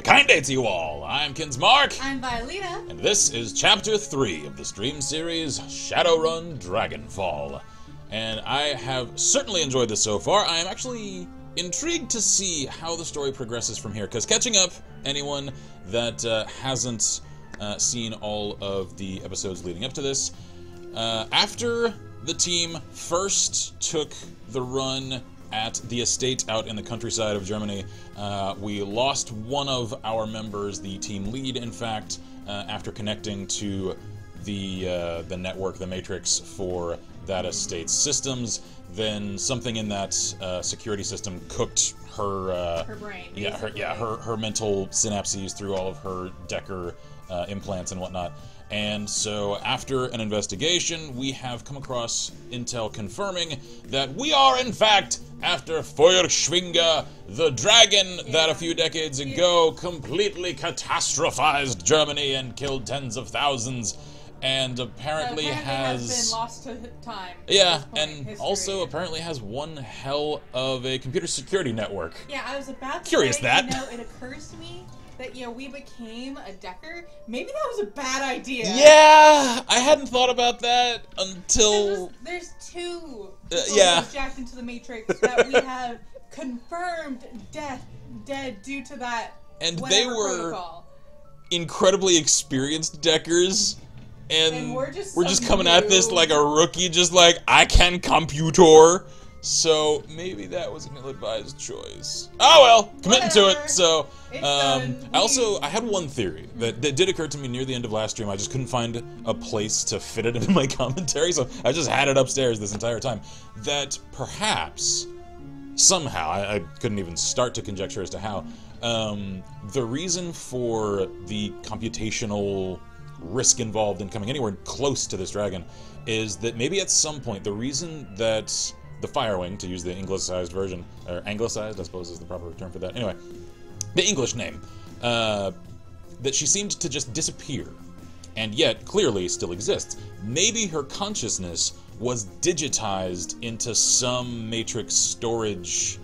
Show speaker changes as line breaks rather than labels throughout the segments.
Kind day to you all. I'm Kinsmark.
I'm Violeta.
And this is Chapter 3 of the stream series Shadowrun Dragonfall. And I have certainly enjoyed this so far. I am actually intrigued to see how the story progresses from here, because catching up, anyone that hasn't seen all of the episodes leading up to this, after the team first took the run at the estate out in the countryside of Germany, we lost one of our members, the team lead, in fact, after connecting to the network, the matrix for that estate's systems. Then something in that security system cooked her
brain.
Her mental synapses through all of her Decker implants and whatnot. And so, after an investigation, we have come across intel confirming that we are, in fact, after Feuerschwinge, the dragon that a few decades ago completely catastrophized Germany and killed tens of thousands, and apparently has
been lost to time.
Yeah, and also apparently has one hell of a computer security network.
Yeah, I was about to
Curious
say,
that.
you know, it occurs to me that, you know, we became a Decker. Maybe that was a bad idea.
Yeah, I hadn't thought about that until...
There's two
yeah.
jacked into the Matrix that we have confirmed dead due to that.
And they were
protocol.
Incredibly experienced Deckers, and
we're just
coming at this like a rookie, just like, I can computer. So maybe that was an ill-advised choice. Oh well, committing to it. So I had one theory that did occur to me near the end of last stream. I just couldn't find a place to fit it into my commentary, so I just had it upstairs this entire time. That perhaps, somehow, I couldn't even start to conjecture as to how, the reason for the computational risk involved in coming anywhere close to this dragon is that maybe at some point the reason that the Firewing, to use the Anglicized version, or Anglicized, I suppose is the proper term for that. Anyway, the English name, that she seemed to just disappear, and yet clearly still exists. Maybe her consciousness was digitized into some Matrix storage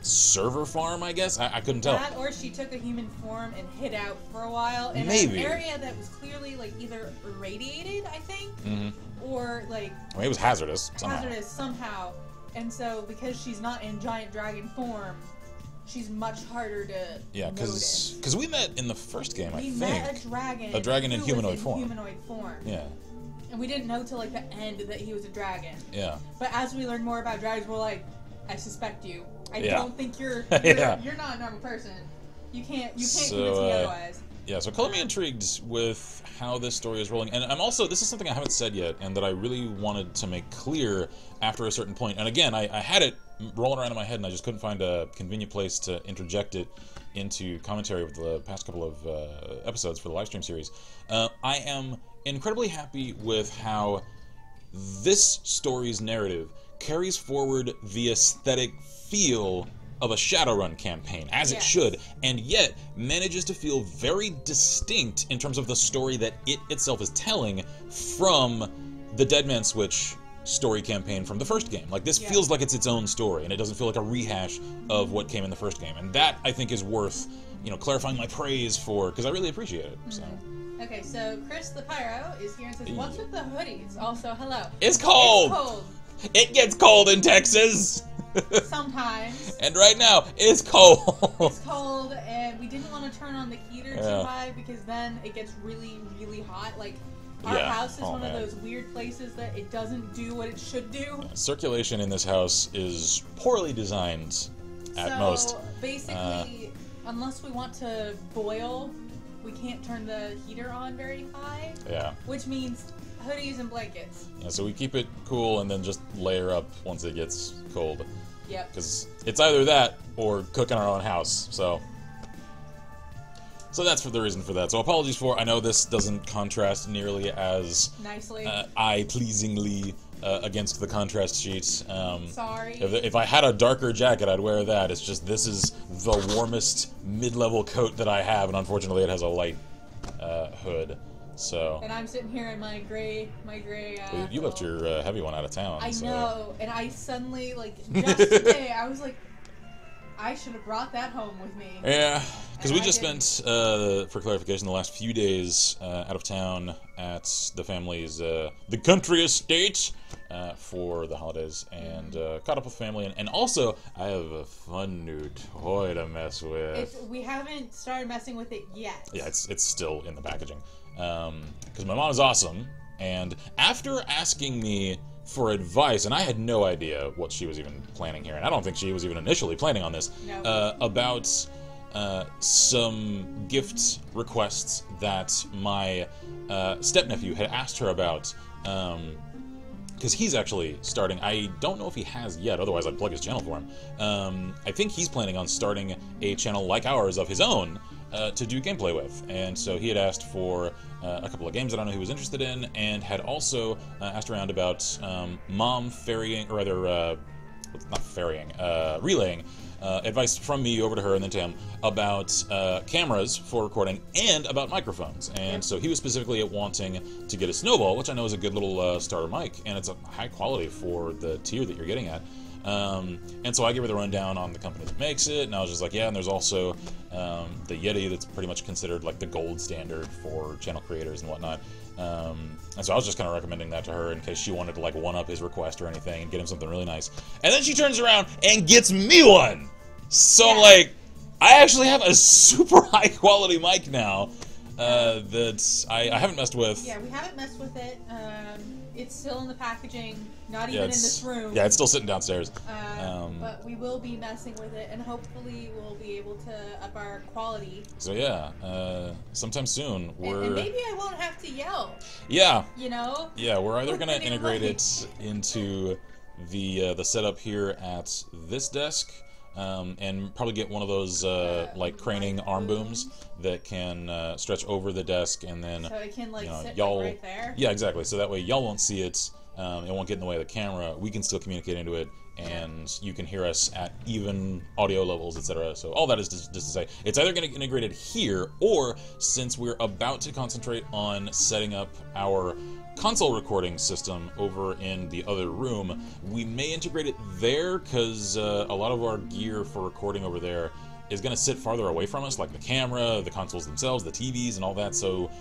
server farm, I guess? I couldn't tell.
That, or she took a human form and hid out for a while in an area that was clearly, like, either irradiated, I think, or, like...
I mean, it was hazardous,
somehow. And so, because she's not in giant dragon form, she's much harder to notice.
Because we met in the first game, I think.
We met a dragon.
A dragon in humanoid form. Yeah.
And we didn't know till, like, the end that he was a dragon.
Yeah.
But as we learned more about dragons, we're like, I suspect you. I don't think you're not a normal person. You can't convince me otherwise.
Yeah, so color me intrigued with how this story is rolling. And I'm also, this is something I haven't said yet, and that I really wanted to make clear after a certain point. And again, I had it rolling around in my head, and I just couldn't find a convenient place to interject it into commentary with the past couple of episodes for the livestream series. I am incredibly happy with how this story's narrative carries forward the aesthetic feel of a Shadowrun campaign, as it should, and yet manages to feel very distinct in terms of the story that it itself is telling from the Dead Man Switch story campaign from the first game. Like, this feels like it's its own story, and it doesn't feel like a rehash of what came in the first game, and that, I think, is worth, you know, clarifying my praise for, because I really appreciate it, so...
Okay, so Chris the Pyro is here and says, what's with the hoodies? Also, hello.
It's cold!
It's cold.
It gets cold in Texas!
Sometimes.
And right now, it's cold.
It's cold, and we didn't want to turn on the heater too high, because then it gets really, really hot. Like, our house is one of those weird places that it doesn't do what it should do.
Circulation in this house is poorly designed at most.
So, basically, unless we want to boil, we can't turn the heater on very high.
Yeah.
Which means hoodies and blankets.
Yeah, so we keep it cool and then just layer up once it gets cold.
Yep.
Because it's either that or cook in our own house, so that's for the reason for that. So apologies for, I know this doesn't contrast nearly as
nicely,
eye-pleasingly against the contrast sheet.
Sorry.
If I had a darker jacket, I'd wear that. It's just, this is the warmest mid-level coat that I have, and unfortunately it has a light hood. So.
And I'm sitting here in my gray.
You left your heavy one out of town.
I know, and I suddenly, like, just today, I was like, I should have brought that home with me.
Yeah. Because we just spent, for clarification, the last few days out of town at the family's, the country estate for the holidays, and caught up with family, and also I have a fun new toy to mess with.
We haven't started messing with it yet.
Yeah, it's still in the packaging. Because my mom is awesome, and after asking me for advice, and I had no idea what she was even planning here, and I don't think she was even initially planning on this, about some gift requests that my stepnephew had asked her about, because he's actually starting. I don't know if he has yet, otherwise I'd plug his channel for him. I think he's planning on starting a channel like ours of his own to do gameplay with, and so he had asked for a couple of games that I know he was interested in, and had also asked around about mom ferrying, or rather, not ferrying, relaying advice from me over to her and then to him about cameras for recording and about microphones. And so he was specifically wanting to get a Snowball, which I know is a good little starter mic, and it's a high quality for the tier that you're getting at. And so I gave her the rundown on the company that makes it, and I was just like, yeah, and there's also the Yeti that's pretty much considered like the gold standard for channel creators and whatnot. And so I was just kind of recommending that to her in case she wanted to like one-up his request or anything and get him something really nice. And then she turns around and gets me one! So like, I actually have a super high quality mic now that I haven't messed with.
Yeah, we haven't messed with it. It's still in the packaging, not even in this room.
Yeah, it's still sitting downstairs.
But we will be messing with it, and hopefully we'll be able to up our quality.
So yeah, sometime soon
and maybe I won't have to yell.
Yeah.
You know?
Yeah, we're either going to integrate it into the setup here at this desk, and probably get one of those like craning arm booms that can stretch over the desk, and then
so it can like sit
y'all,
right there.
Yeah, exactly. So that way y'all won't see it. It won't get in the way of the camera. We can still communicate into it, and you can hear us at even audio levels, etc. So all that is just to say, it's either going to get integrated here, or since we're about to concentrate on setting up our console recording system over in the other room, we may integrate it there, because a lot of our gear for recording over there is going to sit farther away from us, like the camera, the consoles themselves, the TVs, and all that, so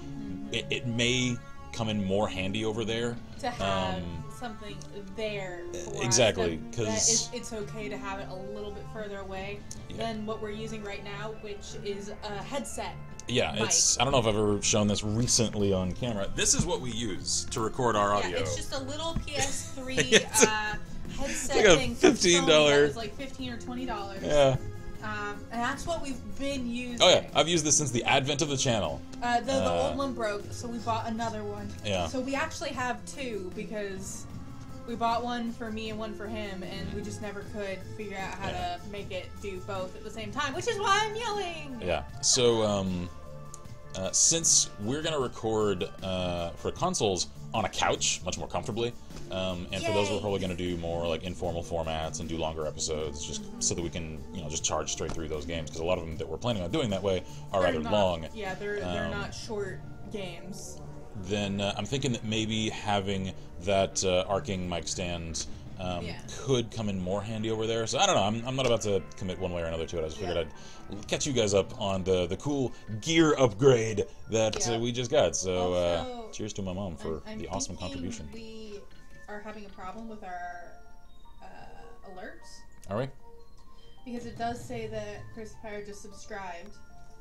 it may come in more handy over there.
To have something there for
exactly,
because it's okay to have it a little bit further away than what we're using right now, which is a headset.
Yeah,
mic.
I don't know if I've ever shown this recently on camera. This is what we use to record our audio.
Yeah, it's just a little PS3 headset
like
thing.
$15.
It's like $15 or $20.
Yeah.
And that's what we've been using.
Oh yeah, I've used this since the advent of the channel.
The old one broke, so we bought another one.
Yeah.
So we actually have two, because we bought one for me and one for him, and we just never could figure out how to make it do both at the same time, which is why I'm yelling!
Yeah, so since we're going to record for consoles on a couch, much more comfortably, and for those we're probably going to do more like informal formats and do longer episodes, just so that we can, just charge straight through those games, because a lot of them that we're planning on doing that way are rather long.
Yeah, they're not short games.
Then I'm thinking that maybe having that arcing mic stand could come in more handy over there. So I don't know. I'm not about to commit one way or another to it. I just figured I'd catch you guys up on the cool gear upgrade that we just got. So
also,
cheers to my mom for the awesome contribution.
We are having a problem with our alerts.
Are we?
Because it does say that Chris Pyre just subscribed.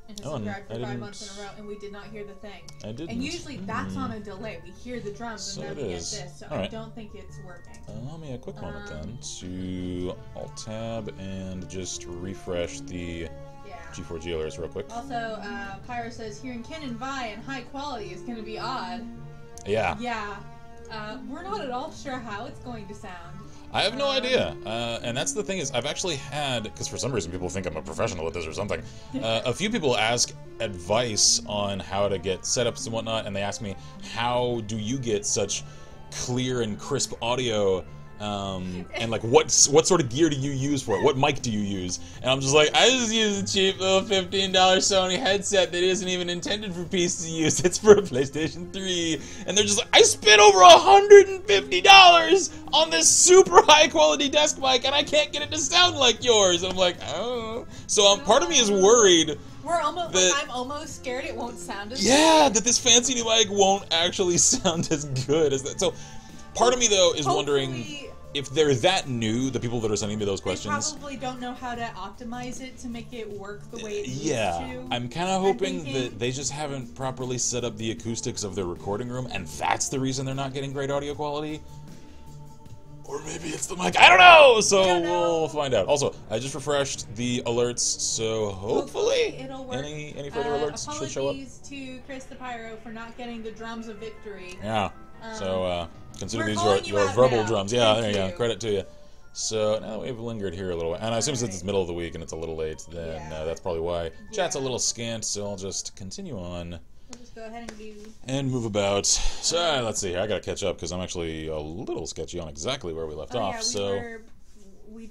And has subscribed for 5 months in a row, and we did not hear the thing.
I didn't.
And usually that's on a delay. We hear the drums, and then we get this. So I don't think it's working.
Allow me a quick moment then to Alt-Tab and just refresh the G4G alerts real quick.
Also, Pyro says, hearing Ken and Vi in high quality is going to be odd.
Yeah.
Yeah. We're not at all sure how it's going to sound.
I have no idea, and that's the thing is I've actually had, because for some reason people think I'm a professional at this or something, a few people ask advice on how to get setups and whatnot, and they ask me, how do you get such clear and crisp audio, and like what sort of gear do you use for it? What mic do you use? And I'm just like, I just use a cheap little $15 Sony headset that isn't even intended for PC use. It's for a PlayStation 3. And they're just like, I spent over $150 on this super high quality desk mic, and I can't get it to sound like yours. And I'm like, oh. So part of me is worried
We're almost. Like, I'm almost scared it won't sound as good.
Yeah, that this fancy new mic won't actually sound as good as that. So, part of me though is wondering if they're that new. The people that are sending me those questions
probably don't know how to optimize it to make it work the way it needs to.
I'm kind of hoping that they just haven't properly set up the acoustics of their recording room, and that's the reason they're not getting great audio quality. Or maybe it's the mic. I don't know! So we'll find out. Also, I just refreshed the alerts, so hopefully
it'll work.
Any further alerts should show up.
Apologies to Chris the Pyro for not getting the drums of victory.
Yeah. So consider these your verbal drums. Yeah, there you go. Credit to you. So now that we've lingered here a little, and I assume since it's middle of the week and it's a little late, then that's probably why. Chat's a little scant, so I'll just continue on.
We'll just go ahead
and move about. So let's see here. I gotta catch up because I'm actually a little sketchy on exactly where we left off.
We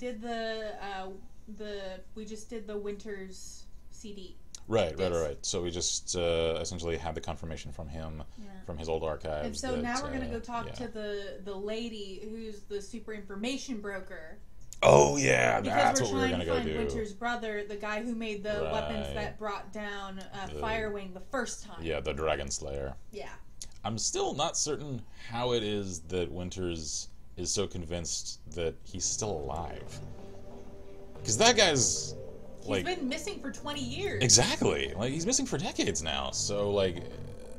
just did the Winters CD.
Right. So we just essentially had the confirmation from him, from his old archives.
And so now we're gonna go talk to the lady who's the super information broker.
Oh yeah, that's what we're gonna go do.
Winter's brother, the guy who made the weapons that brought down Firewing the first time.
Yeah, the Dragon Slayer.
Yeah.
I'm still not certain how it is that Winters is so convinced that he's still alive. Because that guy's
he's been missing for 20 years.
Exactly. Like he's missing for decades now. So like,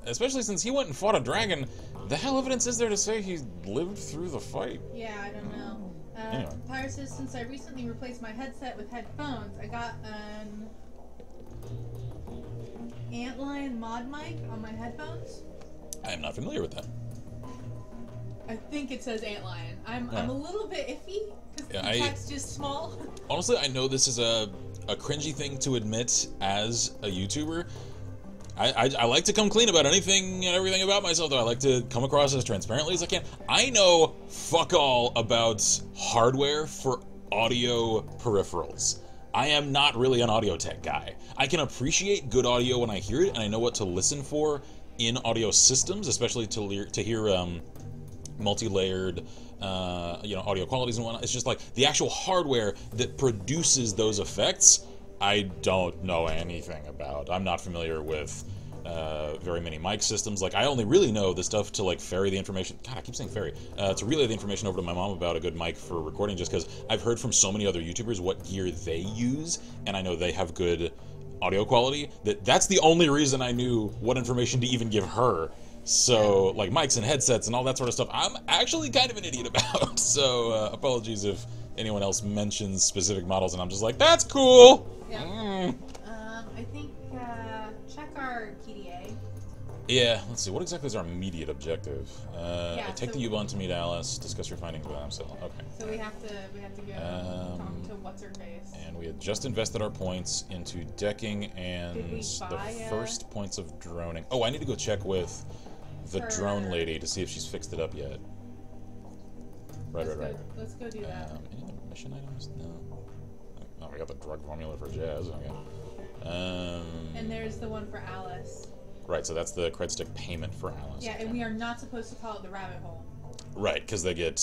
especially since he went and fought a dragon, the hell evidence is there to say he lived through the fight?
Yeah, I don't know. Pyre says, since I recently replaced my headset with headphones, I got an Antlion mod mic on my headphones.
I am not familiar with that.
I think it says Antlion. I'm a little bit iffy because the text is small.
Honestly, I know this is a cringy thing to admit as a YouTuber. I like to come clean about anything and everything about myself, though. I like to come across as transparently as I can. I know fuck all about hardware for audio peripherals. I am not really an audio tech guy. I can appreciate good audio when I hear it, and I know what to listen for in audio systems, especially to hear multi-layered audio qualities and whatnot. It's just like the actual hardware that produces those effects, I don't know anything about. I'm not familiar with very many mic systems. Like, I only really know the stuff to, like, ferry the information. God, I keep saying ferry. To relay the information over to my mom about a good mic for recording, just because I've heard from so many other YouTubers what gear they use, and I know they have good audio quality. That's the only reason I knew what information to even give her. So, like, mics and headsets and all that sort of stuff, I'm actually kind of an idiot about. So, apologies if anyone else mentions specific models and I'm just like, that's cool!
Yeah. I think, check our KDA.
Yeah, let's see, what exactly is our immediate objective? Take the U-Bahn to meet Alice, discuss your findings with Amsel. Okay.
So we have to go talk to what's-her-face.
And we had just invested our points into decking and the first points of droning. Oh, I need to go check with the drone lady to see if she's fixed it up yet. Right.
Let's go do that.
Any other mission items? No. Oh, we got the drug formula for Jazz. Okay.
And there's the one for Alice.
Right, so that's the cred stick payment for Alice.
Yeah, and we are not supposed to call it the rabbit hole.
Right, because they get...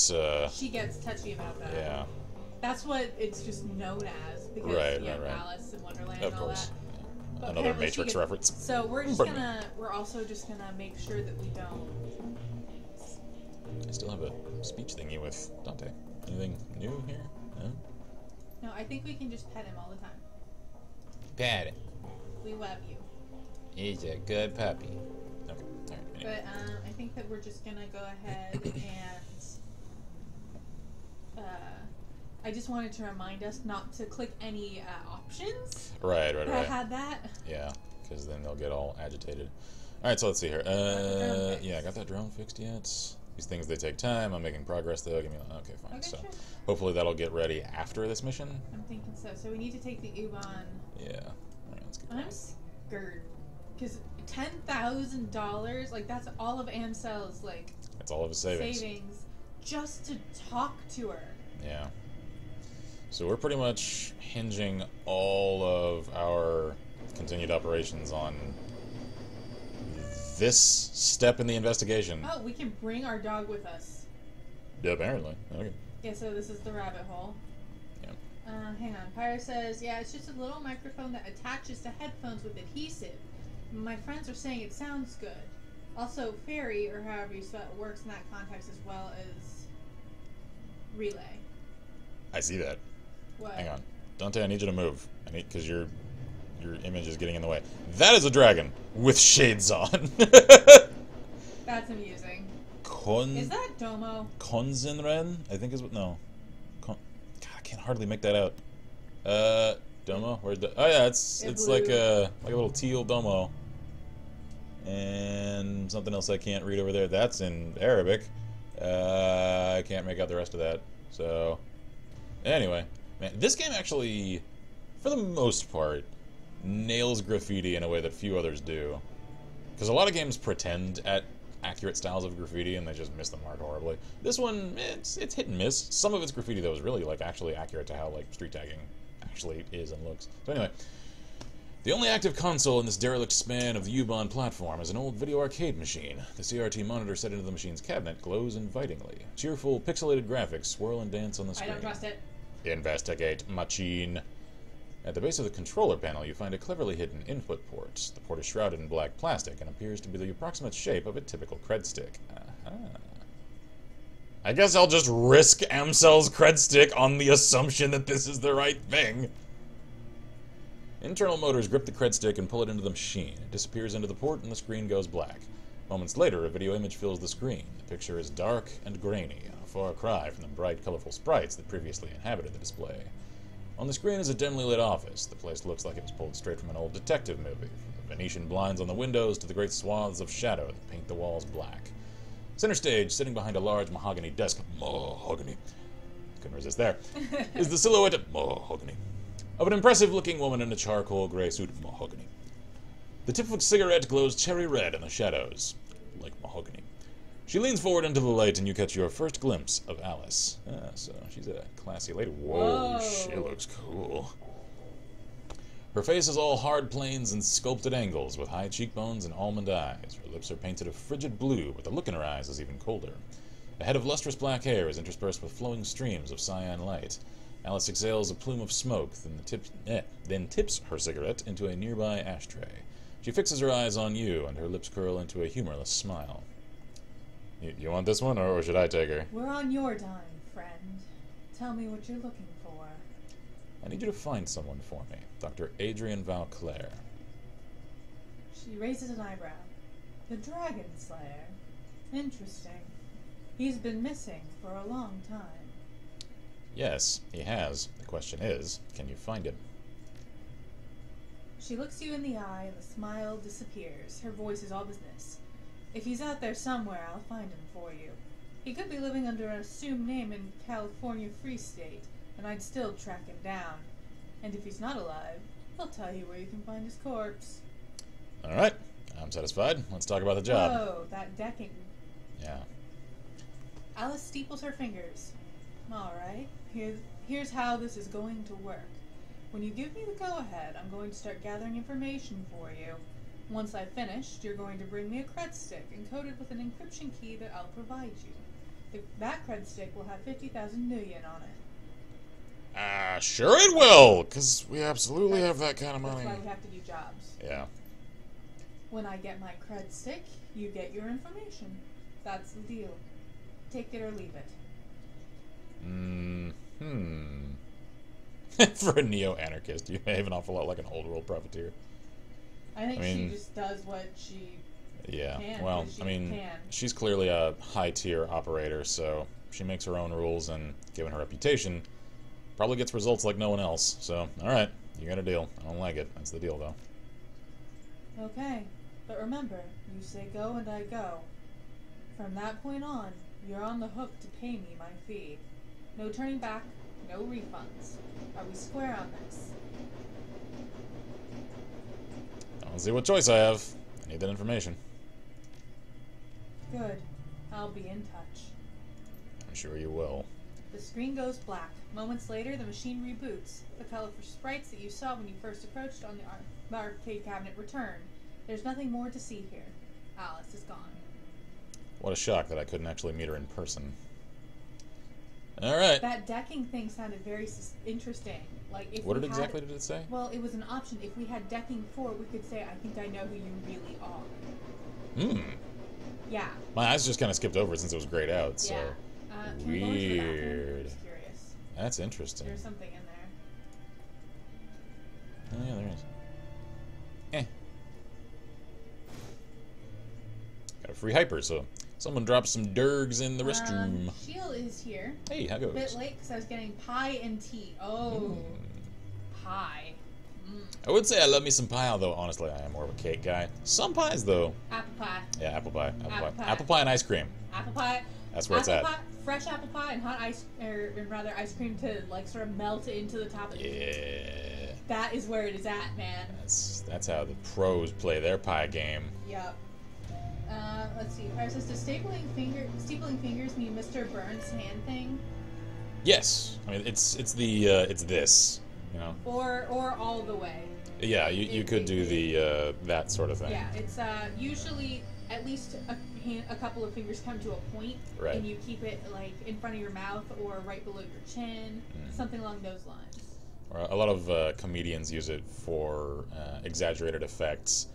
She gets touchy about that.
Yeah.
That's what it's just known as, because Alice in Wonderland and all that.
Yeah. Another Matrix reference.
So we're also just gonna make sure that we don't...
I still have a speech thingy with Dante. Anything new here? No?
No, I think we can just pet him all the time.
Pet him.
We love you.
He's a good puppy. Okay, alright.
Anyway. But I think that we're just gonna go ahead and I just wanted to remind us not to click any options.
Right.
I had that.
Yeah, because then they'll get all agitated. Alright, so let's see here. I got that drone fixed yet. These things, they take time. I'm making progress, though. Give me okay, fine. Okay, so sure. Hopefully that'll get ready after this mission.
I'm thinking so. So we need to take the U-Bahn.
Yeah. Alright, let's get
I'm scared. Because $10,000, like, that's all of Amsel's, like...
That's all of his savings.
Just to talk to her.
Yeah. So we're pretty much hinging all of our continued operations on this step in the investigation.
Oh, we can bring our dog with us.
Yeah, apparently. Okay.
Yeah, so this is the rabbit hole.
Yeah.
Hang on. Pyro says, yeah, it's just a little microphone that attaches to headphones with adhesive. My friends are saying it sounds good. Also, fairy, or however you spell it, works in that context as well as relay.
I see that.
What?
Hang on. Dante, I need you to move. I need, because your image is getting in the way. That is a dragon with shades on.
That's amusing. Is that Domo?
Konzenren? I think is what. No. God, I can't hardly make that out. Domo? Where's the? Oh yeah, it's like a little teal Domo. And something else I can't read over there. That's in Arabic. I can't make out the rest of that. So, anyway, man, this game actually, for the most part, nails graffiti in a way that few others do. Because a lot of games pretend at accurate styles of graffiti and they just miss the mark horribly. This one, it's hit and miss. Some of its graffiti though is really like actually accurate to how like street tagging actually is and looks. So anyway, the only active console in this derelict span of the U-Bahn platform is an old video arcade machine. The CRT monitor set into the machine's cabinet glows invitingly. Cheerful, pixelated graphics swirl and dance on the screen.
I don't trust it.
Investigate machine. At the base of the controller panel, you find a cleverly hidden input port. The port is shrouded in black plastic and appears to be the approximate shape of a typical cred stick. I guess I'll just risk Amcel's cred stick on the assumption that this is the right thing. Internal motors grip the cred stick and pull it into the machine. It disappears into the port and the screen goes black. Moments later, a video image fills the screen. The picture is dark and grainy, a far cry from the bright, colorful sprites that previously inhabited the display. On the screen is a dimly lit office. The place looks like it was pulled straight from an old detective movie. From the Venetian blinds on the windows to the great swaths of shadow that paint the walls black. Center stage, sitting behind a large mahogany desk, mahogany, couldn't resist there, is the silhouette, mahogany, of an impressive-looking woman in a charcoal gray suit, mahogany. The tip of a cigarette glows cherry red in the shadows, like mahogany. She leans forward into the light, and you catch your first glimpse of Alice. So she's a classy lady. Whoa, she looks cool. Her face is all hard planes and sculpted angles, with high cheekbones and almond eyes. Her lips are painted a frigid blue, but the look in her eyes is even colder. A head of lustrous black hair is interspersed with flowing streams of cyan light. Alice exhales a plume of smoke, then tips her cigarette into a nearby ashtray. She fixes her eyes on you, and her lips curl into a humorless smile. You want this one, or should I take her?
We're on your dime, friend. Tell me what you're looking for.
I need you to find someone for me. Dr. Adrian Valclair.
She raises an eyebrow. The Dragon Slayer. Interesting. He's been missing for a long time.
Yes, he has. The question is, can you find him?
She looks you in the eye, and the smile disappears. Her voice is all business. If he's out there somewhere, I'll find him for you. He could be living under an assumed name in California Free State, and I'd still track him down. And if he's not alive, I'll tell you where you can find his corpse.
Alright, I'm satisfied. Let's talk about the job.
Oh, that decking.
Yeah.
Alice steeples her fingers. Alright, here's how this is going to work. When you give me the go-ahead, I'm going to start gathering information for you. Once I've finished, you're going to bring me a cred stick encoded with an encryption key that I'll provide you. That cred stick will have 50,000 million on it.
Sure it will, because we absolutely have that kind of money.
That's why we have to do jobs.
Yeah.
When I get my cred stick, you get your information. That's the deal. Take it or leave it.
For a neo-anarchist, you behave an awful lot like an old-world profiteer.
I think she just does what she can.
Well, she's clearly a high-tier operator, so she makes her own rules, and given her reputation, probably gets results like no one else. So, alright, you got a deal. I don't like it. That's the deal, though.
Okay, but remember, you say go and I go. From that point on, you're on the hook to pay me my fee. No turning back, no refunds. Are we square on this?
I don't see what choice I have. I need that information.
Good. I'll be in touch.
I'm sure you will.
The screen goes black. Moments later, the machine reboots. The colorful sprites that you saw when you first approached on the arcade cabinet return. There's nothing more to see here. Alice is gone.
What a shock that I couldn't actually meet her in person. Alright.
That decking thing sounded very interesting. Like, if
What
we
exactly did it say?
Well, it was an option. If we had decking 4, we could say, I think I know who you really are.
Hmm.
Yeah.
My eyes just kind of skipped over it since it was grayed out, so...
Yeah. Can we go into the bathroom? I'm just curious.
That's interesting.
There's something in there.
Oh, yeah, there is. Eh. Got a free hyper, so someone dropped some dergs in the restroom.
Shield is here.
Hey, how goes?
A bit late because I was getting pie and tea. Oh. Pie.
I would say I love me some pie, although honestly I am more of a cake guy. Some pies, though.
Apple pie.
Yeah, apple pie.
Apple pie.
Apple pie and ice cream.
Apple pie.
That's where it's at.
Fresh apple pie and hot ice, or rather ice cream to like sort of melt into the top of it.
Yeah.
That is where it is at, man.
That's how the pros play their pie game.
Yep. Let's see. Fire says, does stapling fingers mean Mr. Burns' hand thing?
Yes. I mean, it's this, you know.
Or all the way.
Yeah, you could do the that sort of thing.
Yeah, it's usually at least a couple of fingers come to a point,
right.
And you keep it like in front of your mouth or right below your chin, something along those lines.
Or a lot of comedians use it for exaggerated effects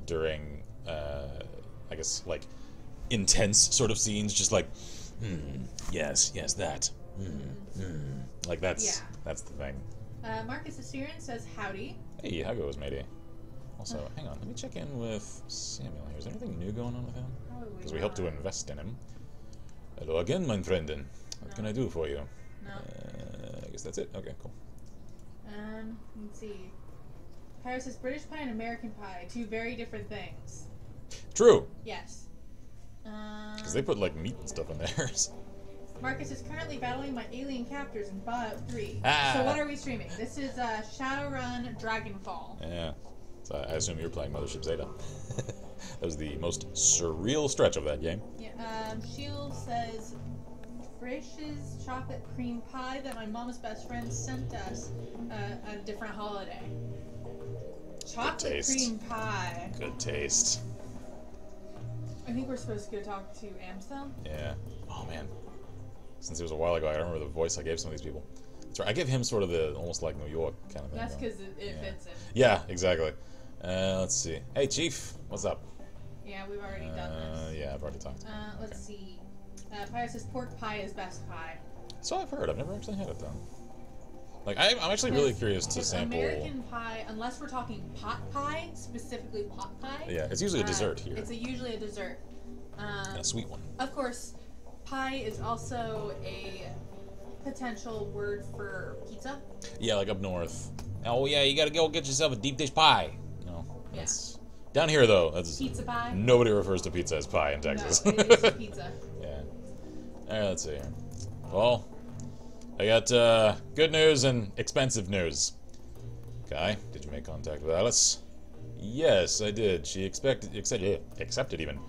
during, I guess, like intense sort of scenes, just like, yes, that, like that's the thing.
Marcus Assyrian says howdy.
Hey, how goes, matey? Also, hang on, let me check in with Samuel here. Is there anything new going on with him? Because we hope to invest in him. Hello again, my friend. What can I do for you?
No.
I guess that's it. Okay, cool.
Let's see. Paris says British pie and American pie, two very different things.
True.
Yes.
Because they put like meat and stuff in theirs.
Marcus is currently battling my alien captors in Fallout 3.
Ah.
So what are we streaming? This is Shadowrun Dragonfall.
Yeah. So I assume you're playing Mothership Zeta. That was the most surreal stretch of that game.
Yeah. Shield says Frisch's chocolate cream pie that my mom's best friend sent us a different holiday. Chocolate cream pie.
Good taste.
I think we're supposed to go talk to Amstel.
Yeah. Oh man. Since it was a while ago, I don't remember the voice I gave some of these people. That's right. I gave him sort of the almost like New York kind of thing.
That's because it fits him.
Yeah, exactly. Let's see. Hey, Chief. What's up?
Yeah, we've already done this.
Yeah, I've already talked.
Let's see. Pie says pork pie is best pie.
So I've heard. I've never actually had it though. Like, I'm actually really curious to sample.
American pie, unless we're talking pot pie, specifically pot pie.
Yeah, it's usually a dessert here.
It's usually a dessert.
And a sweet one.
Of course, pie is also a potential word for pizza.
Yeah, like up north. Oh yeah, you gotta go get yourself a deep dish pie. You know, that's down here though. That's
pizza pie.
Nobody refers to pizza as pie in Texas.
No, it is pizza.
Yeah. All right, let's see here. Well, I got good news and expensive news. Guy, did you make contact with Alice? Yes, I did. She accepted even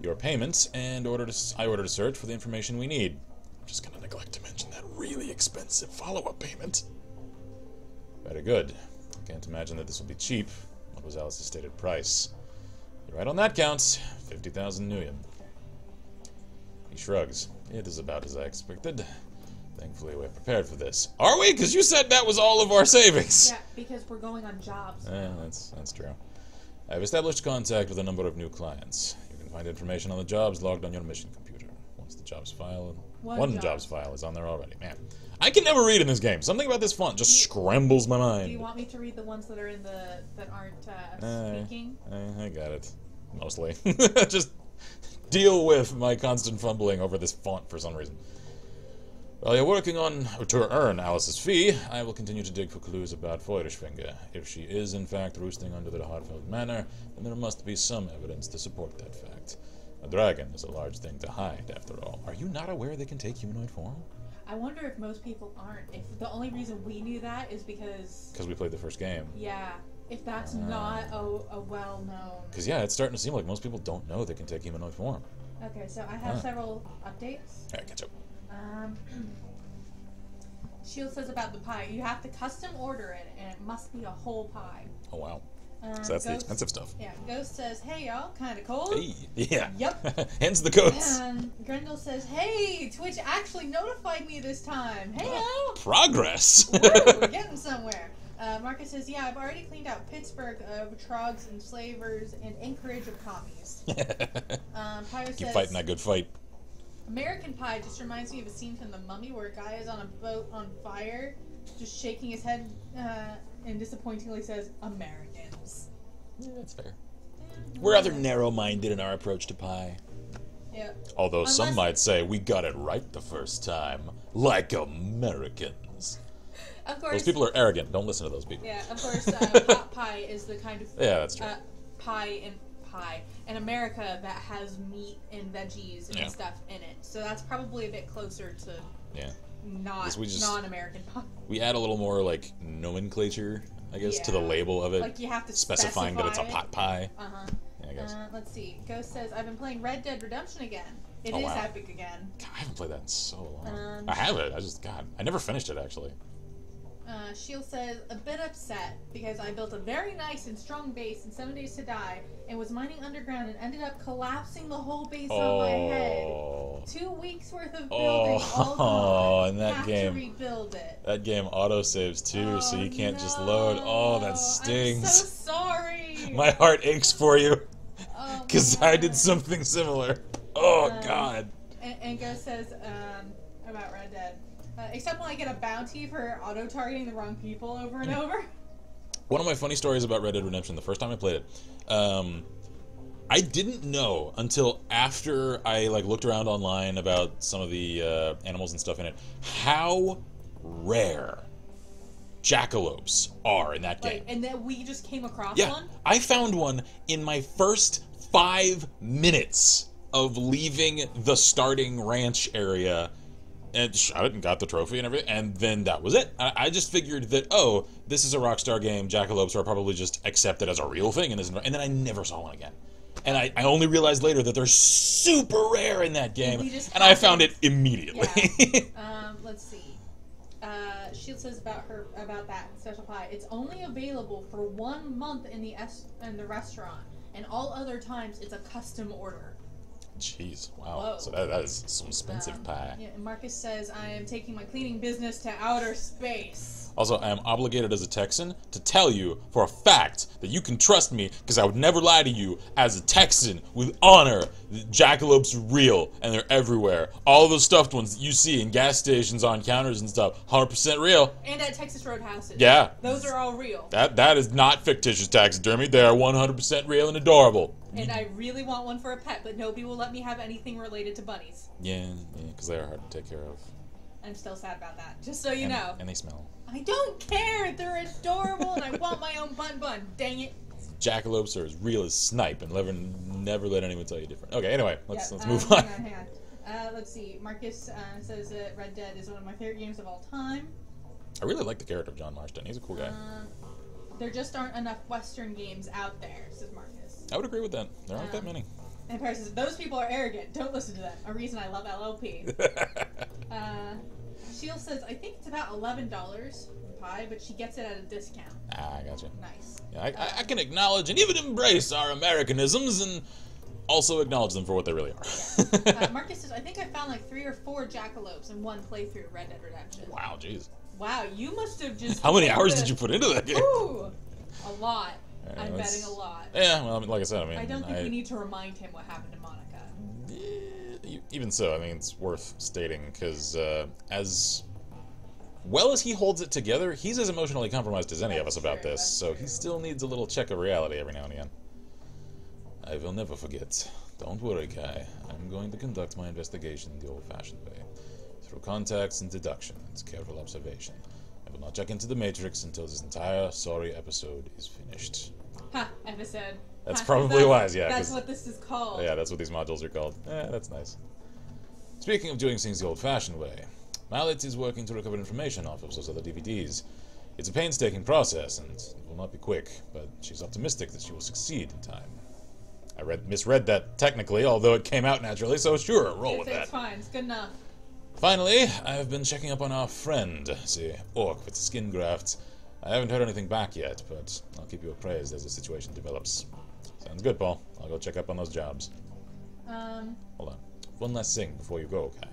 your payment and I ordered a search for the information we need. I'm just gonna neglect to mention that really expensive follow-up payment. Very good. Can't imagine that this will be cheap. What was Alice's stated price? You're right on that count. 50,000 Nuyen. He shrugs. It is about as I expected. Thankfully, we're prepared for this. Are we? Because you said that was all of our savings.
Yeah, because we're going on jobs.
That's true. I've established contact with a number of new clients. You can find information on the jobs logged on your mission computer. Once the jobs file, one jobs file is on there already. Man, I can never read in this game. Something about this font just scrambles my mind.
Do you want me to read the ones that are in that aren't speaking?
I got it. Mostly. Just deal with my constant fumbling over this font for some reason. While you're working on to earn Alice's fee, I will continue to dig for clues about Feuerschwinger. If she is in fact roosting under the Hartfeld Manor, then there must be some evidence to support that fact. A dragon is a large thing to hide, after all. Are you not aware they can take humanoid form?
I wonder if most people aren't. If the only reason we knew that is because
we played the first game.
Yeah. If that's not a well-known...
Because, yeah, it's starting to seem like most people don't know they can take humanoid form.
Okay, so I have several updates.
Alright, catch up.
Shield says about the pie, you have to custom order it, and it must be a whole pie.
Oh, wow. So that's the expensive stuff.
Yeah, Ghost says, hey y'all, kinda cold?
Hey, yeah.
Yep.
Hence the coats.
Grendel says, hey, Twitch actually notified me this time. Hey yo!
Progress.
Woo, we're getting somewhere. Marcus says, yeah, I've already cleaned out Pittsburgh of trogs and slavers and Anchorage of commies. Pyro
Keep
says,
fighting that good fight.
American Pie just reminds me of a scene from The Mummy where a guy is on a boat on fire, just shaking his head and disappointingly says, Americans.
Yeah, that's fair. We're rather narrow-minded in our approach to pie.
Yeah.
Although some might say we got it right the first time, like Americans.
Of course.
Those people are arrogant. Don't listen to those people.
Yeah, of course, pot pie is the kind of
yeah, that's true.
Pie in America that has meat and veggies and stuff in it. So that's probably a bit closer to non-American pie.
We add a little more like nomenclature, I guess, to the label of it.
Like you have to
specifying that it's a pot pie.
Yeah, I guess. Let's see. Ghost says, I've been playing Red Dead Redemption again. It is epic again.
God, I haven't played that in so long. I have it. I never finished it actually.
Shield says, a bit upset because I built a very nice and strong base in 7 Days to Die and was mining underground and ended up collapsing the whole base on my head. 2 weeks worth of building all gone.
And that game,
to rebuild it.
That game autosaves too, so you can't just load. Oh, that stings.
I'm so sorry.
My heart aches for you. Because I did something similar. Oh, God.
And Ghost says, about Red Dead. Except when I get a bounty for auto-targeting the wrong people over and over.
One of my funny stories about Red Dead Redemption, the first time I played it, I didn't know until after I looked around online about some of the animals and stuff in it, how rare jackalopes are in that game.
And then we just came across one?
I found one in my first 5 minutes of leaving the starting ranch area. And shot it and got the trophy and everything, and then that was it. I just figured that, oh, this is a Rockstar game, jackalopes are probably just accepted as a real thing in this environment, and then I never saw one again. And I only realized later that they're super rare in that game, and I found it immediately.
Yeah. Let's see. Shield says about that special pie, it's only available for 1 month in the restaurant, and all other times it's a custom order.
Jeez, wow.
Whoa.
So that is some expensive pie.
Yeah, and Marcus says, I am taking my cleaning business to outer space.
Also, I am obligated as a Texan to tell you for a fact that you can trust me, because I would never lie to you as a Texan with honor. The jackalopes are real, and they're everywhere. All those stuffed ones that you see in gas stations on counters and stuff, 100% real.
And at Texas Roadhouses.
Yeah.
Those are all real.
That is not fictitious taxidermy. They are 100% real and adorable.
And I really want one for a pet, but nobody will let me have anything related to bunnies.
Yeah, because they are hard to take care of.
I'm still sad about that, just so you know.
And they smell.
I don't care! They're adorable and I want my own bun. Dang it.
Jackalopes are as real as snipe, and never let anyone tell you different. Okay, anyway, let's move on.
Hang on. Let's see. Marcus says that Red Dead is one of my favorite games of all time.
I really like the character of John Marston. He's a cool guy.
There just aren't enough Western games out there, says Marcus.
I would agree with that. There aren't that many.
And Paris says, those people are arrogant. Don't listen to them. A reason I love LLP. Shield says, I think it's about $11 in pie, but she gets it at a discount.
Ah, I gotcha.
Nice.
Yeah, I can acknowledge and even embrace our Americanisms and also acknowledge them for what they really are.
Yeah. Marcus says, I think I found 3 or 4 jackalopes in one playthrough of Red Dead Redemption.
Wow, jeez.
Wow, you must have just...
How many hours did you put into that game?
Ooh, a lot. I'm betting a lot.
Yeah, well, like I said,
I don't think we need to remind him what happened to Monica.
Even so, it's worth stating, because as well as he holds it together, he's as emotionally compromised as any of us about this, so he still needs a little check of reality every now and again. I will never forget. Don't worry, Kai. I'm going to conduct my investigation the old-fashioned way, through contacts and deduction and careful observation. I will not check into the Matrix until this entire sorry episode is finished.
Ha! Episode.
That's probably wise, yeah.
That's what this is called.
Yeah, that's what these modules are called. That's nice. Speaking of doing things the old-fashioned way, Mallet is working to recover information off of those other DVDs. It's a painstaking process, and it will not be quick, but she's optimistic that she will succeed in time. I misread that technically, although it came out naturally, so sure, roll with that.
It's fine, it's good enough.
Finally, I've been checking up on our friend, the orc with skin grafts. I haven't heard anything back yet, but I'll keep you appraised as the situation develops. Sounds good, Paul. I'll go check up on those jobs. Hold on. One last thing before you go, Kai.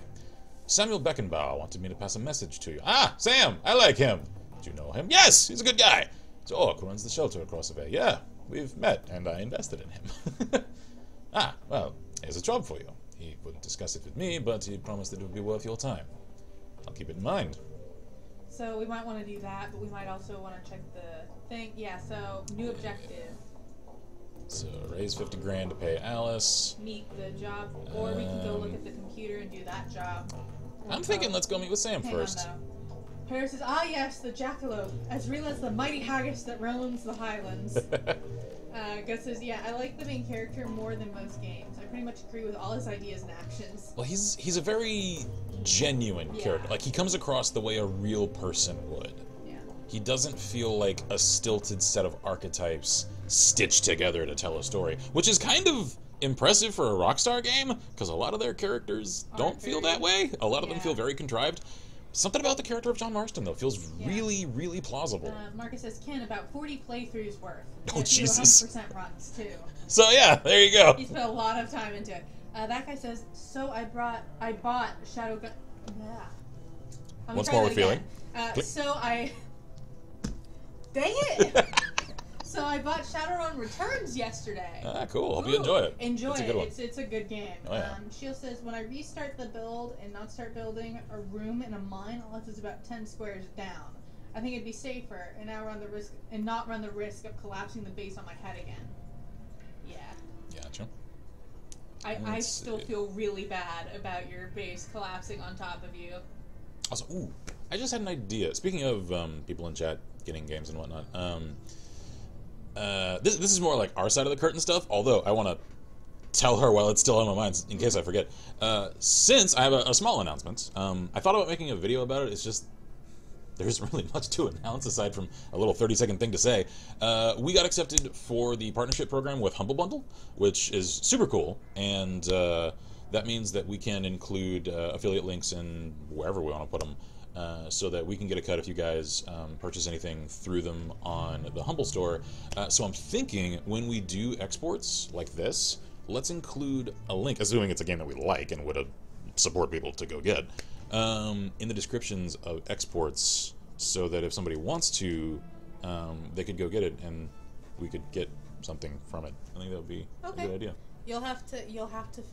Samuel Beckenbauer wanted me to pass a message to you. Ah, Sam! I like him! Do you know him? Yes! He's a good guy! It's Orc who runs the shelter across the bay. Yeah, we've met, and I invested in him. Ah, well, here's a job for you. He wouldn't discuss it with me, but he promised it would be worth your time. I'll keep it in mind.
So we might want to do that, but we might also want to check the thing. Yeah, so new objective.
So raise 50 grand to pay Alice.
Meet the job, or we can go look at the computer and do that job.
I'm thinking let's go meet with Sam
Hang
first.
on, though. Paris says, ah yes, the jackalope, as real as the mighty haggis that roams the highlands. Gus says, yeah, I like the main character more than most games. I pretty much agree with all his ideas and actions.
Well, he's a very genuine character. Like, he comes across the way a real person would.
Yeah.
He doesn't feel like a stilted set of archetypes stitched together to tell a story, which is kind of impressive for a Rockstar game, because a lot of their characters don't feel that way. A lot of them feel very contrived. Something about the character of John Marston, though, feels really, really plausible.
Marcus says, Ken, about 40 playthroughs worth.
Oh, Jesus.
100% runs, too.
So, yeah, there you go.
He's put a lot of time into it. That guy says, so I bought Shadowrun. Yeah.
Once more with feeling.
So I... Dang it! So I bought Shadowrun Returns yesterday.
Ah, cool. Hope you enjoy it.
Enjoy
it's a
it.
good one.
It's a good game.
Oh, yeah.
Shield says, when I restart the build and not start building a room in a mine unless it's about 10 squares down, I think it'd be safer and not run the risk of collapsing the base on my head again. Yeah.
Gotcha.
I still feel really bad about your base collapsing on top of you.
Also, ooh, I just had an idea. Speaking of people in chat getting games and whatnot, this is more like our side of the curtain stuff, although I want to tell her while it's still on my mind, in case I forget. Since I have a small announcement, I thought about making a video about it. It's just, there isn't really much to announce aside from a little 30-second thing to say. We got accepted for the partnership program with Humble Bundle, which is super cool, and that means that we can include affiliate links in wherever we want to put them, so that we can get a cut if you guys purchase anything through them on the Humble store. So I'm thinking when we do exports like this, let's include a link, assuming it's a game that we like and would support people to go get, in the descriptions of exports, so that if somebody wants to, they could go get it and we could get something from it. I think that would be a good idea.
You'll have to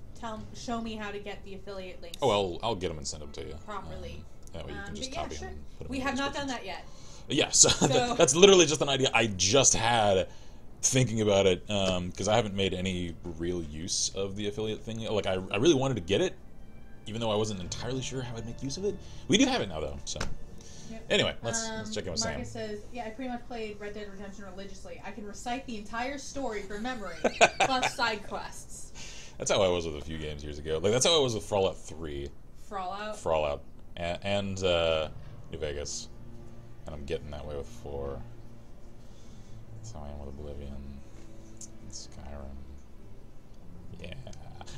show me how to get the affiliate links.
Oh, I'll get them and send them to you
properly.
That way you can just copy them and put them
We
in
have
the
not done that yet.
Yeah, so that's literally just an idea I just had thinking about it, because I haven't made any real use of the affiliate thing yet. Like, I really wanted to get it, even though I wasn't entirely sure how I'd make use of it. We do have it now, though, so... Yep. Anyway, let's check in with Sam.
Marcus says, yeah, I pretty much played Red Dead Redemption religiously. I can recite the entire story from memory, plus side quests.
That's how I was with a few games years ago. Like, that's how I was with Fallout 3.
Fallout?
And New Vegas. And I'm getting that way with 4. That's how I am with Oblivion. And Skyrim. Yeah.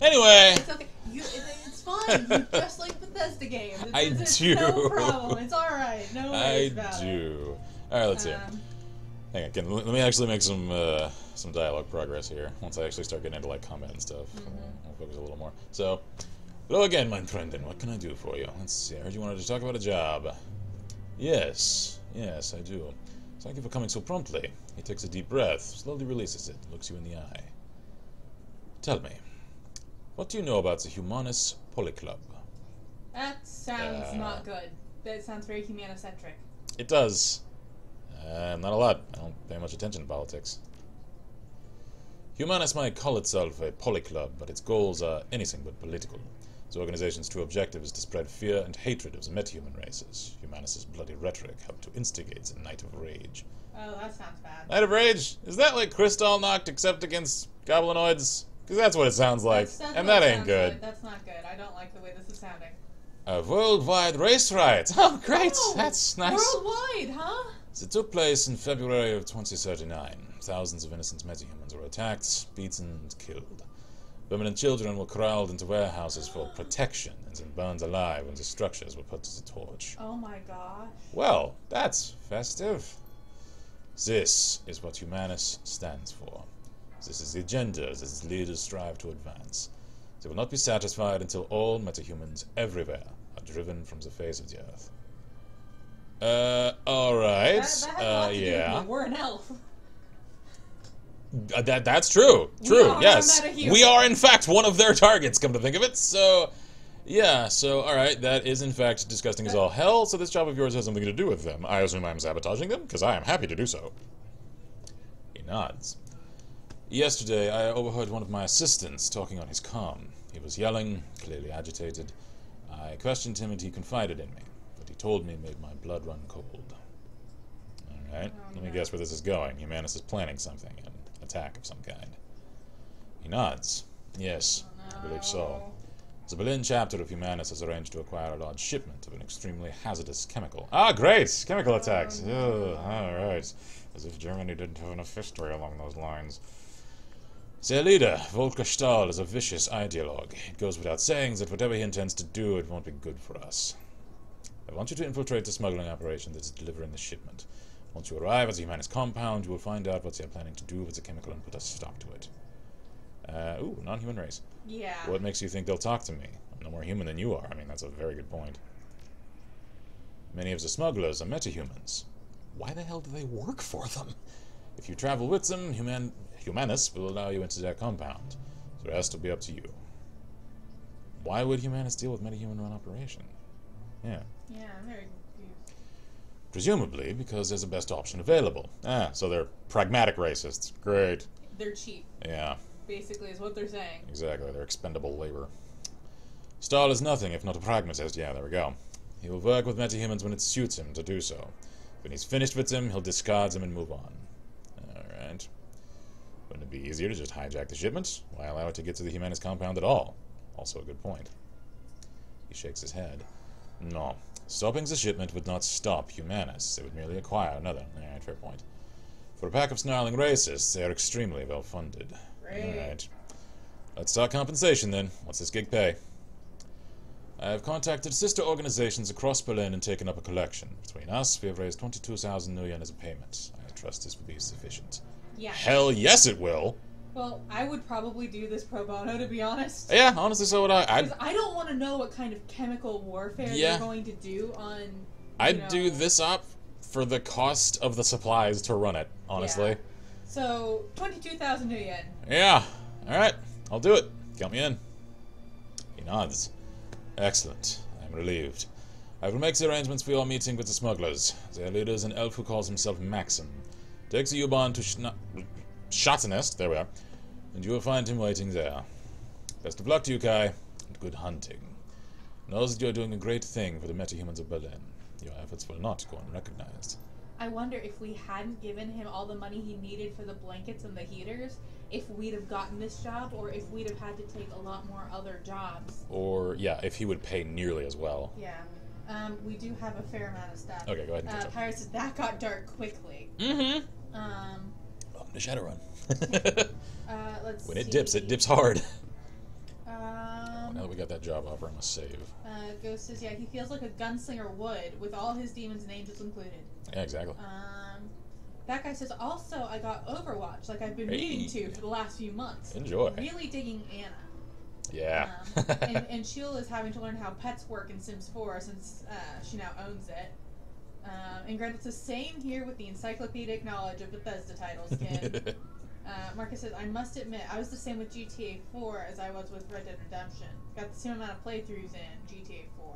Anyway!
It's okay. It's fine. You just like Bethesda games. It's
do.
No problem. It's alright. No worries about it.
I do. Alright, let's see. Hang on, let me actually make some dialogue progress here. Once I actually start getting into like combat and stuff, I'll focus a little more. So, hello again, my friend, and what can I do for you? Let's see. I heard you wanted to talk about a job. Yes, I do. Thank you for coming so promptly. He takes a deep breath, slowly releases it, looks you in the eye. Tell me, what do you know about the Humanus Polyclub?
That sounds not good. That sounds very humanocentric.
It does. Not a lot. I don't pay much attention to politics. Humanus might call itself a polyclub, but its goals are anything but political. The organization's true objective is to spread fear and hatred of the metahuman races. Humanus' bloody rhetoric helped to instigate the Night of Rage.
Oh, that sounds bad.
Night of Rage? Is that like Kristallnacht except against goblinoids? Because that's what it sounds like, and that ain't good.
Like. That's not good. I don't like the way this is sounding.
A worldwide race riot. Oh, great. Oh, that's nice.
Worldwide, huh?
It took place in February of 2039. Thousands of innocent metahumans were attacked, beaten, and killed. Women and children were corralled into warehouses for protection and then burned alive when the structures were put to the torch.
Oh my gosh.
Well, that's festive. This is what Humanus stands for. This is the agenda that its leaders strive to advance. They will not be satisfied until all metahumans everywhere are driven from the face of the earth. Alright.
That has a lot to do with
yeah.
me. We're an elf.
That's true. True, yes.
Metahuman.
We are, in fact, one of their targets, come to think of it. So, yeah, so, alright, that is, in fact, disgusting as all hell, so this job of yours has something to do with them. I assume I'm sabotaging them, because I am happy to do so. He nods. Yesterday, I overheard one of my assistants talking on his comm. He was yelling, clearly agitated. I questioned him and he confided in me. What he told me made my blood run cold. Alright, let me guess where this is going. Humanus is planning something, an attack of some kind. He nods. Yes, I believe so. The Berlin chapter of Humanus has arranged to acquire a large shipment of an extremely hazardous chemical. Ah, great! Chemical attacks! Alright. As if Germany didn't have enough history along those lines. Their leader, Volker Stahl, is a vicious ideologue. It goes without saying that whatever he intends to do, it won't be good for us. I want you to infiltrate the smuggling operation that is delivering the shipment. Once you arrive at the Humanus compound, you will find out what they are planning to do with the chemical and put a stop to it. Ooh, non-human race.
Yeah.
What makes you think they'll talk to me? I'm no more human than you are. I mean, that's a very good point. Many of the smugglers are metahumans. Why the hell do they work for them? If you travel with them, Humanus will allow you into their compound. The rest will be up to you. Why would Humanus deal with metahuman-run operation? Yeah.
Yeah, I'm very confused.
Presumably because there's the best option available. So they're pragmatic racists. Great.
They're cheap.
Yeah.
Basically, is what they're saying.
Exactly. They're expendable labor. Stahl is nothing if not a pragmatist. Yeah, there we go. He will work with metahumans when it suits him to do so. When he's finished with them, he'll discard them and move on. Alright. Wouldn't it be easier to just hijack the shipment? Why allow it to get to the Humanus compound at all? Also a good point. He shakes his head. No. Stopping the shipment would not stop Humanus. It would merely acquire another. Alright, fair point. For a pack of snarling racists, they are extremely well funded. Alright. Let's talk compensation then. What's this gig pay? I have contacted sister organizations across Berlin and taken up a collection. Between us, we have raised 22,000 nuyen as a payment. I trust this will be sufficient.
Yeah.
Hell yes it will!
Well, I would probably do this pro bono, to be honest.
Yeah, honestly, so would I.
Because I don't want to know what kind of chemical warfare they're going to do on.
I'd do this up for the cost of the supplies to run it, honestly.
Yeah. So, 22,000 nuyen.
Yeah. Alright, I'll do it. Count me in. He nods. Excellent. I'm relieved. I will make the arrangements for your meeting with the smugglers. Their leader is an elf who calls himself Maxim. Take the U-Bahn to Schattenest, there we are, and you will find him waiting there. Best of luck to you, Kai, and good hunting. Know that you are doing a great thing for the metahumans of Berlin. Your efforts will not go unrecognized.
I wonder if we hadn't given him all the money he needed for the blankets and the heaters, if we'd have gotten this job, or if we'd have had to take a lot more other jobs.
Or, yeah, if he would pay nearly as well.
Yeah. We do have a fair amount of stuff.
Okay, go ahead and catch up.
Pyro says that got dark quickly.
Mm-hmm. Welcome to Shadowrun.
Let's
When it
see.
dips hard.
Now
that we got that job offer, I must save.
Ghost says, yeah, he feels like a gunslinger would, with all his demons and angels included.
Yeah, exactly.
That guy says, also, I got Overwatch, like I've been meaning to for the last few months.
Enjoy.
Really digging Anna.
Yeah.
And Sheila is having to learn how pets work in Sims 4 since she now owns it. And Greta says, same here with the encyclopedic knowledge of Bethesda titles, kid. Marcus says, I must admit, I was the same with GTA 4 as I was with Red Dead Redemption. Got the same amount of playthroughs in GTA 4.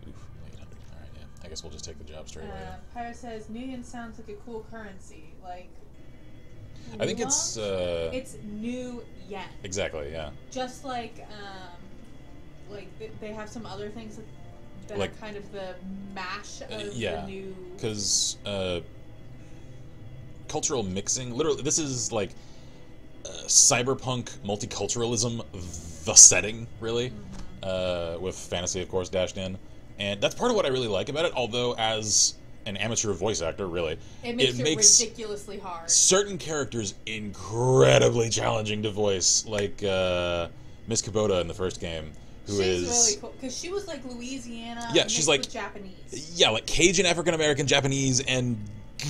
Oof, 800. Alright, yeah. I guess we'll just take the job straight away.
Pyro says, Nuyen sounds like a cool currency. Like,
I think it's
new yen.
Exactly, yeah.
Just like they have some other things that
like,
are kind of the mash of
yeah,
the new.
Because cultural mixing, literally, this is like cyberpunk multiculturalism, the setting, really, with fantasy, of course, dashed in. And that's part of what I really like about it, although as an amateur voice actor, really,
it makes ridiculously hard.
Certain characters incredibly challenging to voice, like Miss Kubota in the first game. Because
She's really cool because she was like Louisiana.
Yeah, she's like
with Japanese.
Yeah, like Cajun, African American, Japanese, and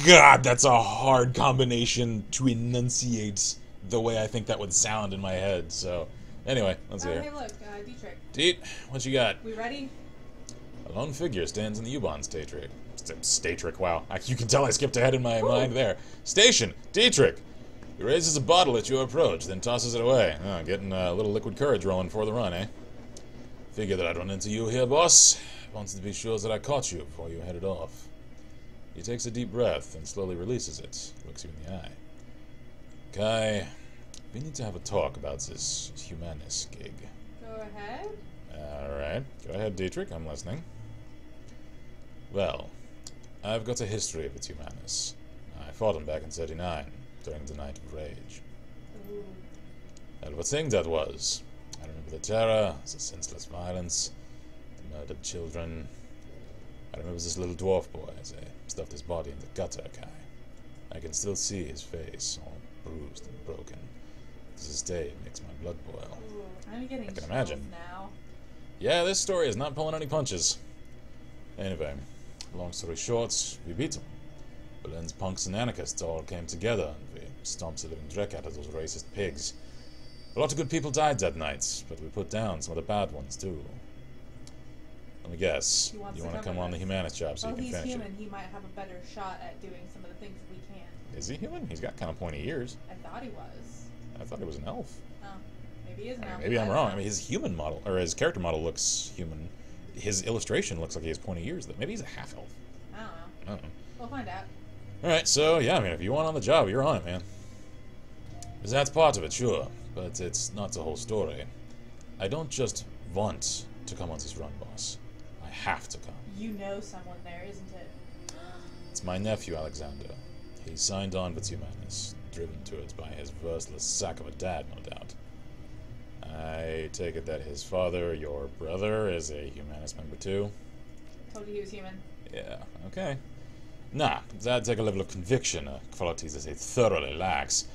God, that's a hard combination to enunciate the way I think that would sound in my head. So, anyway, let's hear.
Hey, look, Dietrich.
Deet, what you got?
We ready?
A lone figure stands in the U-Bahn Ch.3. Ch.3, wow. You can tell I skipped ahead in my mind there. Station, Dietrich. He raises a bottle at your approach, then tosses it away. Oh, getting a little liquid courage rolling for the run, eh? Figure that I'd run into you here, boss. Wants to be sure that I caught you before you headed off. He takes a deep breath and slowly releases it. Looks you in the eye. Kai, we need to have a talk about this Humanus gig.
Go ahead.
Alright. Go ahead, Dietrich. I'm listening. Well, I've got a history with Humanus. I fought him back in 39, during the Night of Rage.
Ooh.
And what thing that was. I remember the terror, the senseless violence, the murdered children. I remember this little dwarf boy as they stuffed his body in the gutter, Kai. I can still see his face, all bruised and broken. To this day, it makes my blood boil.
Ooh, I'm getting
I can imagine.
Now.
Yeah, this story is not pulling any punches. Anyway, long story short, we beat him. Berlin's punks and anarchists all came together, and we stomped the living dreck out of those racist pigs. A lot of good people died that night, but we put down some of the bad ones, too. Let me guess. You want to come on the Humanist job so you can finish it?
Well, he's human. He might have a better shot at doing some of the things we can't.
Is he human? He's got kind of pointy ears.
I thought he was.
I thought he was an elf.
Oh, maybe he is an elf.
Maybe I'm wrong. I mean, his human model, or his character model looks human. His illustration looks like he has pointy ears. Maybe he's a half-elf.
I don't know.
I don't know.
We'll find out.
Alright, so, yeah, I mean, if you want on the job, you're on it, man. Because that's part of it, sure. But it's not the whole story. I don't just want to come on this run, boss. I have to come.
You know someone there, isn't it?
It's my nephew, Alexander. He signed on with Humanus, driven to it by his worthless sack of a dad, no doubt. I take it that his father, your brother, is a Humanus member too?
Told you he was human.
Yeah, okay. Nah, that'd take a level of conviction, qualities that he thoroughly lacks.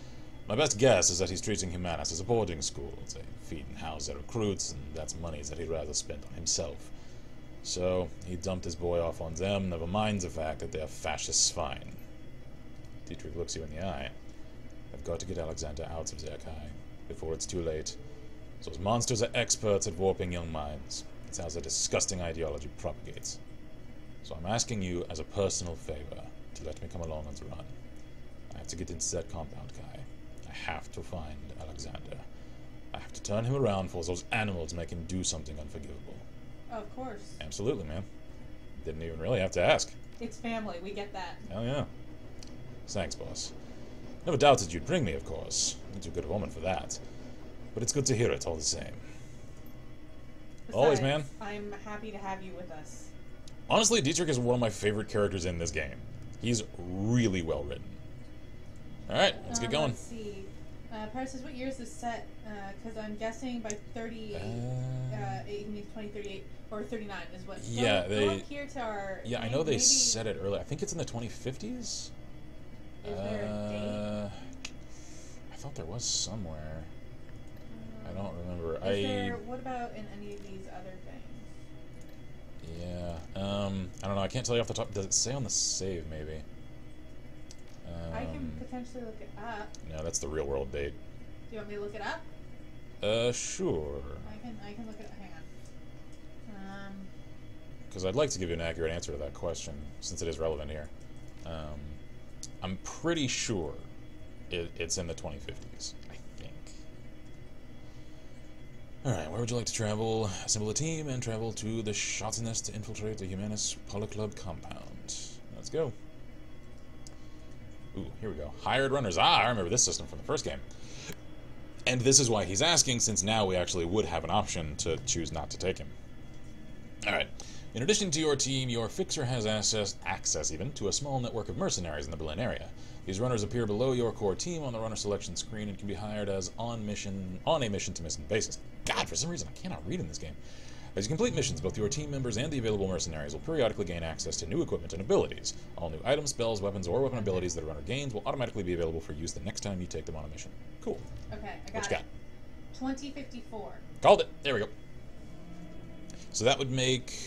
My best guess is that he's treating Humanus as a boarding school. They feed and house their recruits, and that's money that he'd rather spend on himself. So, he dumped his boy off on them, never mind the fact that they're fascist swine. Dietrich looks you in the eye. I've got to get Alexander out of there, Kai, before it's too late. Those monsters are experts at warping young minds. It's how their disgusting ideology propagates. So I'm asking you, as a personal favor, to let me come along on the run. I have to get into that compound, Kai. I have to find Alexander. I have to turn him around for those animals and make him do something unforgivable.
Of course.
Absolutely, man. Didn't even really have to ask.
It's family, we get that.
Hell yeah. Thanks, boss. Never doubted you'd bring me, of course. You're too good a woman for that. But it's good to hear it all the same.
Besides,
Always, man.
I'm happy to have you with us.
Honestly, Dietrich is one of my favorite characters in this game. He's really well written. Alright, let's get going.
Let's see. Paris says, what year is this set? Because I'm guessing by 38, it means 2038, or 39 is what.
Yeah,
go up here to our.
Yeah, I know they said it earlier. I think it's in the 2050s.
Is there a date?
I thought there was somewhere. I don't remember.
What about in any of these other things?
Yeah. I don't know. I can't tell you off the top. Does it say on the save, maybe?
I can potentially look it up.
No, that's the real world date.
Do you want me to look it up?
Sure.
I can look it up. Hang on.
Because I'd like to give you an accurate answer to that question, since it is relevant here. I'm pretty sure it's in the 2050s, I think. Alright, where would you like to travel? Assemble a team and travel to the Schatznest to infiltrate the Humanus Polyclub compound. Let's go. Ooh, here we go. Hired runners. Ah, I remember this system from the first game. And this is why he's asking, since now we actually would have an option to choose not to take him. Alright. In addition to your team, your fixer has access even to a small network of mercenaries in the Berlin area. These runners appear below your core team on the runner selection screen and can be hired as on a mission-to-mission basis. God, for some reason I cannot read in this game. As you complete missions, both your team members and the available mercenaries will periodically gain access to new equipment and abilities. All new items, spells, weapons, or weapon abilities that a runner gains will automatically be available for use the next time you take them on a mission. Cool.
Okay, I got
What you got?
2054.
Called it. There we go. So that would make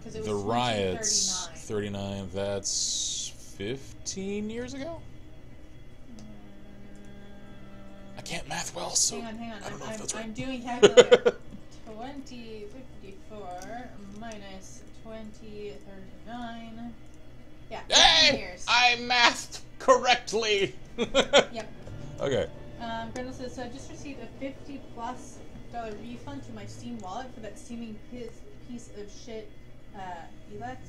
'cause it was
the riots
39.
39. That's 15 years ago. I can't math well, so
Hang on.
I don't know if that's right.
I'm doing calculator. 2054 minus 2039. Yeah, 15
Hey!
years.
I mathed correctly!
Yep.
Okay.
Grendel says, so I just received a $50+ refund to my Steam wallet for that seeming piece of shit,
Alex,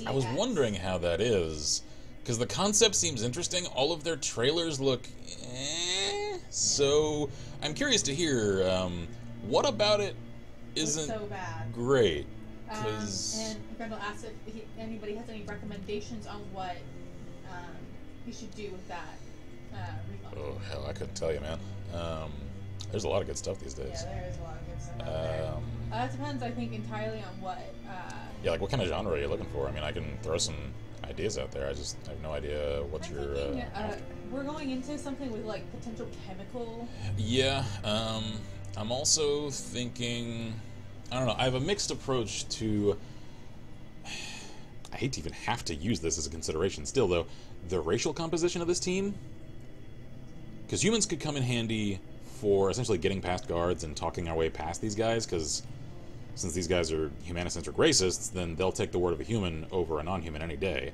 I was wondering how that is, because the concept seems interesting. All of their trailers look so I'm curious to hear what about it isn't
so bad.
great.
And Grendel asks if anybody has any recommendations on what he should do with that refund.
Oh hell, I couldn't tell you, man. There's a lot of good stuff these days.
Yeah, there is a lot of good stuff out there. That depends, I think, entirely on what.
Yeah, like what kind of genre are you looking for? I mean, I can throw some ideas out there. I have no idea what you're.
We're going into something with like potential chemical.
Yeah, I'm also thinking. I don't know. I have a mixed approach to. I hate to even have to use this as a consideration. Still, though, the racial composition of this team, because humans could come in handy for essentially getting past guards and talking our way past these guys, because since these guys are humanocentric racists, then they'll take the word of a human over a non-human any day.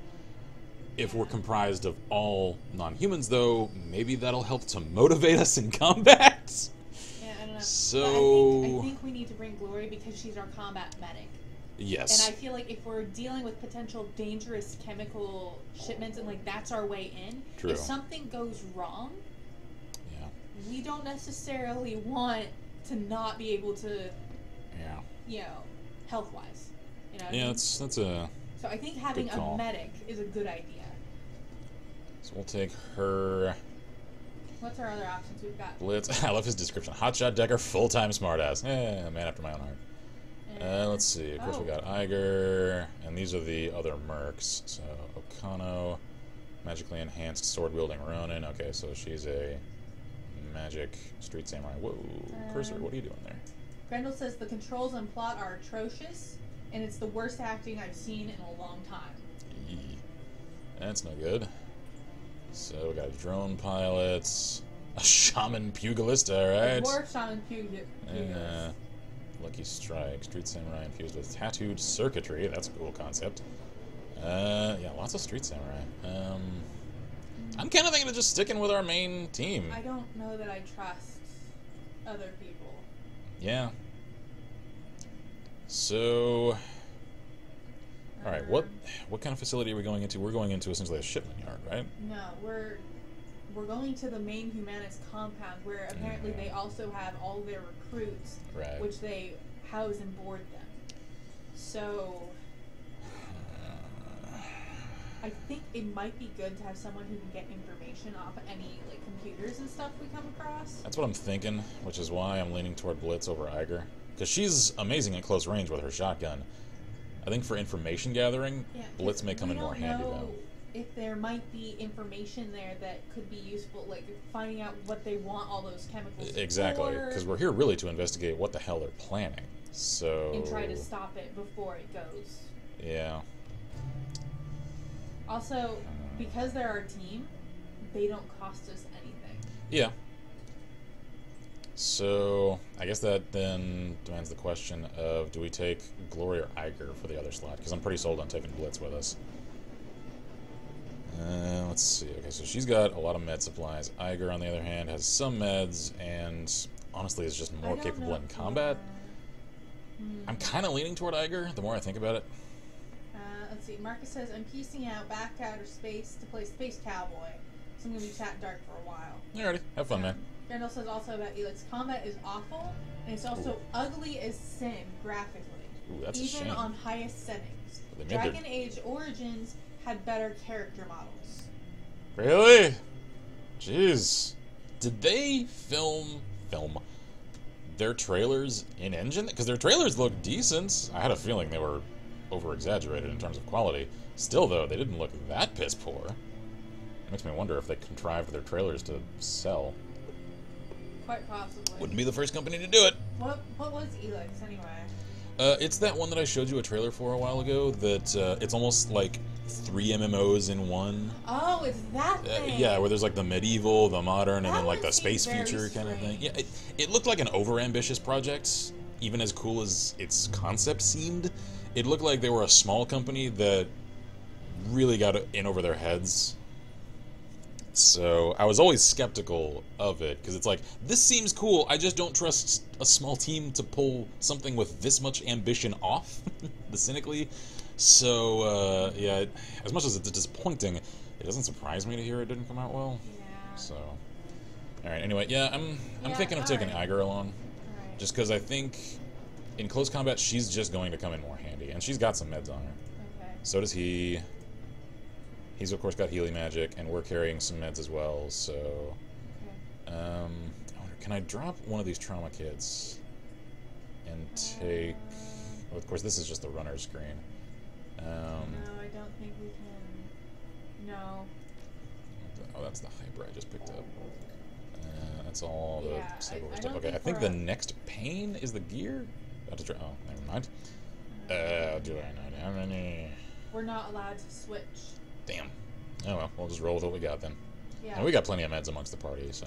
If we're comprised of all non-humans, though, maybe that'll help to motivate us in combat.
Yeah, I don't know.
So
I think we need to bring Glory because she's our combat medic.
Yes.
And I feel like if we're dealing with potential dangerous chemical shipments and like that's our way in,
True.
if something goes wrong,
Yeah.
we don't necessarily want to not be able to,
Yeah.
you know, health-wise. You know what I
Yeah,
mean?
that's a.
So I think having
good call.
a medic is a good idea.
So we'll take her.
What's our other options we've got?
Blitz. I love his description. Hotshot Decker, full-time smartass. Man after my own heart. Let's see. Of course, we got Iger, and these are the other mercs. So Okano, magically enhanced sword-wielding Ronin. Okay, so she's a magic street samurai. Whoa, Cursor, what are you doing there?
Grendel says the controls and plot are atrocious, and it's the worst acting I've seen in a long time.
Yee. That's no good. So we got a drone pilot, a shaman pugilist. All right.
Dwarf shaman pugilist.
Lucky Strike, Street Samurai infused with tattooed circuitry. That's a cool concept. Yeah, lots of Street Samurai. I'm kind of thinking of just sticking with our main team.
I don't know that I trust other people.
Yeah. So, all right, what kind of facility are we going into? We're going into essentially a shipment yard, right?
No, we're going to the main Humanist compound where apparently they also have all their recruits,
Right.
which they house and board them. So I think it might be good to have someone who can get information off any like computers and stuff we come across.
That's what I'm thinking, which is why I'm leaning toward Blitz over Iger. Because she's amazing at close range with her shotgun. I think for information gathering, Blitz may come in more handy, though.
If there might be information there that could be useful, like finding out what they want all those chemicals
Exactly,
for,
because we're here really to investigate what the hell they're planning. So
and try to stop it before it goes.
Yeah.
Also, because they're our team, they don't cost us anything.
Yeah. So I guess that then demands the question of, do we take Glory or Iger for the other slot? Because I'm pretty sold on taking Blitz with us. Let's see. Okay, so she's got a lot of med supplies. Iger, on the other hand, has some meds and honestly is just more capable in combat. I'm kind of leaning toward Iger the more I think about it.
Let's see. Marcus says, I'm piecing out back to outer space to play Space Cowboy, so I'm going to be chatting dark for a while.
Alrighty, have fun, man.
Grendel says also about Elix, combat is awful, and it's also ugly as sin graphically.
Ooh, that's
even
a shame.
on highest settings.
They made
Dragon Age Origins had better character models.
Really? Jeez. Did they film their trailers in engine? Because their trailers look decent. I had a feeling they were over-exaggerated in terms of quality. Still, though, they didn't look that piss-poor. It makes me wonder if they contrived their trailers to sell.
Quite possibly.
Wouldn't be the first company to do it.
What was Elix anyway?
It's that one that I showed you a trailer for a while ago. That it's almost like 3 MMOs in one.
Oh, it's that thing.
Yeah, where there's like the medieval, the modern,
That
and then like
one
the space
seems
future
very
kind of thing.
strange.
Yeah, it looked like an over-ambitious project, even as cool as its concept seemed. It looked like they were a small company that really got in over their heads. So I was always skeptical of it, because it's like, this seems cool, I just don't trust a small team to pull something with this much ambition off, cynically. So, yeah, as much as it's disappointing, it doesn't surprise me to hear it didn't come out well.
Yeah.
So, alright, anyway, yeah, I'm thinking of taking Iger along,
Alright.
just because I think in close combat she's just going to come in more handy, and she's got some meds on her.
Okay.
So does he. He's of course got healing magic, and we're carrying some meds as well, so...
Okay.
I wonder, can I drop one of these trauma kits and take... Well, of course, this is just the runner screen.
No, I don't think we can... No.
Oh, that's the hyper I just picked up. That's all the
Yeah,
cyber
I
stuff.
don't
Okay, I
think
think
we're
the
up.
next pain is the gear? Oh, never mind. Do I not have any?
We're not allowed to switch.
Damn. Oh well, we'll just roll with what we got then.
Yeah.
And we got plenty of meds amongst the party, so...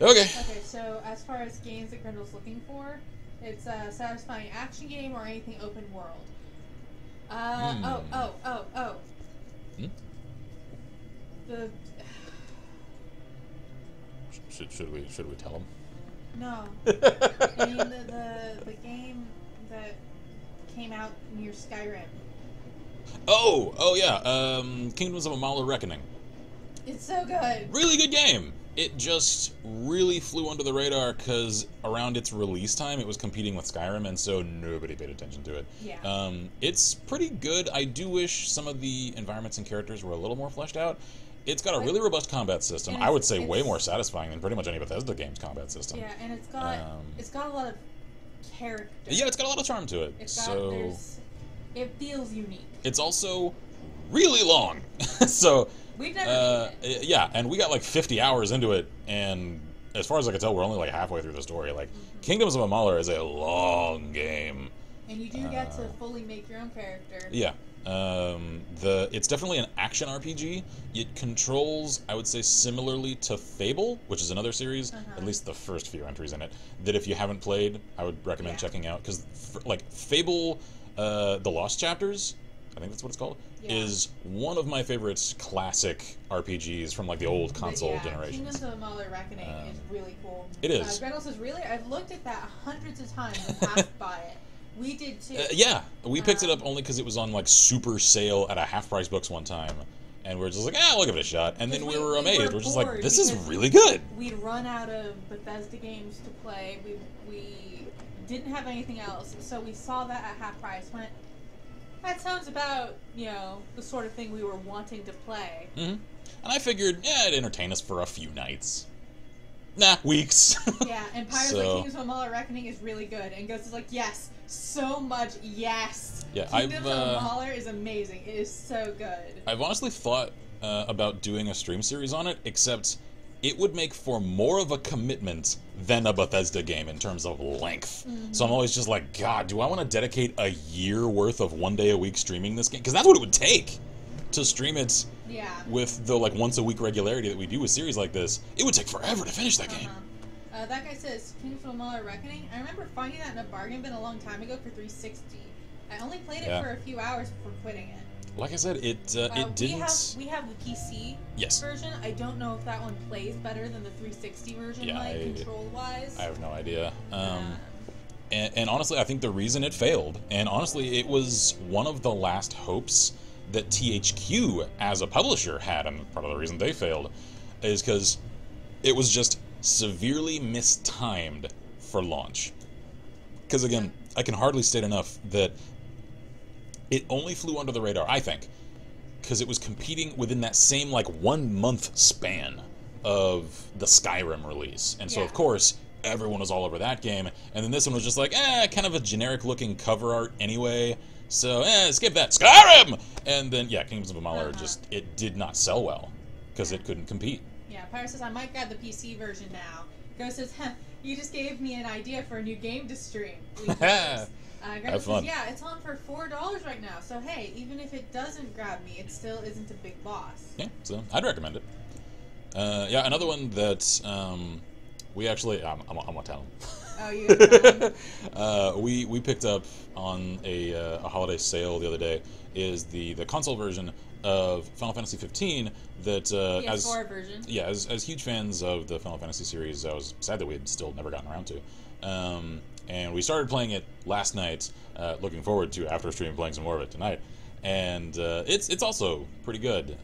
Okay.
Okay, so as far as games that Grendel's looking for, it's a satisfying action game or anything open world. Oh.
Hmm?
The...
Should we tell him?
No. I mean, the game that came out near Skyrim.
Oh yeah, Kingdoms of Amalur Reckoning.
It's so good.
Really good game. It just really flew under the radar because around its release time, it was competing with Skyrim, and so nobody paid attention to it.
Yeah.
It's pretty good. I do wish some of the environments and characters were a little more fleshed out. It's got a really robust combat system. I would say way more satisfying than pretty much any Bethesda game's combat system.
Yeah, and it's got a lot of character.
Yeah, it's got a lot of charm to it.
It feels unique.
It's also really long. So
we've never beaten it.
Yeah, and we got like 50 hours into it, and as far as I can tell, we're only like halfway through the story. Like, Kingdoms of Amalur is a long game.
And you do get to fully make your own character.
Yeah. It's definitely an action RPG. It controls, I would say, similarly to Fable, which is another series, at least the first few entries in it, that if you haven't played, I would recommend checking out. Because, like, Fable, The Lost Chapters, I think that's what it's called, is one of my favorite classic RPGs from, like, the old console generations.
Kingdoms of Amalur Reckoning is really cool.
It is.
Grendel says, really? I've looked at that hundreds of times and passed by it. We did too.
Yeah, we picked it up only because it was on like super sale at a half-price books one time, and we are just like, we'll give it a shot. And then we were amazed. We're just like, this is really good.
We'd run out of Bethesda games to play. We didn't have anything else, so we saw that at half price. Went, that sounds about the sort of thing we were wanting to play.
And I figured, it'd entertain us for a few nights. Nah, weeks.
Yeah, and Pyre's like, Kingdoms of Amalur Reckoning is really good, and Ghost is like, yes. So much, yes.
Yeah,
Kingdoms of Amalur is amazing. It is so good.
I've honestly thought about doing a stream series on it, except it would make for more of a commitment than a Bethesda game in terms of length. So I'm always just like, God, do I want to dedicate a year worth of 1 day a week streaming this game? Because that's what it would take to stream it with the like once a week regularity that we do with series like this. It would take forever to finish that game.
That guy says, Kingdoms of Amalur Reckoning. I remember finding that in a bargain bin a long time ago for 360. I only played it for a few hours before quitting it.
Like I said, it didn't...
We have the PC version. I don't know if that one plays better than the 360 version, control-wise.
I have no idea. And honestly, I think the reason it failed, and honestly, it was one of the last hopes that THQ as a publisher had, and part of the reason they failed, is because it was just severely mistimed for launch. Because again, I can hardly state enough that it only flew under the radar, I think, because it was competing within that same like 1 month span of the Skyrim release. And so of course, everyone was all over that game, and then this one was just like, kind of a generic looking cover art anyway, so skip that, Skyrim! And then, Kingdoms of Amalur just, it did not sell well, because it couldn't compete.
Yeah, Pyre says, I might grab the PC version now. Ghost says, you just gave me an idea for a new game to stream.
Have fun.
Says, yeah, it's on for $4 right now. So hey, even if it doesn't grab me, it still isn't a big boss.
Yeah, so I'd recommend it. Yeah, another one that we actually I'm gonna tell him.
Oh, you gonna tell him?
We picked up on a holiday sale the other day is the console version of Final Fantasy 15 that
PS4 version.
Yeah, as huge fans of the Final Fantasy series, I was sad that we had still never gotten around to. And we started playing it last night, looking forward to after stream playing some more of it tonight. And it's also pretty good.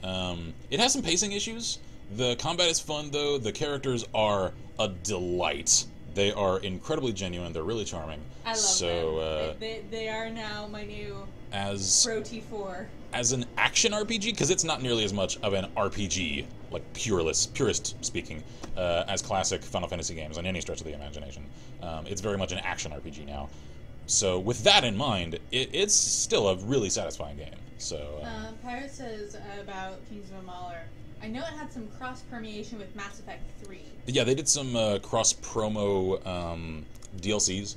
It has some pacing issues. The combat is fun though. The characters are a delight. They are incredibly genuine. They're really charming.
I love them. They are now my new Pro T4.
As an action RPG, because it's not nearly as much of an RPG, like purist speaking, as classic Final Fantasy games on any stretch of the imagination. It's very much an action RPG now. So with that in mind, it's still a really satisfying game. So
Pirate says about Kings of Amalur. I know it had some cross-permeation with Mass Effect 3.
Yeah, they did some cross-promo DLCs.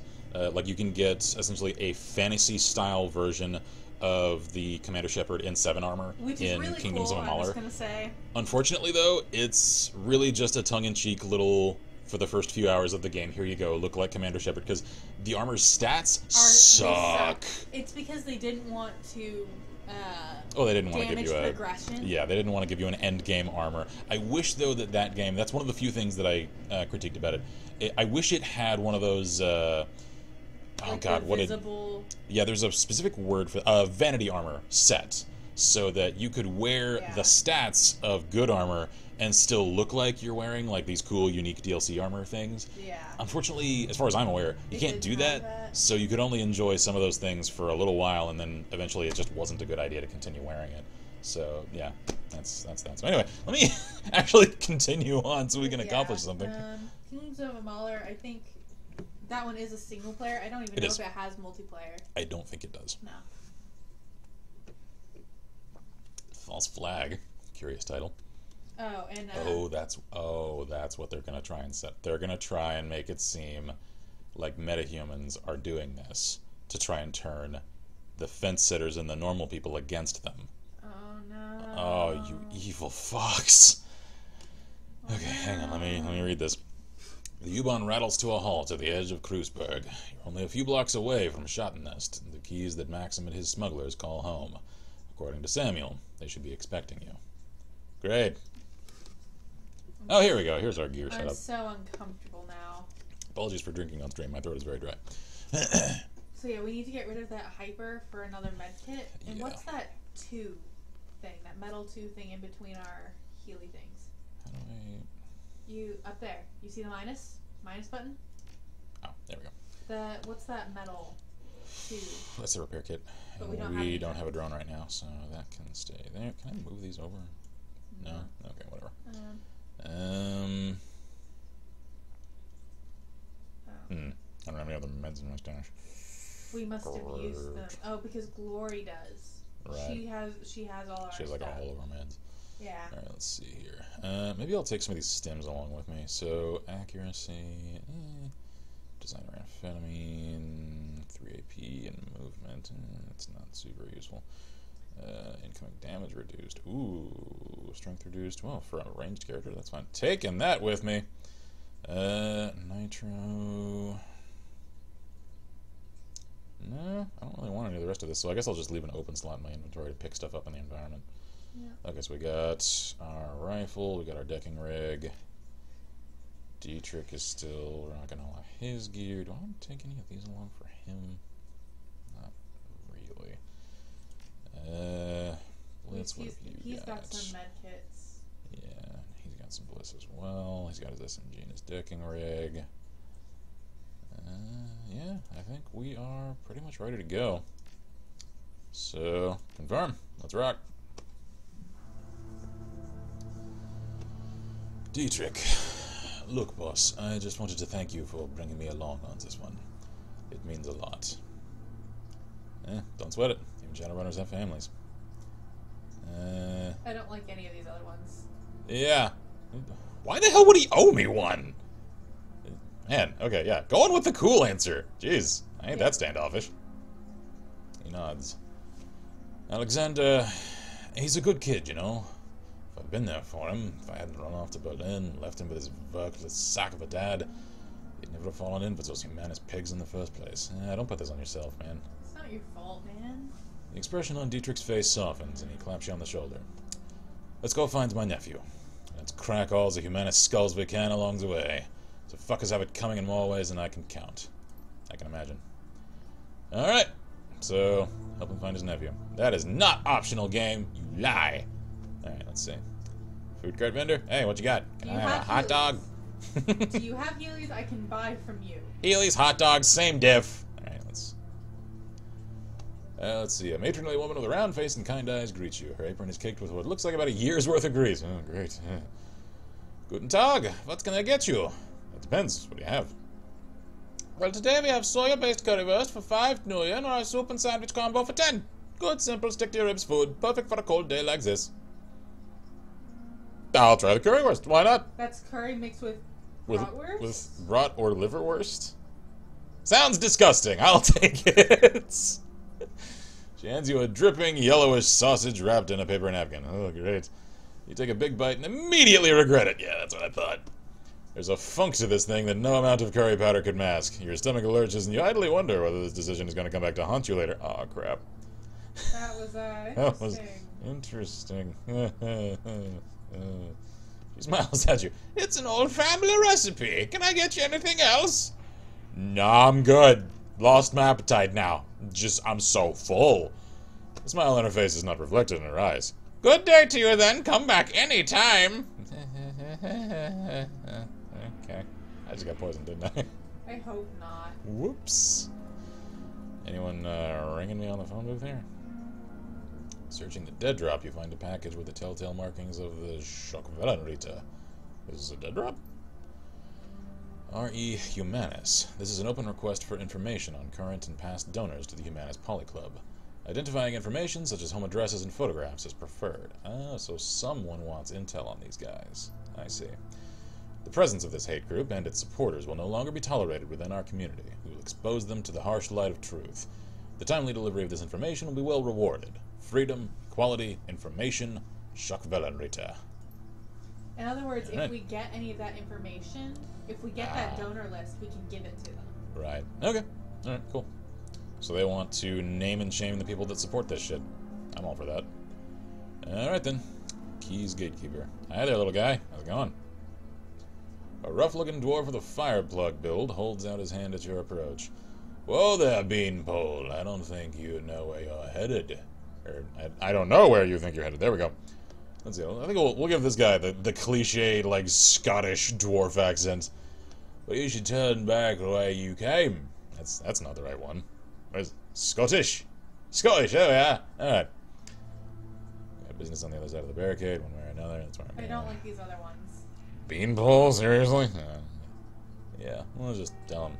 Like you can get essentially a fantasy-style version of the Commander Shepard in 7 armor in
really
Kingdoms
cool,
of Amalur.
I was gonna say.
Unfortunately, though, it's really just a tongue-in-cheek little, for the first few hours of the game, here you go, look like Commander Shepard, because the armor's stats suck.
It's because they didn't want to
they didn't want to give you
progression.
Yeah, they didn't want to give you an end game armor. I wish though that game. That's one of the few things that I critiqued about it. I wish it had one of those. Yeah, there's a specific word for vanity armor set, so that you could wear the stats of good armor and still look like you're wearing like these cool, unique DLC armor things.
Yeah.
Unfortunately, as far as I'm aware, you can't do that. So you could only enjoy some of those things for a little while, and then eventually it just wasn't a good idea to continue wearing it. So yeah, that's that. So anyway, let me actually continue on so we can accomplish something.
Kings of Amalur, I think that one is a single player. I don't even know if it has multiplayer.
I don't think it does.
No.
False Flag, curious title.
Oh, and
that's what they're gonna try and set. They're gonna try and make it seem like metahumans are doing this to try and turn the fence sitters and the normal people against them.
Oh no!
Oh, you evil fucks! Okay, hang on. Let me read this. The U-Bahn rattles to a halt at the edge of Kreuzberg. You're only a few blocks away from Schottennest, the keys that Maxim and his smugglers call home. According to Samuel, they should be expecting you. Great. Oh, here we go. Here's our gear setup.
I'm so uncomfortable now.
Apologies for drinking on stream. My throat is very dry.
So yeah, we need to get rid of that hyper for another med kit. And what's that tube thing? That metal tube thing in between our Healy things?
How do I...
You up there? You see the minus button?
Oh, there we go.
What's that metal tube?
That's the repair kit.
But
we don't have a drone right now, so that can stay there. Can I move these over? No. Okay, whatever. I don't have any other meds in my stash.
We must have used them. Oh, because Glory does.
Right.
She has all our
She has like all of our meds.
Yeah.
Alright, let's see here. Maybe I'll take some of these stems along with me. So, accuracy, designer amphetamine, 3 AP, and movement. That's not super useful. Incoming damage reduced. Ooh, strength reduced. Well, for a ranged character, that's fine. Taking that with me. Nitro. No, I don't really want any of the rest of this, so I guess I'll just leave an open slot in my inventory to pick stuff up in the environment. Yeah. Okay, so we got our rifle, we got our decking rig. Dietrich is still rocking all of his gear. Do I want to take any of these along for him? Not really. Blitz, what have you got?
Got some med kits.
Yeah, he's got some bliss as well. He's got his SMG and his decking rig. Yeah, I think we are pretty much ready to go. So, confirm. Let's rock. Dietrich. Look, boss, I just wanted to thank you for bringing me along on this one. It means a lot. Don't sweat it. Even Shadowrunners have families.
I don't like any of these other ones.
Yeah. Why the hell would he owe me one? Man, okay, yeah. Going with the cool answer. Jeez, I ain't that standoffish. He nods. Alexander, he's a good kid, you know. If I'd been there for him, if I hadn't run off to Berlin, left him with his worthless sack of a dad, he'd never have fallen in with those humanist pigs in the first place. Don't put this on yourself, man.
It's not your fault, man.
The expression on Dietrich's face softens, and he claps you on the shoulder. Let's go find my nephew. Let's crack all the humanist skulls we can along the way. The fuckers have it coming in more ways than I can count. I can imagine. Alright, so help him find his nephew. That is not optional, game. You lie. Alright, let's see. Food cart vendor? Hey, what you got? Can I have a hot dog?
Do you have Heelys I can buy from you?
Heelys, hot dogs, same diff. Alright, let's see. A matronly woman with a round face and kind eyes greets you. Her apron is caked with what looks like about a year's worth of grease. Oh, great. Guten Tag. What can I get you? It depends. What do you have? Well, today we have soya-based currywurst for 5 nuyen or a soup and sandwich combo for 10. Good, simple, stick-to-your-ribs food. Perfect for a cold day like this. I'll try the currywurst. Why not?
That's curry mixed with bratwurst?
With brat or liverwurst? Sounds disgusting. I'll take it. She hands you a dripping, yellowish sausage wrapped in a paper napkin. Oh, great. You take a big bite and immediately regret it. Yeah, that's what I thought. There's a funk to this thing that no amount of curry powder could mask. Your stomach lurches, and you idly wonder whether this decision is going to come back to haunt you later. Aw, crap.
That was interesting.
That was interesting. She smiles at you. It's an old family recipe. Can I get you anything else? Nah, I'm good. Lost my appetite now. I'm so full. The smile on her face is not reflected in her eyes. Good day to you then. Come back anytime. Okay. I just got poisoned, didn't I?
I hope not.
Whoops. Anyone ringing me on the phone booth here? Searching the dead drop, you find a package with the telltale markings of the Ch.3. Is this a dead drop? R.E. Humanis. This is an open request for information on current and past donors to the Humanis Polyclub. Identifying information such as home addresses and photographs is preferred. Ah, so someone wants intel on these guys. I see. The presence of this hate group and its supporters will no longer be tolerated within our community. We will expose them to the harsh light of truth. The timely delivery of this information will be well rewarded. Freedom, equality, information, Ch.3.
In other words, if we get any of that information, if we get that donor list, we can give it to them.
Right. Okay. Alright, cool. So they want to name and shame the people that support this shit. I'm all for that. Alright then. Keys Gatekeeper. Hi there, little guy. How's it going? A rough-looking dwarf with a fire plug build holds out his hand at your approach. Whoa there, Beanpole. I don't think you know where you're headed. I don't know where you think you're headed. There we go. Let's see. I think we'll give this guy the cliched, like, Scottish dwarf accent. But you should turn back the way you came. That's not the right one. Where's Scottish? Scottish, there we are. Alright. Got business on the other side of the barricade, one way or another. That's where I'm
I don't like these other ones.
Beanpole? Seriously? Yeah, we'll just tell him.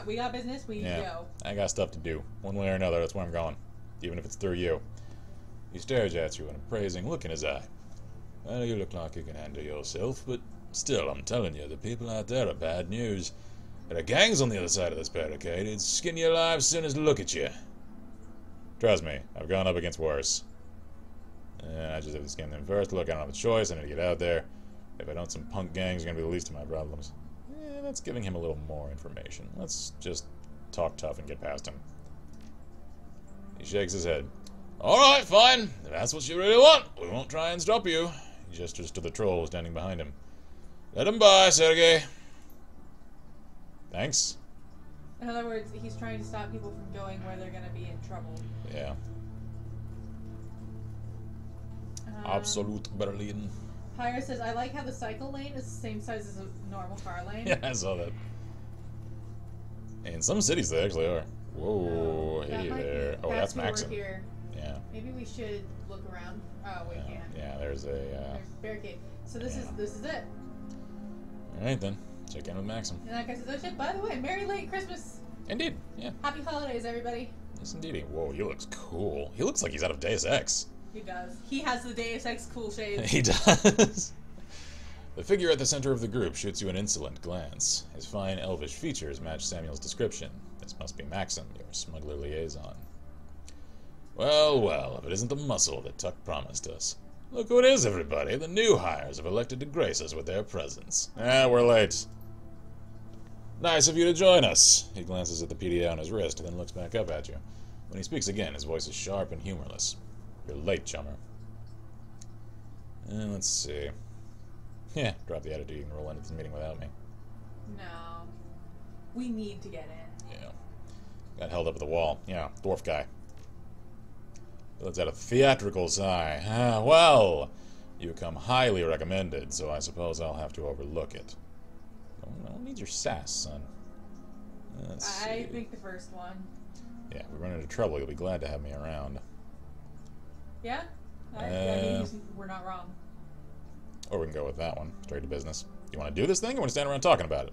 We got business, we go.
I got stuff to do. One way or another, that's where I'm going. Even if it's through you. He stares at you, an appraising look in his eye. Well, you look like you can handle yourself, but still, I'm telling you, the people out there are bad news. There are gangs on the other side of this barricade. It'd skin you alive as soon as to look at you. Trust me, I've gone up against worse. I just have to skin them first. Look, I don't have a choice. I need to get out there. If I don't, some punk gangs are going to be the least of my problems. That's giving him a little more information. Let's just talk tough and get past him. He shakes his head. Alright, fine. If that's what you really want, we won't try and stop you. He gestures to the troll standing behind him. Let him by, Sergey. Thanks.
In other words, he's trying to stop people from going where they're going to be in trouble.
Yeah. Absolute Berlin.
Pyre says, I like how the cycle lane is the same size as a normal car lane.
Yeah, I saw that. In some cities they actually are. Whoa, hey there. Oh, that's Maxim.
Here.
Yeah.
Maybe we should look around. Oh, we can't.
Yeah, there's a
there's a barricade. So this is it.
Alright then. Check in with Maxim.
And that guy says, oh shit, by the way, Merry late Christmas.
Indeed, yeah.
Happy holidays, everybody.
Yes, indeed. Whoa, he looks cool. He looks like he's out of Deus Ex.
He does. He has the Deus Ex cool shades.
He does. The figure at the center of the group shoots you an insolent glance. His fine elvish features match Samuel's description. This must be Maxim, your smuggler liaison. Well, well, if it isn't the muscle that Tuck promised us. Look who it is, everybody. The new hires have elected to grace us with their presence. We're late. Nice of you to join us. He glances at the PDA on his wrist, then looks back up at you. When he speaks again, his voice is sharp and humorless. You're late, chummer. Let's see. Yeah, drop the attitude. You can roll into this meeting without me.
No. We need to get in.
Yeah. Got held up at the wall. Yeah, dwarf guy. Let's add a theatrical sigh. Well, you come highly recommended, so I suppose I'll have to overlook it. I don't need your sass, son.
I think the first one.
Yeah, if we run into trouble, you'll be glad to have me around.
Yeah? I mean, we're not wrong.
Or we can go with that one. Straight to business. You want to do this thing, or want to stand around talking about it?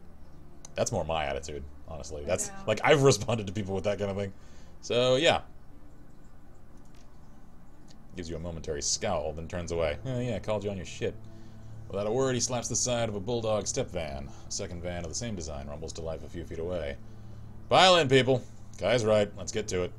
That's more my attitude, honestly. That's like, I've responded to people with that kind of thing. So, yeah. Gives you a momentary scowl, then turns away. Yeah, I called you on your shit. Without a word, he slaps the side of a bulldog step van. A second van of the same design rumbles to life a few feet away. Pile in, people. Guy's right. Let's get to it.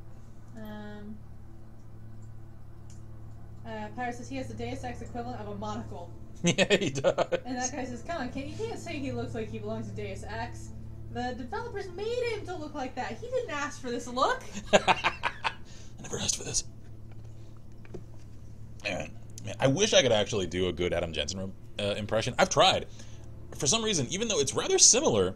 Paris says he has the Deus Ex equivalent of a monocle.
Yeah, he does.
And that guy says, come on, you can't say he looks like he belongs to Deus Ex. The developers made him to look like that. He didn't ask for this look.
I never asked for this. Man, I wish I could actually do a good Adam Jensen impression. I've tried. For some reason, even though it's rather similar,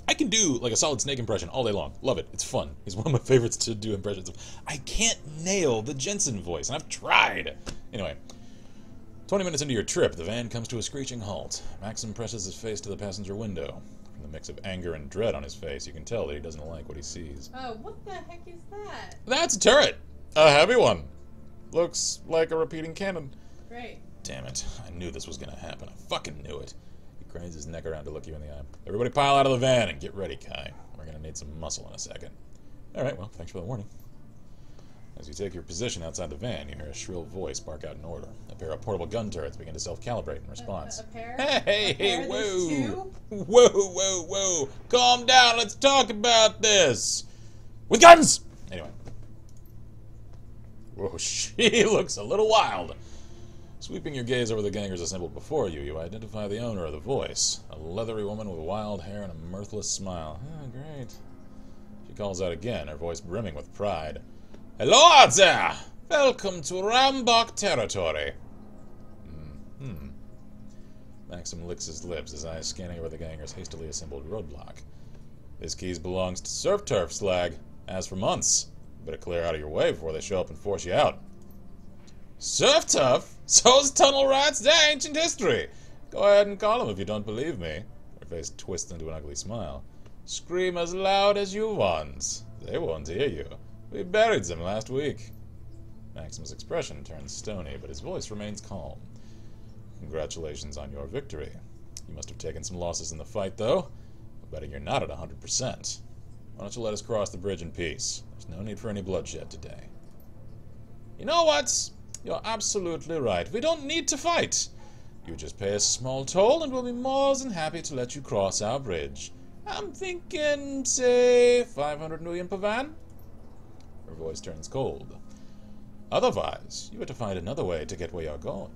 I can do like a Solid Snake impression all day long. Love it. It's fun. He's one of my favorites to do impressions of. I can't nail the Jensen voice, and I've tried. Anyway, 20 minutes into your trip, the van comes to a screeching halt. Maxim presses his face to the passenger window. From the mix of anger and dread on his face, you can tell that he doesn't like what he sees.
Oh, what the heck is that?
That's a turret! A heavy one! Looks like a repeating cannon.
Great.
Damn it. I knew this was gonna happen. I fucking knew it. He cranes his neck around to look you in the eye. Everybody pile out of the van and get ready, Kai. We're gonna need some muscle in a second. Alright, well, thanks for the warning. As you take your position outside the van, you hear a shrill voice bark out an order. A pair of portable gun turrets begin to self-calibrate in response.
A pair?
Hey, whoa! Whoa! Calm down, let's talk about this! With guns! Anyway. Whoa, she looks a little wild. Sweeping your gaze over the gangers assembled before you, you identify the owner of the voice. A leathery woman with wild hair and a mirthless smile. Oh, great. She calls out again, her voice brimming with pride. Hello out there! Welcome to Rambach territory. Maxim licks his lips, his eyes scanning over the gangers' hastily assembled roadblock. This keys belongs to Surf Turf, slag. As for months. Better clear out of your way before they show up and force you out. Surf Turf? So's tunnel rats? They're ancient history. Go ahead and call them if you don't believe me. Her face twists into an ugly smile. Scream as loud as you want. They won't hear you. We buried them last week. Maxim's expression turns stony, but his voice remains calm. Congratulations on your victory. You must have taken some losses in the fight, though. I'm betting you're not at 100%. Why don't you let us cross the bridge in peace? There's no need for any bloodshed today. You know what? You're absolutely right. We don't need to fight. You just pay a small toll and we'll be more than happy to let you cross our bridge. I'm thinking, say, 500 million per van? Her voice turns cold. Otherwise, you have to find another way to get where you're going.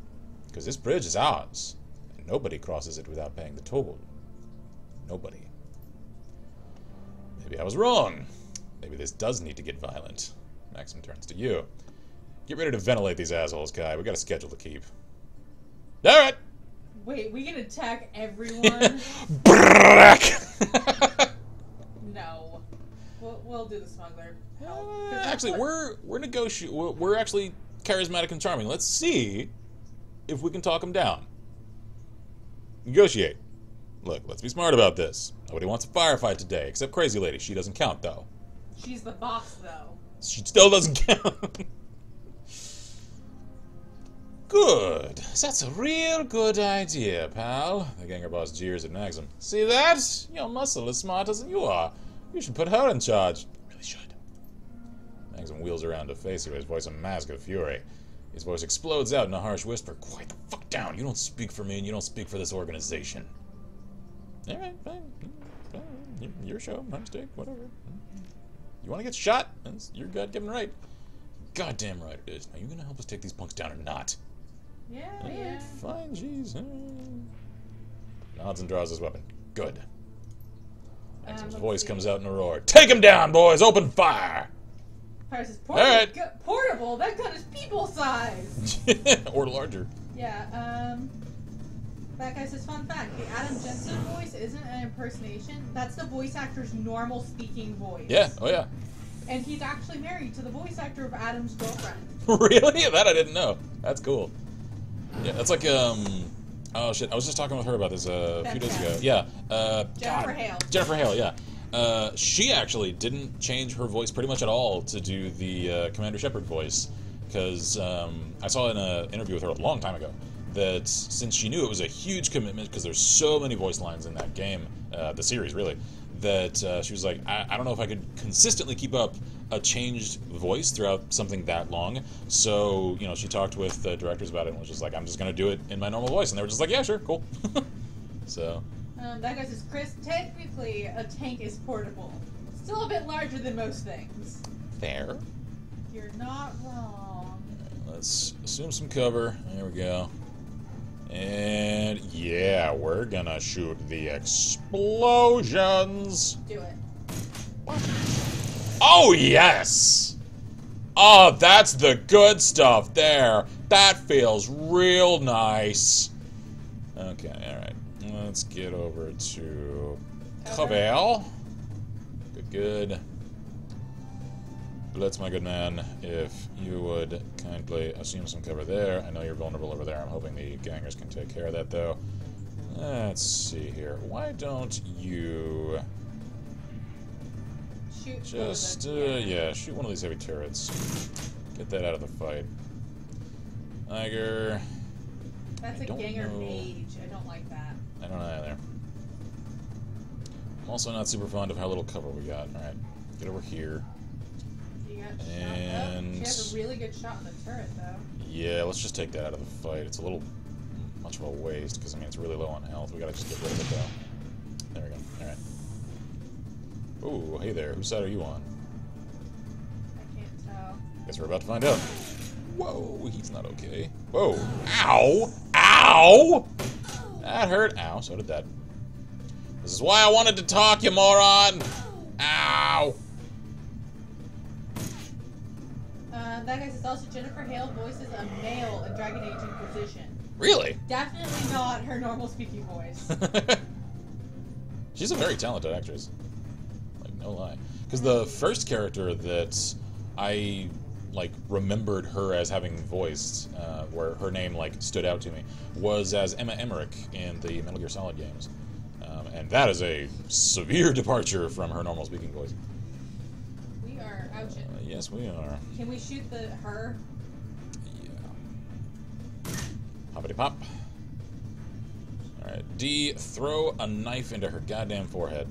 Because this bridge is ours, and nobody crosses it without paying the toll. Nobody. Maybe I was wrong. Maybe this does need to get violent. Maxim turns to you. Get ready to ventilate these assholes, Kai. We got a schedule to keep. Alright!
Wait, we can attack everyone? No. We'll do the smuggler.
Actually, we're actually charismatic and charming. Let's see if we can talk them down. Negotiate. Look, let's be smart about this. Nobody wants a firefight today, except Crazy Lady. She doesn't count, though.
She's the boss, though.
She still doesn't count. Good. That's a real good idea, pal. The ganger boss jeers at Maxim. See that? Your muscle is smarter than you are. You should put her in charge. Really should. Maxim wheels around to face her, his voice a mask of fury. His voice explodes out in a harsh whisper. Quiet the fuck down. You don't speak for me, and you don't speak for this organization. Alright, fine. Your show, my mistake, whatever. You want to get shot? That's your God-given right. Goddamn right it is. Are you gonna help us take these punks down or not?
Yeah,
Alright,
yeah.
fine, jeez. Nods and draws his weapon. Good. Maxim's voice comes out in a roar. Take him down, boys! Open fire!
Pirates is portable.
Alright.
Portable? That gun is people size!
Or larger.
Yeah, that guy says, fun fact, the Adam Jensen voice isn't an impersonation. That's the voice actor's normal speaking voice.
Yeah, oh yeah.
And he's actually married to the voice actor of Adam's girlfriend.
Really? That I didn't know. That's cool. Yeah, that's like, oh shit, I was just talking with her about this a few days ago. Yeah,
Jennifer Hale.
Jennifer Hale, yeah. She actually didn't change her voice pretty much at all to do the Commander Shepard voice, because I saw in an interview with her a long time ago that since she knew it was a huge commitment, because there's so many voice lines in that game, the series really, that she was like, I don't know if I could consistently keep up a changed voice throughout something that long. So, you know, she talked with the directors about it and was just like, I'm just going to do it in my normal voice. And they were just like, yeah, sure, cool. So.
That guy says, Chris, technically a tank is portable. Still a bit larger than most things.
Fair.
You're not wrong.
Right, let's assume some cover. There we go. And yeah, we're gonna shoot the explosions.
Do it.
Oh, yes! Oh, that's the good stuff there. That feels real nice. Okay, alright. Let's get over to Cavell. Good. Blitz, my good man, if you would kindly assume some cover there. I know you're vulnerable over there. I'm hoping the gangers can take care of that, though. Let's see here. Why don't you
Shoot.
just, yeah, shoot one of these heavy turrets. Get that out of the fight. Iger.
That's a ganger mage. I don't like that.
I don't either. I'm also not super fond of how little cover we got. Alright, get over here.
You got
And
shot. Oh, she has a really good shot on the turret, though.
yeah, let's just take that out of the fight. It's a little much of a waste, because, I mean, it's really low on health. We gotta just get rid of it, though. There we go. Alright. Ooh, hey there. Whose side are you on?
I can't tell.
Guess we're about to find out. Whoa, he's not okay. Whoa. Ow! Ow! That hurt. Ow, so did that. This is why I wanted to talk, you moron! Ow!
That guy says also Jennifer Hale voices a male in Dragon Age Inquisition.
Really?
Definitely not her normal speaking voice.
She's a very talented actress. Like, no lie. Because the first character that I, like, remembered her as having voiced, where her name, like, stood out to me, was as Emma Emmerich in the Metal Gear Solid games. And that is a severe departure from her normal speaking voice.
We are ouch it.
Yes, we are.
Can we shoot her?
Yeah. Hoppity pop. Alright, D, throw a knife into her goddamn forehead.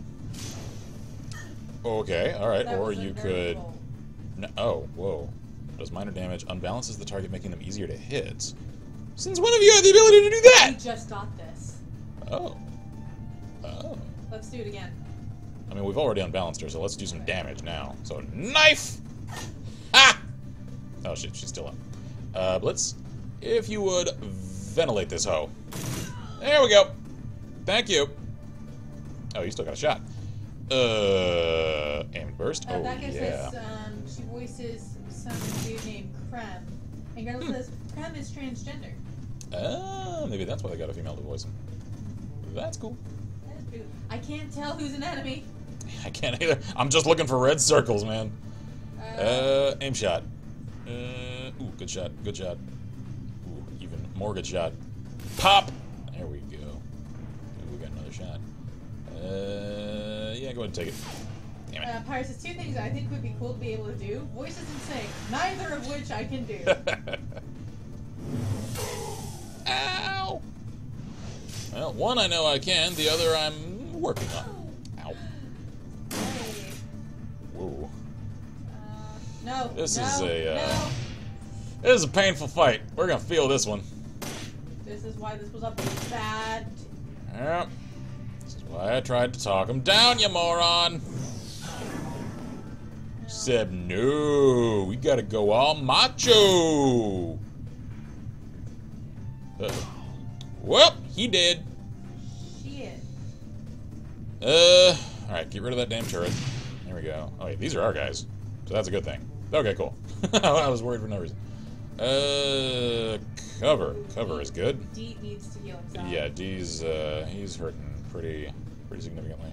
Okay, alright,
That
or
was a
you
very
could...
bold.
No, oh, whoa. Does minor damage, unbalances the target, making them easier to hit. Since when have you had the ability to do
We
that?
just got this.
Oh. Oh.
Let's do it again.
I mean, we've already unbalanced her, so let's do some damage now. So, knife! Ah! Oh shit, she's still up. Blitz, if you would ventilate this hoe. There we go. Thank you. Oh, you still got a shot. Aim burst. Oh,
That guy
yeah.
says she voices some dude named Krem. And Gretel says Krem is transgender.
Ah, maybe that's why they got a female to voice him. That's cool.
I can't tell who's an enemy.
I can't either. I'm just looking for red circles, man. Aim shot. Ooh, good shot. Good shot. Ooh, even more good shot. Pop! There we go. Ooh, we got another shot. Yeah, go ahead and take it. Damn it.
Pyre says two things I think would be cool to be able to do. Voices and sing. Neither of which I can do.
Ow! Well, one I know I can, the other I'm working on. Ow.
Hey.
Whoa.
No.
This
no,
is a,
no.
This is a painful fight. We're gonna feel this one.
This is why this was a bad...
Yep. This is why I tried to talk him down, you moron. Said, no, we gotta go all macho. Well, he did.
Shit.
Alright, get rid of that damn turret. There we go. Oh, wait, these are our guys. So that's a good thing. Okay, cool. I was worried for no reason. Cover. Cover is good.
D needs to heal himself.
Yeah, D's, he's hurting pretty significantly.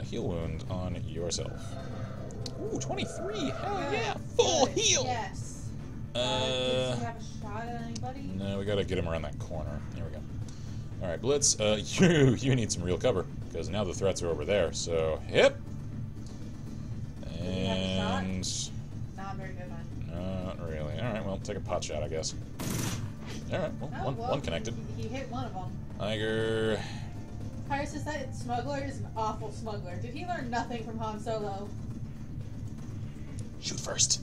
Heal wound on yourself. Ooh, 23! Hell yeah! Full heal!
Yes. Does he have a shot at anybody?
No, we gotta get him around that corner. There we go. Alright, Blitz, you need some real cover, because now the threats are over there, so hip! And...
Not very good one.
Not really. Alright, well, take a pot shot, I guess. Alright, well, one connected.
He hit one of them.
Tiger...
Pyre says that smuggler is an awful smuggler. Did he learn nothing from Han Solo?
Shoot first.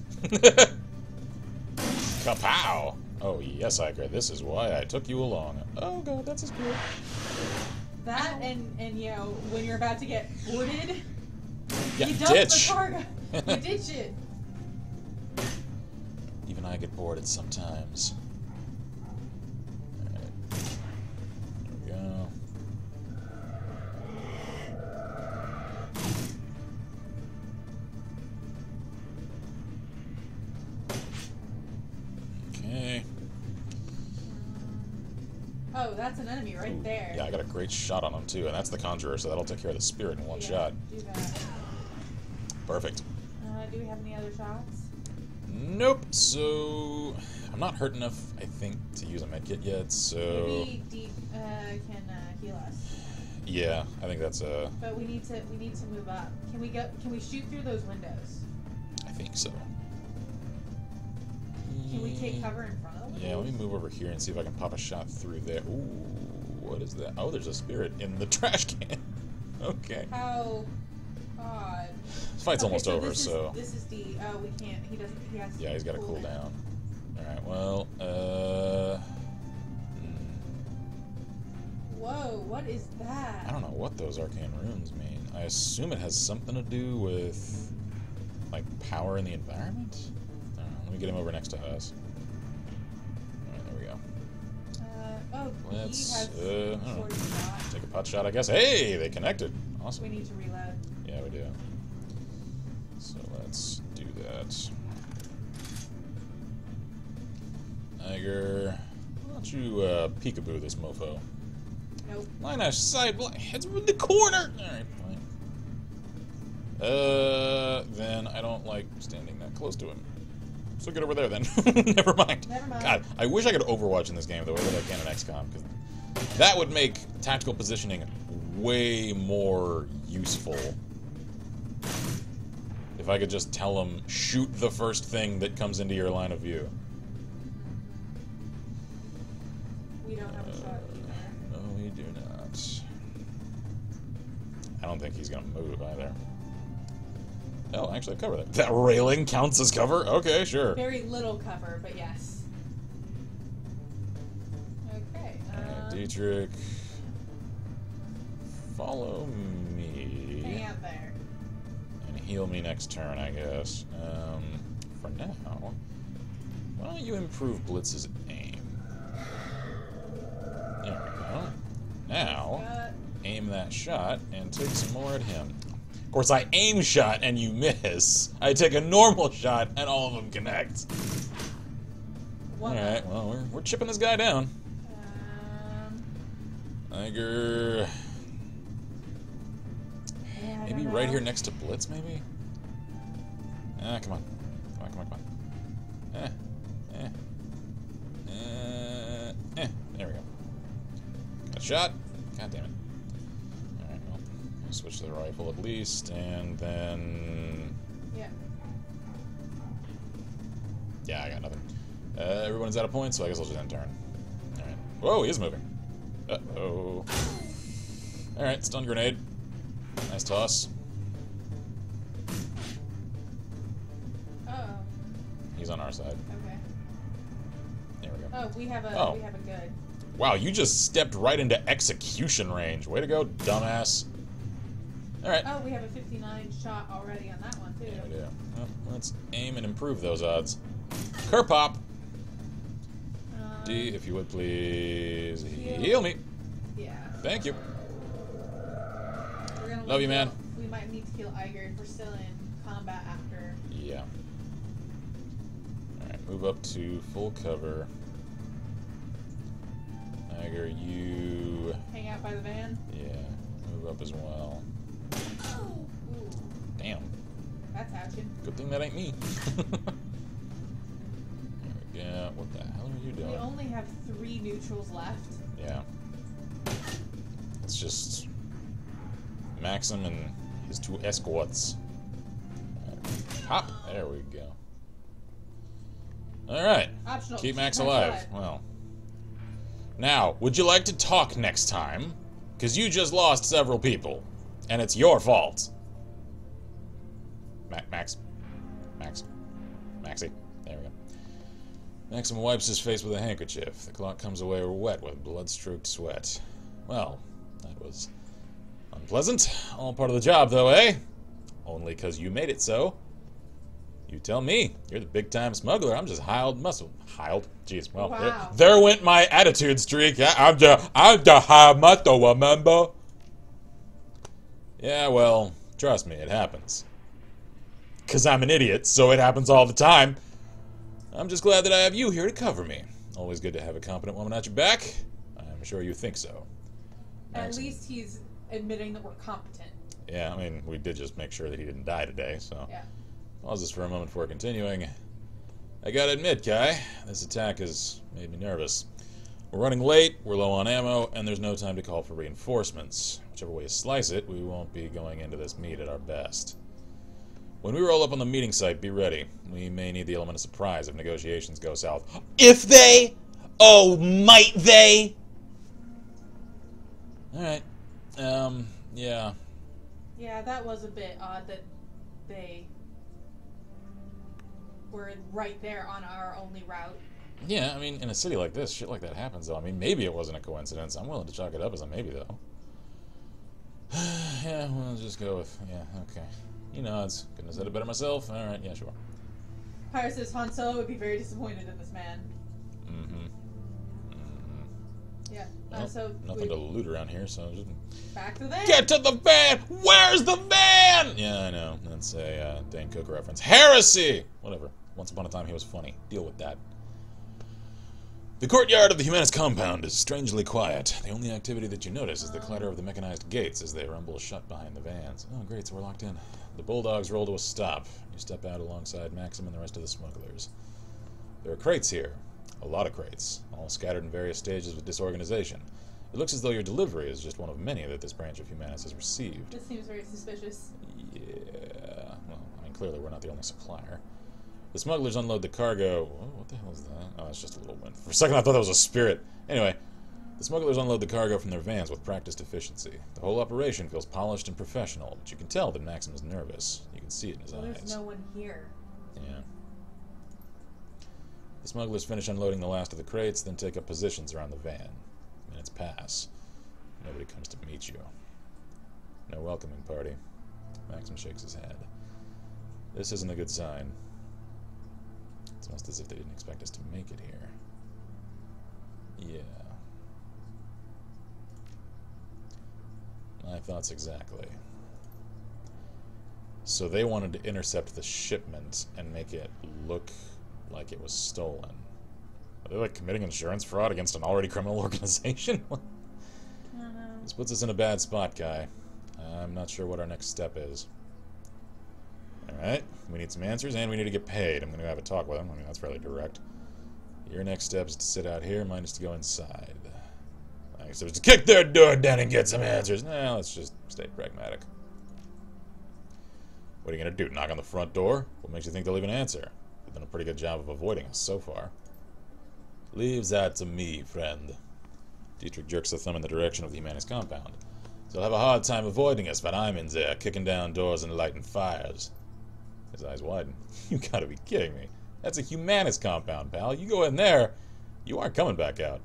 Kapow! Oh, yes, Iker, this is why I took you along. Oh, God, that's a spirit.
That and you know, when you're about to get boarded,
Yeah,
you dump
ditch.
the cargo. You ditch it.
Even I get bored sometimes. Alright. There we go. Okay.
Oh, that's an enemy right
Ooh,
there.
yeah, I got a great shot on him too, and that's the Conjurer, so that'll take care of the spirit in one shot.
Do that.
Perfect.
Do we have any other shots?
Nope. So I'm not hurt enough, I think, to use a medkit yet. So
maybe Deep can heal us.
yeah, I think that's a.
But we need to move up. Can we go? Can we shoot through those windows?
I think so.
Can we take cover in front of them?
Yeah, let me move over here and see if I can pop a shot through there. Ooh, what is that? Oh, there's a spirit in the trash can. Okay.
How odd.
This fight's almost over,
this
so.
This is D. Oh, we can't. He doesn't. He has to.
Yeah, he's got to cool down. Alright, well,
Whoa, what is that?
I don't know what those arcane runes mean. I assume it has something to do with, like, power in the environment? I don't know. Let me get him over next to us. Alright, there we go.
Oh,
Let's,
he has
I don't know.
short shot.
Take a pot shot, I guess. Hey, they connected. Awesome.
We need to reload.
Yeah, we do. So let's do that. Tiger, why don't you peekaboo this mofo?
Nope.
Line of sight, heads in the corner. All right, fine. Then I don't like standing that close to him. So get over there then. Never mind.
Never mind.
God, I wish I could Overwatch in this game the way that I can in XCOM, because that would make tactical positioning way more useful. If I could just tell them, shoot the first thing that comes into your line of view.
We don't have a shot either.
No, we do not. I don't think he's gonna move either. Oh, actually, cover that. That railing counts as cover? Okay, sure.
Very little cover, but yes. Okay.
Dietrich, follow me.
Hang out there.
And heal me next turn, I guess. For now, why don't you improve Blitz's aim? There we go. Now, aim that shot and take some more at him. Of course, I aim shot and you miss. I take a normal shot and all of them connect. Alright, well, we're chipping this guy down. Tiger.
Yeah,
Maybe right here next to Blitz, maybe? Ah, come on. Come on. There we go. Got a shot. God damn it. Alright, well, we'll switch to the rifle at least, and then...
Yeah.
Yeah, I got nothing. Everyone's out of points, so I guess I'll just end turn. Alright. Whoa, he is moving. Uh-oh. Alright, stun grenade. Nice toss.
Uh-oh.
He's on our side.
Okay. Oh, we have a good.
Wow, you just stepped right into execution range. Way to go, dumbass. Alright.
Oh, we have a 59 shot already on that one, too.
Yeah, we do. Well, let's aim and improve those odds. Kerpop! D, if you would please heal me.
Yeah.
Thank you.
We're gonna
Love you, man.
We might need to kill Iger if we're still in combat after.
Yeah. Alright, move up to full cover. Iger, you...
Hang out by the van?
Yeah, move up as well.
Ooh.
Damn.
That's ouching.
Good thing that ain't me. Yeah, what the hell are you doing?
We only have 3 neutrals left.
Yeah. It's just Maxim and his 2 escorts. Hop! There we go. Alright.
Optional.
Keep Max alive. Well. Now, would you like to talk next time? Because you just lost several people. And it's your fault. Maxie. There we go. Maxim wipes his face with a handkerchief. The clock comes away wet with blood-stroked sweat. Well, that was unpleasant. All part of the job, though, eh? Only 'cause you made it so. You tell me. You're the big-time smuggler. I'm just hiled muscle. Hiled? Jeez, well,
wow.
there went my attitude streak. I'm the high muscle, remember? Yeah, well, trust me, it happens. 'Cause I'm an idiot, so it happens all the time. I'm just glad that I have you here to cover me. Always good to have a competent woman at your back. I'm sure you think so.
At least he's admitting that we're competent.
Yeah, I mean, we did just make sure that he didn't die today, so...
Yeah.
Pause this for a moment before continuing. I gotta admit, Kai, this attack has made me nervous. We're running late, we're low on ammo, and there's no time to call for reinforcements. Whichever way you slice it, we won't be going into this meet at our best. When we roll up on the meeting site, be ready. We may need the element of surprise if negotiations go south. If they? Oh, might they? Alright. Yeah.
Yeah, that was a bit odd that they were right there on our only route.
Yeah, I mean, in a city like this, shit like that happens, though. I mean, maybe it wasn't a coincidence. I'm willing to chalk it up as a maybe, though. Yeah, we'll just go with... Yeah, okay. You know, it's couldn't have said it better myself. Alright, yeah, sure.
Pyre says Han Solo would be very disappointed in this man. Yeah.
Well,
so
nothing to loot around here, so just...
Back to the van!
Get to the van! Where's the van? Yeah, I know. That's a Dane Cook reference. Heresy! Whatever. Once upon a time he was funny. Deal with that. The courtyard of the Humanist compound is strangely quiet. The only activity that you notice is the clatter of the mechanized gates as they rumble shut behind the vans. Oh, great, so we're locked in. The bulldogs roll to a stop. You step out alongside Maxim and the rest of the smugglers. There are crates here. A lot of crates, all scattered in various stages of disorganization. It looks as though your delivery is just one of many that this branch of Humanist has received.
This seems very suspicious.
Yeah, well, I mean, clearly we're not the only supplier. The smugglers unload the cargo... Oh, what the hell is that? Oh, it's just a little wind. For a second I thought that was a spirit. Anyway, the smugglers unload the cargo from their vans with practiced efficiency. The whole operation feels polished and professional, but you can tell that Maxim is nervous. You can see it in his eyes.
There's no one here.
Yeah. The smugglers finish unloading the last of the crates, then take up positions around the van. Minutes pass. Nobody comes to meet you. No welcoming party. Maxim shakes his head. This isn't a good sign. It's almost as if they didn't expect us to make it here. Yeah. My thoughts exactly. So they wanted to intercept the shipment and make it look like it was stolen. Are they like committing insurance fraud against an already criminal organization? This puts us in a bad spot, Kai. I'm not sure what our next step is. Alright, we need some answers and we need to get paid. I'm going to have a talk with him. I mean, that's fairly direct. Your next step is to sit out here, mine is to go inside. My next step is to kick their door down and get some answers. Nah, let's just stay pragmatic. What are you going to do, knock on the front door? What makes you think they'll even answer? They've done a pretty good job of avoiding us so far. Leaves that to me, friend. Dietrich jerks a thumb in the direction of the Humanist compound. They'll have a hard time avoiding us, but I'm in there, kicking down doors and lighting fires. His eyes widen. You gotta be kidding me. That's a Humanist compound, pal. You go in there, You aren't coming back out.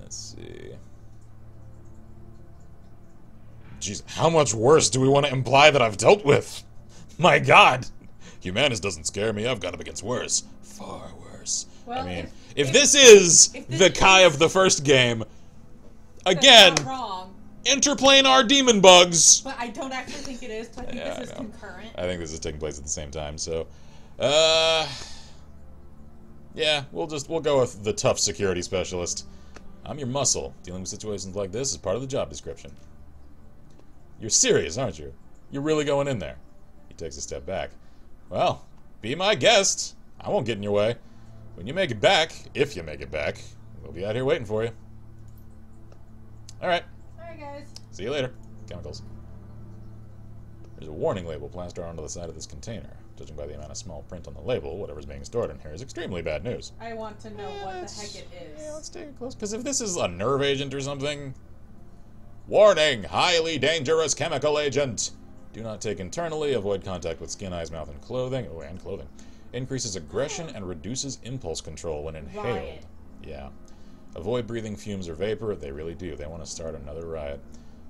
Let's see. Jeez, how much worse do we want to imply that I've dealt with? My god! Humanus doesn't scare me. I've got him against worse. Far worse.
Well,
I mean, if this is the Kai of the first game, again,
not wrong.
interplanar demon bugs.
But I don't actually think it is, because I think this is concurrent.
I think this is taking place at the same time, so... yeah, we'll go with the tough security specialist. I'm your muscle. Dealing with situations like this is part of the job description. You're serious, aren't you? You're really going in there. He takes a step back. Well, be my guest. I won't get in your way. When you make it back, if you make it back, we'll be out here waiting for you. Alright.
Alright, guys.
See you later. Chemicals. There's a warning label plastered onto the side of this container. Judging by the amount of small print on the label, whatever's being stored in here is extremely bad news.
I want to know what the heck it is.
Yeah, let's take it close. Because if this is a nerve agent or something... Warning! Highly dangerous chemical agent! Do not take internally. Avoid contact with skin, eyes, mouth, and clothing. Oh, and clothing. Increases aggression and reduces impulse control when inhaled.
Riot.
Yeah. Avoid breathing fumes or vapor. They really do. They want to start another riot.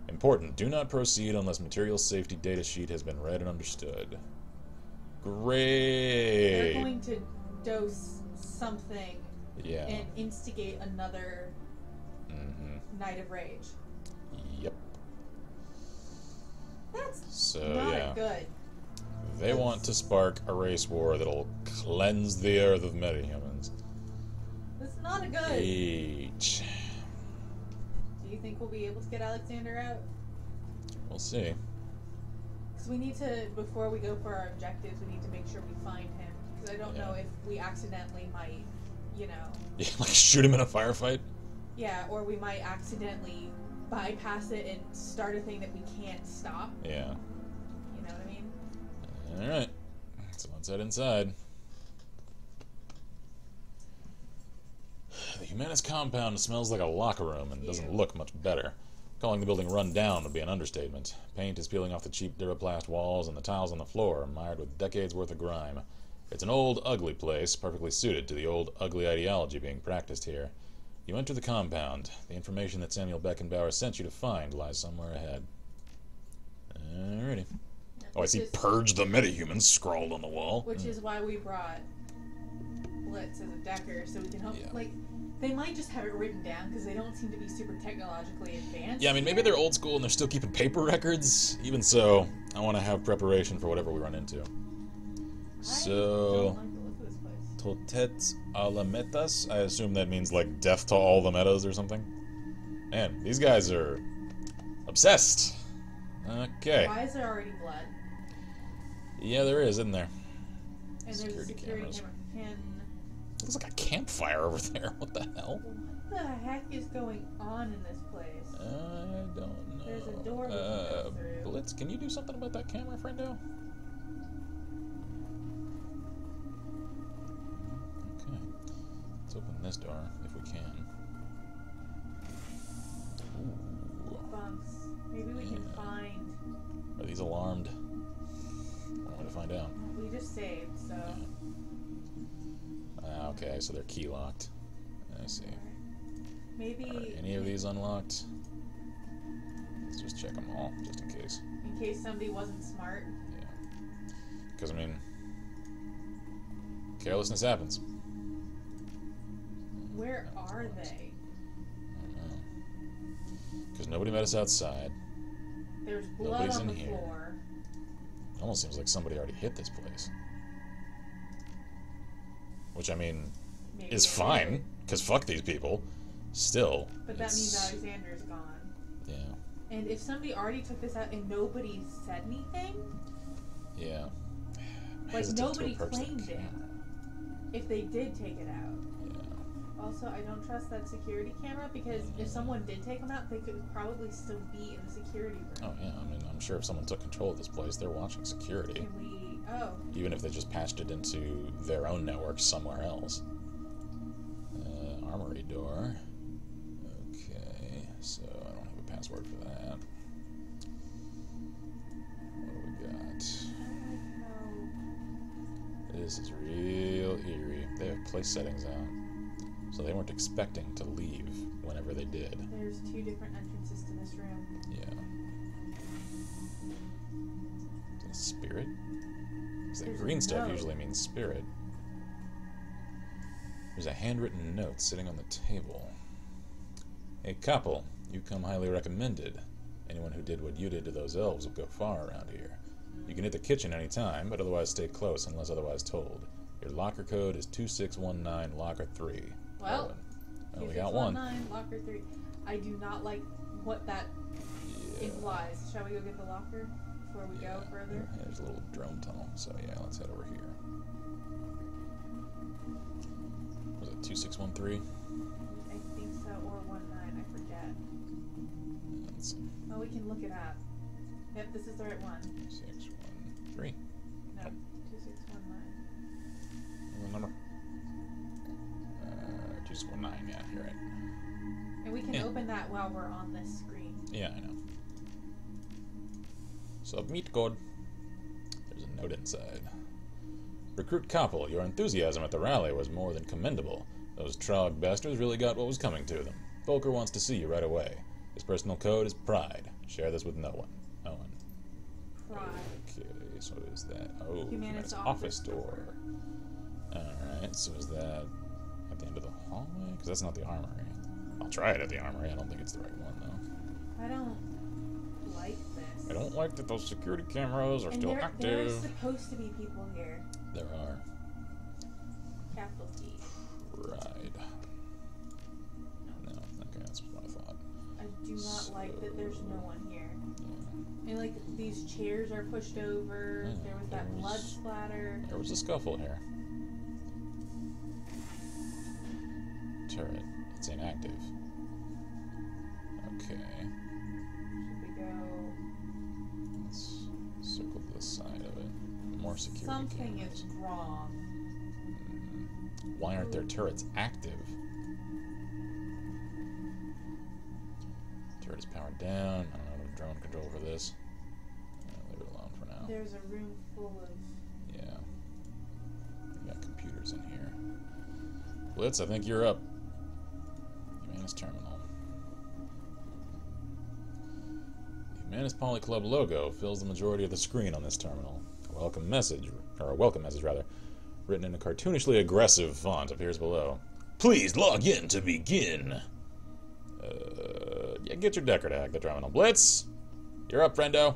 Important. Do not proceed unless material safety data sheet has been read and understood. Great!
They're going to dose something
Yeah.
and instigate another night of rage.
Yep.
That's not good.
They want to spark a race war that'll cleanse the earth of metahumans.
That's not a good.
H.
Do you think we'll be able to get Alexander out?
We'll see.
Because we need to, before we go for our objectives, we need to make sure we find him. Because I don't know if we accidentally might, you know...
Yeah, like shoot him in a firefight?
Yeah, or we might accidentally bypass it and start a thing that we can't stop.
Yeah.
You know what I mean?
Alright. So let's head inside. The Humanus compound smells like a locker room and doesn't look much better. Calling the building run down would be an understatement. Paint is peeling off the cheap Duraplast walls, and the tiles on the floor are mired with decades worth of grime. It's an old, ugly place, perfectly suited to the old, ugly ideology being practiced here. You enter the compound. The information that Samuel Beckenbauer sent you to find lies somewhere ahead. Alrighty. Oh, I see Purge the Metahumans scrawled on the wall.
Which is why we brought Blitz as a decker, so we can help. Like, they might just have it written down because they don't seem to be super technologically advanced.
Yeah, I mean, maybe they're old school and they're still keeping paper records. Even so, I want to have preparation for whatever we run into. So, Totet Alametas? I assume that means, like, death to all the metas or something? Man, these guys are obsessed. Okay.
Why is there already blood?
Yeah, there is, isn't there?
And there's a security camera.
Looks like a campfire over there. What the hell?
What the heck is going on in this place?
I don't know.
There's a door we can go through.
Blitz, can you do something about that camera, friendo? Okay. Let's open this door, if we can. Ooh.
Bunks. Maybe we can find...
Are these alarmed? I want to find out.
We just saved, so...
Okay, so they're key locked. I see.
Maybe...
Are any of these unlocked? Let's just check them all, just in case.
In case somebody wasn't smart.
Yeah. Because, I mean... carelessness happens.
Where are they?
I don't know. Because nobody met us outside.
There's blood
Nobody's
on
in
the
here.
floor.
It almost seems like somebody already hit this place. Which, I mean,
Maybe
is fine, because fuck these people. Still.
But that means Alexander's gone.
Yeah.
And if somebody already took this out and nobody said anything,
Yeah.
like nobody claimed it. If they did take it out.
Yeah.
Also, I don't trust that security camera because if someone did take them out, they could probably still be in the security room.
Oh, yeah. I mean, I'm sure if someone took control of this place, they're watching security.
Can we... Oh.
Even if they just patched it into their own network somewhere else. Armory door. Okay, so I don't have a password for that. What do we got? This is real eerie. They have place settings out. So they weren't expecting to leave whenever they did.
There's 2 different entrances to this room.
Yeah. Is that spirit? Because that green stuff usually means spirit. There's a handwritten note sitting on the table. Hey, couple, you come highly recommended. Anyone who did what you did to those elves will go far around here. You can hit the kitchen any time, but otherwise stay close unless otherwise told. Your locker code is 2619 Locker 3.
Well,
we got one.
2619 Locker 3. I do not like what that implies. Shall we go get the locker before we go further?
Yeah, there's a little drone tunnel, so yeah, let's head over here. Was it 2613?
I think so, or 19, I forget.
Let's see.
Oh, we can look it up. Yep, this is the right one.
2613.
No, 2619.
What number? 2619, yeah, you're right.
And we can open that while we're on this screen.
Yeah, I know. Submit code. There's a note inside. Recruit Koppel, your enthusiasm at the rally was more than commendable. Those Trog bastards really got what was coming to them. Volker wants to see you right away. His personal code is Pride. Share this with no one. No one.
Pride.
Okay, so what is that? Oh,
Humanist
office door. Alright, so is that at the end of the hallway? Because that's not the armory. I'll try it at the armory. I don't think it's the right one, though.
I don't like this.
I don't like that those security cameras are still active.
There's supposed to be people here.
There are.
Capital T.
Pride. No, okay, that's what I thought.
I do not like that there's no one here.
Yeah.
And like these chairs are pushed over.
Yeah,
there was that blood splatter.
There was a scuffle here. Turret. It's inactive. Okay.
Should we go?
Let's circle to the side of it. More security
Something
cameras.
is wrong.
Why aren't their turrets active? Turret is powered down. I don't know the drone control for this. Leave it alone for now.
There's a room full of...
Yeah. We got computers in here. Blitz, I think you're up. Humanist Terminal. The Humanist Poly Club logo fills the majority of the screen on this terminal. A welcome message rather, written in a cartoonishly aggressive font appears below. Please log in to begin. Yeah, get your Decker to hack the terminal. Blitz, you're up, friendo.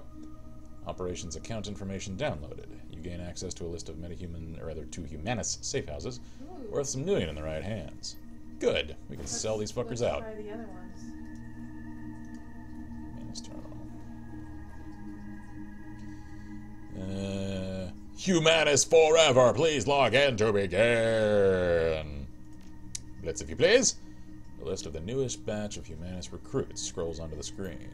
Operations account information downloaded. You gain access to a list of two Humanist safe houses, worth some million in the right hands. Good. We can sell these fuckers out.
Let's try the other ones.
Humanist terminal. Humanist forever. Please log in to begin. Blitz, if you please. The list of the newest batch of Humanist recruits scrolls onto the screen.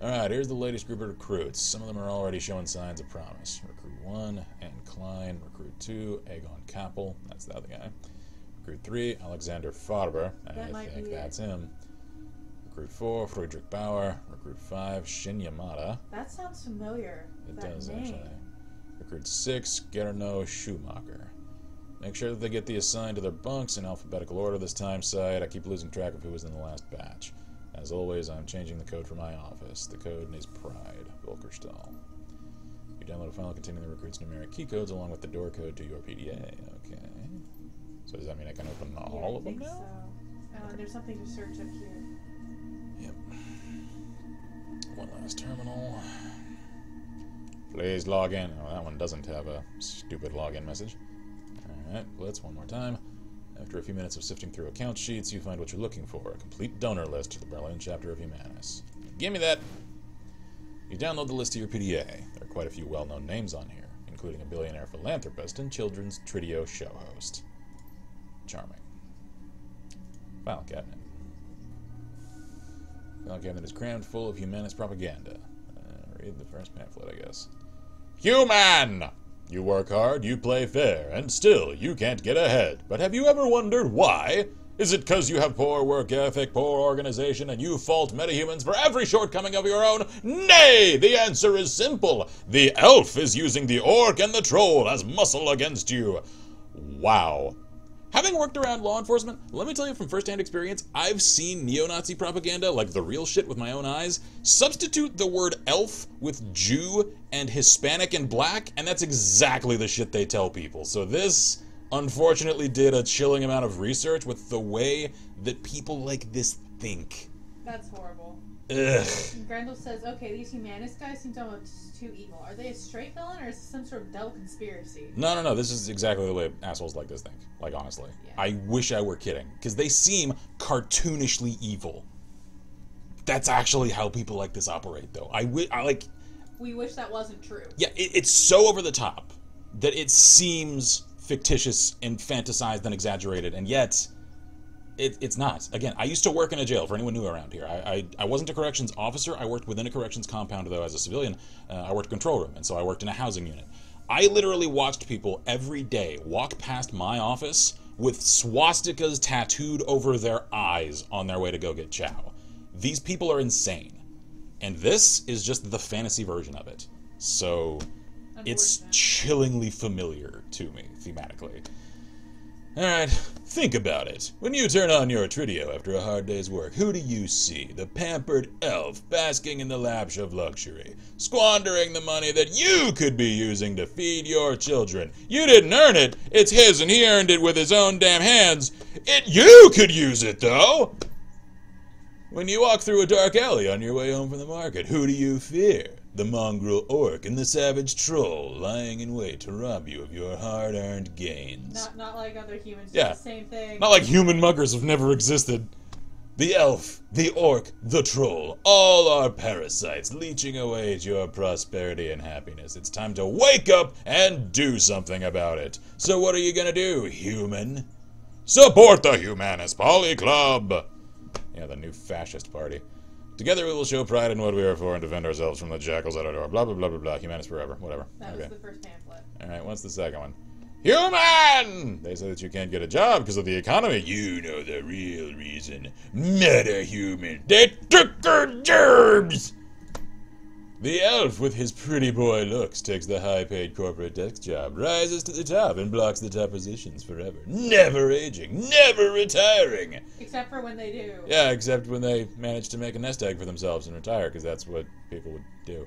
Alright, here's the latest group of recruits. Some of them are already showing signs of promise. Recruit 1, Ann Klein. Recruit 2, Aegon Kappel. That's the other guy. Recruit 3, Alexander Farber. I think that's him. Recruit 4, Friedrich Bauer. Recruit 5, Shin Yamada.
That sounds familiar.
It does, actually. Recruit 6, Gernot Schumacher. Make sure that they get the assigned to their bunks in alphabetical order this time, Side. I keep losing track of who was in the last batch. As always, I'm changing the code for my office. The code is Pride, Volkerstall. You download a file containing the recruits' numeric key codes along with the door code to your PDA. Okay. So does that mean I can open all of them now?
So. Okay. There's something to search up here.
Yep. One last terminal. Please log in. Oh, that one doesn't have a stupid login message. Alright, Blitz, one more time. After a few minutes of sifting through account sheets, you find what you're looking for, a complete donor list to the Berlin chapter of Humanus. Give me that! You download the list to your PDA. There are quite a few well-known names on here, including a billionaire philanthropist and children's Tridio show host. Charming. File cabinet. File cabinet is crammed full of Humanist propaganda. Read the first pamphlet, I guess. Human! You work hard, you play fair, and still you can't get ahead. But have you ever wondered why? Is it 'cause you have poor work ethic, poor organization, and you fault metahumans for every shortcoming of your own? Nay! The answer is simple. The elf is using the orc and the troll as muscle against you. Wow. Having worked around law enforcement, let me tell you from first-hand experience, I've seen neo-Nazi propaganda, like the real shit with my own eyes, substitute the word elf with Jew and Hispanic and black, and that's exactly the shit they tell people. So this, unfortunately, did a chilling amount of research with the way that people like this think.
That's horrible.
Ugh.
Grendel says, okay, these humanist guys seem almost too evil. Are they a straight villain, or is this some sort of devil conspiracy?
No, this is exactly the way assholes like this think. Like, honestly. Yeah. I wish I were kidding. Because they seem cartoonishly evil. That's actually how people like this operate, though.
We wish that wasn't true.
Yeah, it's so over the top that it seems fictitious and fantasized and exaggerated, and yet it's not. Again, I used to work in a jail, for anyone new around here. I wasn't a corrections officer. I worked within a corrections compound, though, as a civilian. I worked control room, and so I worked in a housing unit. I literally watched people every day walk past my office with swastikas tattooed over their eyes on their way to go get chow. These people are insane. And this is just the fantasy version of it. So it's chillingly familiar to me, thematically. Alright, think about it. When you turn on your Trideo after a hard day's work, who do you see? The pampered elf basking in the lavish of luxury, squandering the money that you could be using to feed your children. You didn't earn it, it's his and he earned it with his own damn hands. You could use it, though! When you walk through a dark alley on your way home from the market, who do you fear? The mongrel orc and the savage troll lying in wait to rob you of your hard-earned gains.
Not like other humans,
yeah.
Just the same thing.
Not like human muggers have never existed. The elf, the orc, the troll, all are parasites leeching away at your prosperity and happiness. It's time to wake up and do something about it. So what are you gonna do, human? Support the Humanist Poly Club! Yeah, the new fascist party. Together we will show pride in what we are for and defend ourselves from the jackals at our door. Blah, blah, blah, blah, blah. Humanist forever. Whatever.
That was the first pamphlet.
Alright, what's the second one? Human! They say that you can't get a job because of the economy. You know the real reason. Meta-human. They took our jobs! The elf, with his pretty boy looks, takes the high-paid corporate desk job, rises to the top, and blocks the top positions forever. Never aging, never retiring.
Except for when they do.
Yeah, except when they manage to make a nest egg for themselves and retire, because that's what people would do.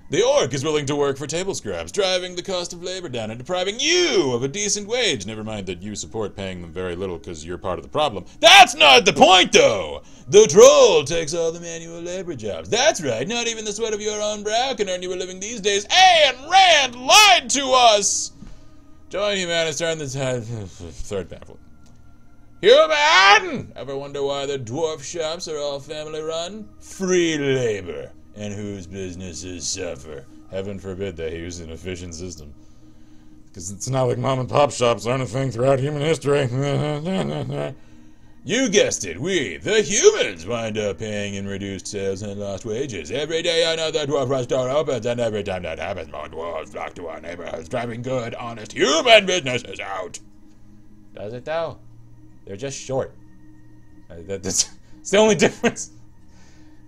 The orc is willing to work for table scraps, driving the cost of labor down and depriving you of a decent wage. Never mind that you support paying them very little because you're part of the problem. That's not the point, though! The troll takes all the manual labor jobs. That's right, not even the sweat of your own brow can earn you a living these days. And Rand lied to us! Join Humanist, turn the tide. Third pamphlet. Human! Ever wonder why the dwarf shops are all family run? Free labor. And whose businesses suffer. Heaven forbid they use an efficient system. Because it's not like mom and pop shops aren't a thing throughout human history. You guessed it, we, the humans, wind up paying in reduced sales and lost wages. Every day another dwarf rush store opens, and every time that happens, more dwarves flock to our neighborhoods, driving good, honest human businesses out. Does it, though? They're just short. That's the only difference.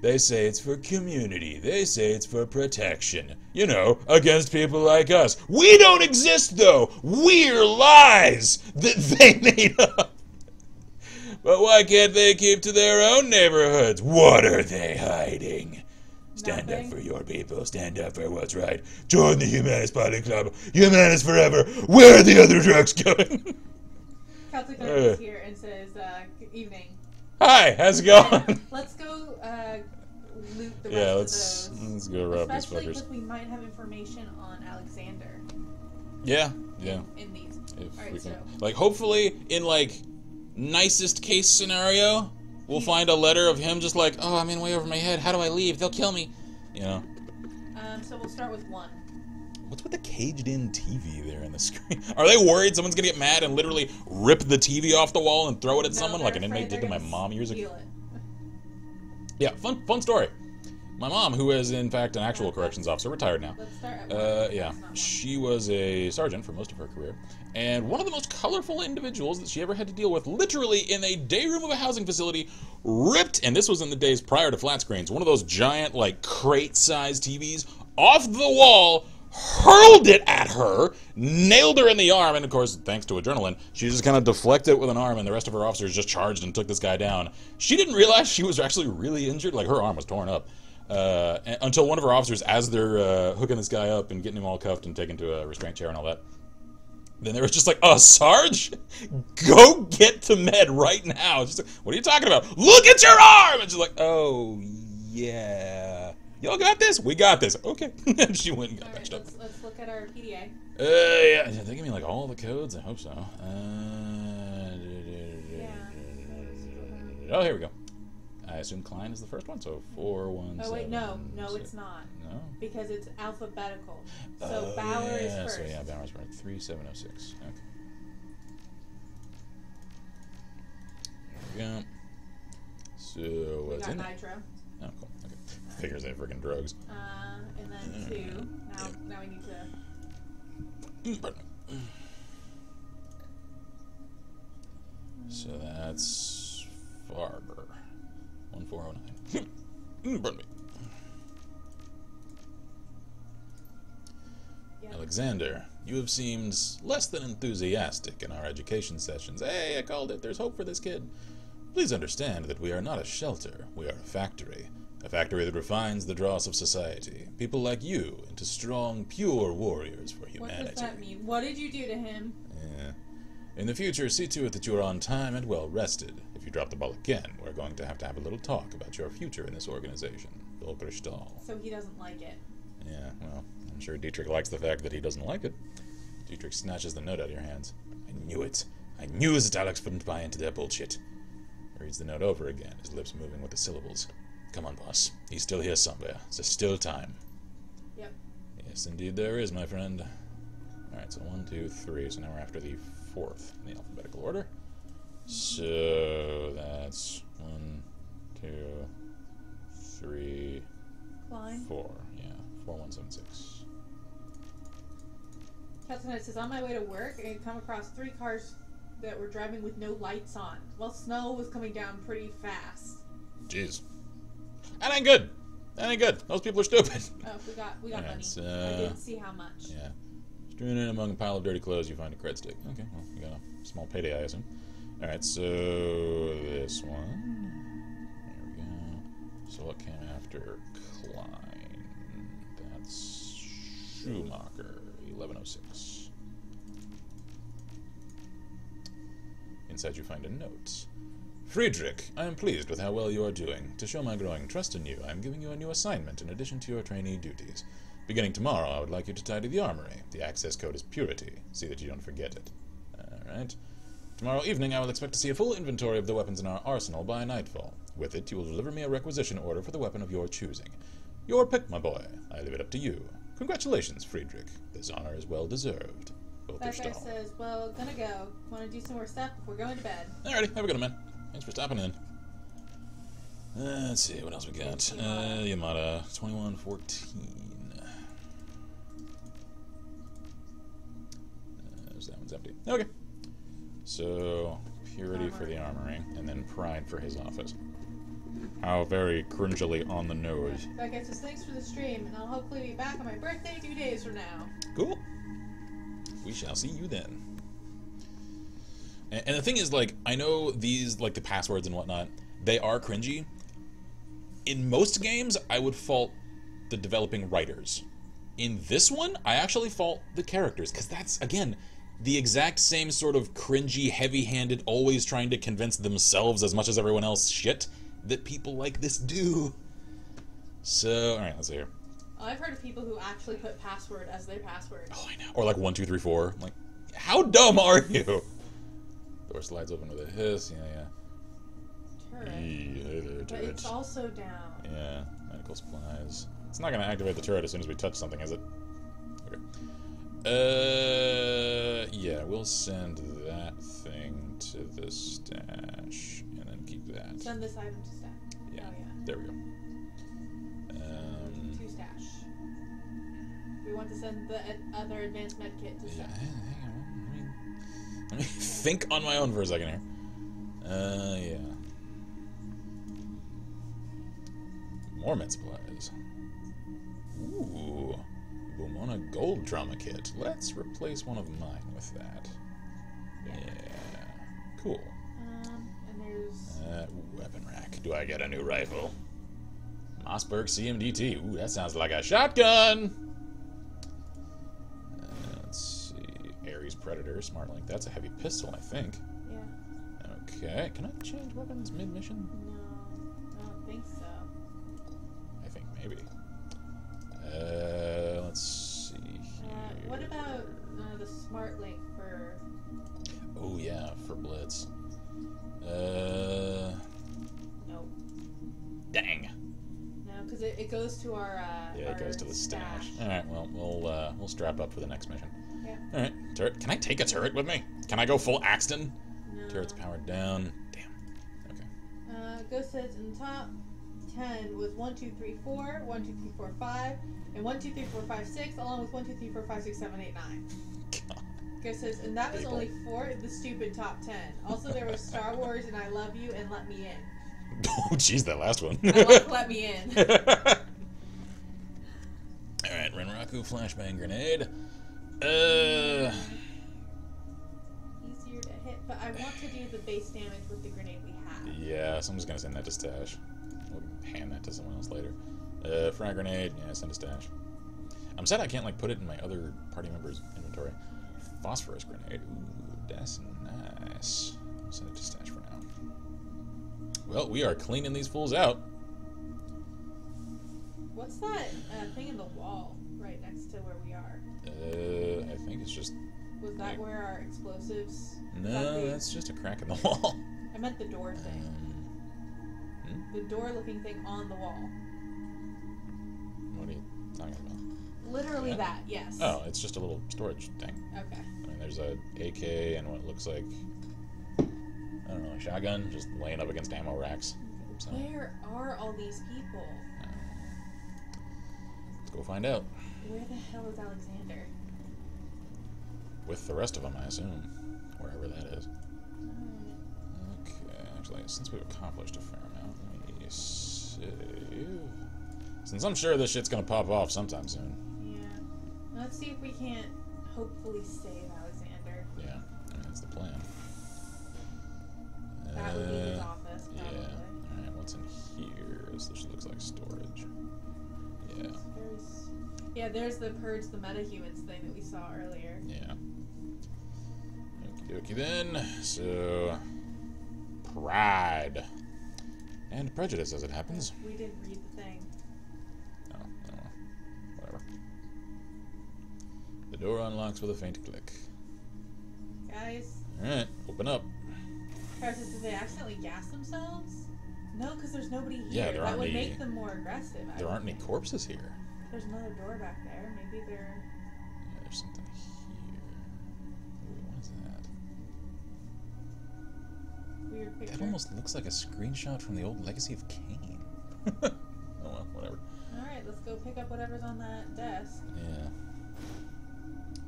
They say it's for community. They say it's for protection. You know, against people like us. We don't exist, though. We're lies that they made up. But why can't they keep to their own neighborhoods? What are they hiding? Stand up for your people. Stand up for what's right. Join the Humanist Poly Club. Humanist forever. Where are the other drugs going?
Celtic is here and says, evening.
Hi, how's it going?
Let's go loot the rest of those.
Let's go rob these fuckers.
Especially because we might have information on Alexander.
Yeah.
In these.
If
All right,
we can,
so.
like, hopefully, in, like, nicest case scenario, we'll find a letter of him just like, oh, I'm in way over my head. How do I leave? They'll kill me. You know?
So we'll start with one.
What's with the caged-in TV there in the screen? Are they worried someone's gonna get mad and literally rip the TV off the wall and throw it at someone like an inmate did to my mom years ago? Yeah, fun story. My mom, who is in fact an actual corrections officer, retired now.
Let's start at
yeah, she was a sergeant for most of her career, and one of the most colorful individuals that she ever had to deal with, literally in a day room of a housing facility, ripped, and this was in the days prior to flat screens, one of those giant, like, crate-sized TVs off the wall, hurled it at her, nailed her in the arm, and of course, thanks to adrenaline, she just kind of deflected it with an arm, and the rest of her officers just charged and took this guy down. She didn't realize she was actually really injured, like her arm was torn up. Until one of her officers, as they're hooking this guy up and getting him all cuffed and taken to a restraint chair and all that, then they were just like, Sarge, go get to med right now. She's like, what are you talking about? Look at your arm! And she's like, oh, yeah. Y'all got this? We got this. Okay. And she went and got patched up.
Let's look at our PDA.
Yeah. They give me like all the codes? I hope so. Oh, here we go. I assume Klein is the first one, so 417.
Oh, wait, no, it's not.
No?
Because it's alphabetical. So Bauer is first.
So yeah, Bauer's first. 3706. Okay. There we go. So what's in there?
Nitro.
Oh, cool. Okay. Figures they have freaking drugs.
And then 2. Now we need to.
So that's Farber. 1409. Pardon me. Yeah. Alexander, you have seemed less than enthusiastic in our education sessions. Hey, I called it. There's hope for this kid. Please understand that we are not a shelter. We are a factory. A factory that refines the dross of society. People like you into strong, pure warriors for humanity.
What does that mean? What did you do to him?
Yeah. In the future, see to it that you are on time and well rested. If you drop the ball again, we're going to have a little talk about your future in this organization. Volkerstahl.
So he doesn't like it.
Yeah, well, I'm sure Dietrich likes the fact that he doesn't like it. Dietrich snatches the note out of your hands. I knew it. I knew that Alex wouldn't buy into their bullshit. He reads the note over again, his lips moving with the syllables. Come on, boss. He's still here somewhere. There's still time.
Yep.
Yes, indeed there is, my friend. Alright, so 1, 2, 3. So now we're after the 4th in the alphabetical order. So that's 1, 2, 3,
Klein.
4. Yeah, 4176.
Chestnut says, on my way to work, I had come across 3 cars that were driving with no lights on. Well, snow was coming down pretty fast.
Jeez. That ain't good. That ain't good. Those people are stupid.
Oh, we got money. I didn't see how much.
Yeah. Strewn in among a pile of dirty clothes, you find a cred stick. Okay, well, you got a small payday, I assume. Alright, so this one. There we go. So what came after Klein? That's Schumacher, 1106. Inside you find a note. Friedrich, I am pleased with how well you are doing. To show my growing trust in you, I am giving you a new assignment in addition to your trainee duties. Beginning tomorrow, I would like you to tidy the armory. The access code is Purity. See that you don't forget it. Alright. Tomorrow evening, I will expect to see a full inventory of the weapons in our arsenal by nightfall. With it, you will deliver me a requisition order for the weapon of your choosing. Your pick, my boy. I leave it up to you. Congratulations, Friedrich. This honor is well deserved.
That guy says, well, gonna go. Want to do some more stuff before going to bed.
Alrighty, have a good one, man. Thanks for stopping in. Let's see, what else we got? Yamada, 2114. That one's empty. Okay. So, Purity for the armory, and then Pride for his office. How very cringily on the nose.
That guy says, thanks for the stream, and I'll hopefully be back on my birthday 2 days from now.
Cool. We shall see you then. And the thing is, like, I know these, like, the passwords and whatnot, they are cringy. In most games, I would fault the developing writers. In this one, I actually fault the characters, because that's, again, the exact same sort of cringy, heavy-handed, always trying to convince themselves as much as everyone else shit that people like this do. So, alright, let's see here.
I've heard of people who actually put password as their password.
Oh, I know. Or like 1, 2, 3, 4. Like, how dumb are you? Door slides open with a hiss. Yeah.
Turret.
Hey there, turret.
But it's also down.
Yeah, medical supplies. It's not going to activate the turret as soon as we touch something, is it? Okay. Yeah, we'll send that thing to the stash, and then keep that.
Send this item to stash.
Yeah,
oh, yeah.
There we go.
To stash. We want to send the other advanced med kit to stash.
Yeah, hang on. Let me think on my own for a second here. Yeah. More med supplies. Ooh. Boom on want a gold trauma kit. Let's replace one of mine with that. Yeah. Cool.
And there's...
weapon rack. Do I get a new rifle? Mossberg CMDT. Ooh, that sounds like a shotgun! Let's see. Ares Predator, Smart Link. That's a heavy pistol, I think.
Yeah.
Okay. Can I change weapons mid-mission?
No, I don't think so.
I think maybe. Let's see here.
What about the Smart Link for...
Oh, yeah, for Blitz.
Nope.
Dang.
No, because it goes to our
Yeah, it goes to the stash. Alright, well, we'll strap up for the next mission.
Yeah.
Alright, turret. Can I take a turret with me? Can I go full Axton?
No.
Turret's powered down. Damn. Okay.
Ghost says in the top 10 was 1, 2, 3, 4, 1, 2, 3, 4, 5, and 1, 2, 3, 4, 5, 6, along with 1, 2, 3, 4, 5, 6, 7, 8, 9.
God.
Ghost says, and that was
People.
only 4 of the stupid top 10. Also, there was Star Wars and I Love You and Let Me In.
Oh, jeez, that last one.
I like Let Me In.
Alright, Renraku flashbang grenade.
Easier to hit, but I want to do the base damage with the grenade we have.
Yeah, someone's gonna send that to stash. We'll hand that to someone else later. Frag grenade, yeah, send to stash. I'm sad I can't, like, put it in my other party member's inventory. Phosphorus grenade, ooh, that's nice. I'll send it to stash for now. Well, we are cleaning these fools out.
What's that thing in the wall right next to where we are?
I think it's just...
Was that where our explosives...
No, that's just a crack in the wall.
I meant the door thing. The door-looking thing on the wall.
What are you talking about?
Literally that, yes.
Oh, it's just a little storage thing.
Okay.
I mean, there's a AK and what looks like, I don't know, a shotgun just laying up against ammo racks. So,
Where are all these people?
let's go find out.
Where the hell is Alexander?
With the rest of them, I assume. Wherever that is. Okay, actually, since we've accomplished a fair amount, let me save. Since I'm sure this shit's gonna pop off sometime soon.
Yeah. Let's see if we can't hopefully save Alexander.
Yeah, I mean, that's the plan.
That would be his office, probably.
Yeah. Alright, what's in here? This looks like storage. Yeah.
Yeah, there's the Purge the Metahumans thing that we saw earlier.
Yeah. Okie dokie then. So, Pride. And Prejudice as it happens.
We didn't read the thing.
Oh, whatever. The door unlocks with a faint click.
Guys.
Alright, open up.
Crisis, did they accidentally gas themselves? No, because there's nobody here.
Yeah, there
that
aren't
would
any-
make them more aggressive.
There aren't any corpses here.
There's another door back there. Maybe they're...
Yeah, there's something here. Ooh, what is that?
Weird picture.
That almost looks like a screenshot from the old Legacy of Kain. Oh well, whatever.
Alright, let's go pick up whatever's on that desk.
Yeah.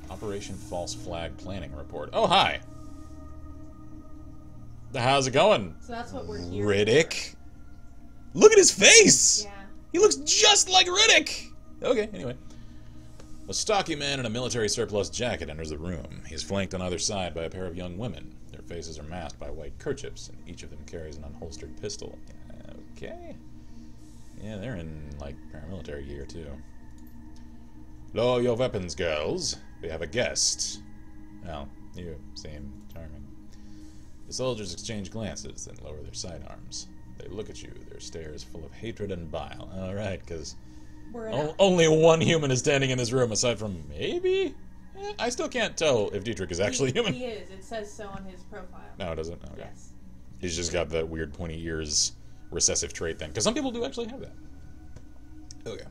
Operation False Flag Planning Report. Oh, hi! How's it going?
So that's what we're here
Riddick? Look at his face!
for. Yeah.
He looks just like Riddick! Okay, anyway. A stocky man in a military surplus jacket enters the room. He is flanked on either side by a pair of young women. Their faces are masked by white kerchiefs, and each of them carries an unholstered pistol. Okay. Yeah, they're in, like, paramilitary gear, too. Lower your weapons, girls. We have a guest. Well, you seem charming. The soldiers exchange glances, then lower their sidearms. They look at you, their stares full of hatred and bile. Alright, because only one human is standing in this room, aside from maybe? I still can't tell if Dietrich is actually human.
He is. It says so on his profile.
No, it doesn't? Okay.
Yes.
He's just got that weird pointy ears recessive trait thing. Because some people do actually have that. Okay.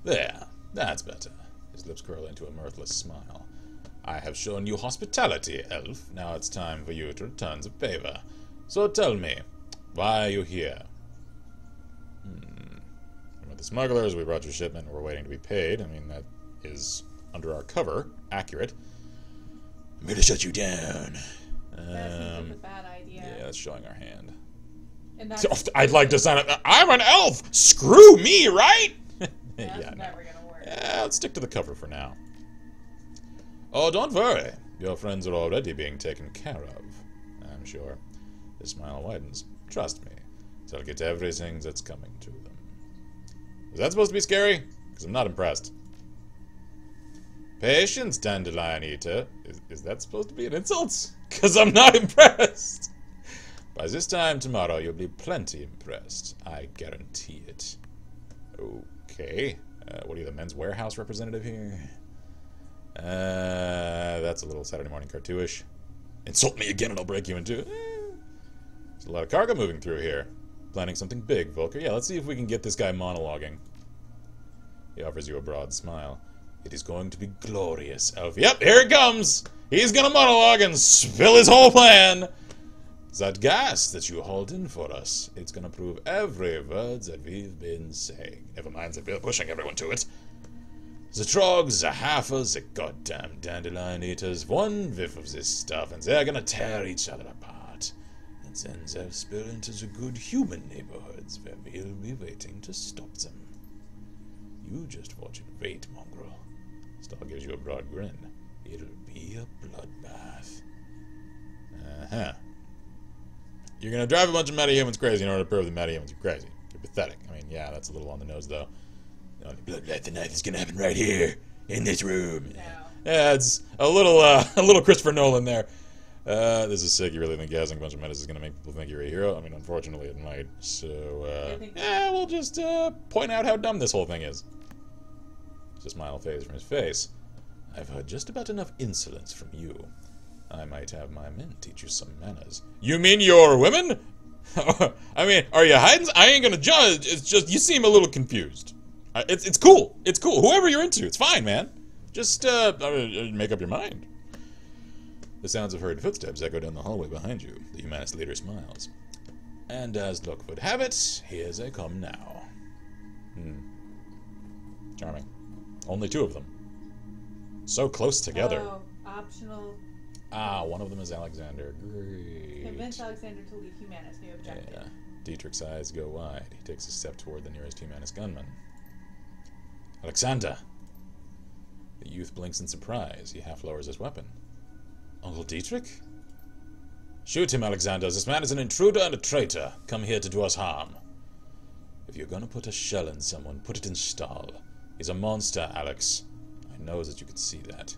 There. That's better. His lips curl into a mirthless smile. I have shown you hospitality, elf. Now it's time for you to return the favor. So tell me, why are you here? With the smugglers, we brought your shipment and we're waiting to be paid. I mean, that is under our cover. Accurate. I'm here to shut you down.
That seems like a bad idea.
Yeah, that's showing our hand.
And that's,
I'd like to sign up. I'm an elf! Screw me, right?
that's
Yeah, no.
never gonna work.
let's stick to the cover for now. Oh, don't worry. Your friends are already being taken care of, I'm sure. His smile widens. Trust me. They'll get everything that's coming to them. Is that supposed to be scary? Because I'm not impressed. Patience, Dandelion Eater. Is that supposed to be an insult? Because I'm not impressed. By this time tomorrow, you'll be plenty impressed. I guarantee it. Okay. What are you, the Men's Warehouse representative here? That's a little Saturday morning cartoonish. Insult me again and I'll break you in two. There's a lot of cargo moving through here. Planning something big, Volker. Yeah, let's see if we can get this guy monologuing. He offers you a broad smile. It is going to be glorious, Elf. Yep, here it comes! He's gonna monologue and spill his whole plan! That gas that you hauled in for us, it's gonna prove every word that we've been saying. Never mind that we're pushing everyone to it. The trogs, the halfers, the goddamn dandelion eaters, one whiff of this stuff and they're gonna tear each other apart. And then they'll spill into the good human neighborhoods where we'll be waiting to stop them. You just watch and wait, mongrel. Star gives you a broad grin. It'll be a bloodbath. Uh-huh. You're gonna drive a bunch of metahumans crazy in order to prove the metahumans are crazy. You're pathetic. I mean, yeah, that's a little on the nose, though. The only bloodbath tonight is gonna happen right here, in this room. Yeah, it's a little Christopher Nolan there. This is sick. You really think gassing a bunch of metas is gonna make people think you're a hero? I mean, unfortunately, it might. So, yeah, we'll just point out how dumb this whole thing is. Just a smile fades from his face. I've heard just about enough insolence from you. I might have my men teach you some manners. You mean your women? I mean, are you hiding? I ain't gonna judge. It's just you seem a little confused. It's cool. It's cool. Whoever you're into, it's fine, man. Just make up your mind. The sounds of hurried footsteps echo down the hallway behind you. The humanist leader smiles. And as luck would have it, here they come now. Charming. Only two of them. So close together.
Oh, optional.
Ah, one of them is Alexander. Great.
Convince Alexander to leave Humanist. New objective.
Yeah. Dietrich's eyes go wide. He takes a step toward the nearest Humanist gunman. Alexander! The youth blinks in surprise. He half lowers his weapon. Uncle Dietrich? Shoot him, Alexander. This man is an intruder and a traitor. Come here to do us harm. If you're gonna put a shell in someone, put it in Stahl. He's a monster, Alex. I know that you could see that.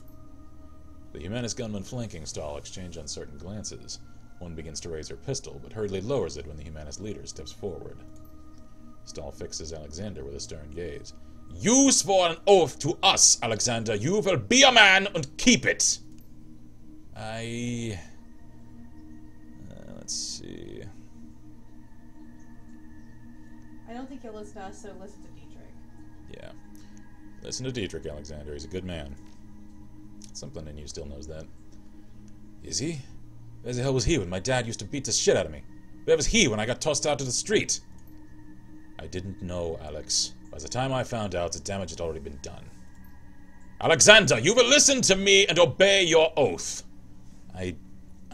The Humanist gunman flanking Stahl exchange uncertain glances. One begins to raise her pistol, but hurriedly lowers it when the Humanist leader steps forward. Stahl fixes Alexander with a stern gaze. You swore an oath to us, Alexander. You will be a man and keep it. Let's see.
I don't think you'll listen to us, so listen to Dietrich.
Yeah. Listen to Dietrich, Alexander. He's a good man. Something in you still knows that. Is he? Where the hell was he when my dad used to beat the shit out of me? Where was he when I got tossed out to the street? I didn't know, Alex. By the time I found out, the damage had already been done. Alexander, you will listen to me and obey your oath. I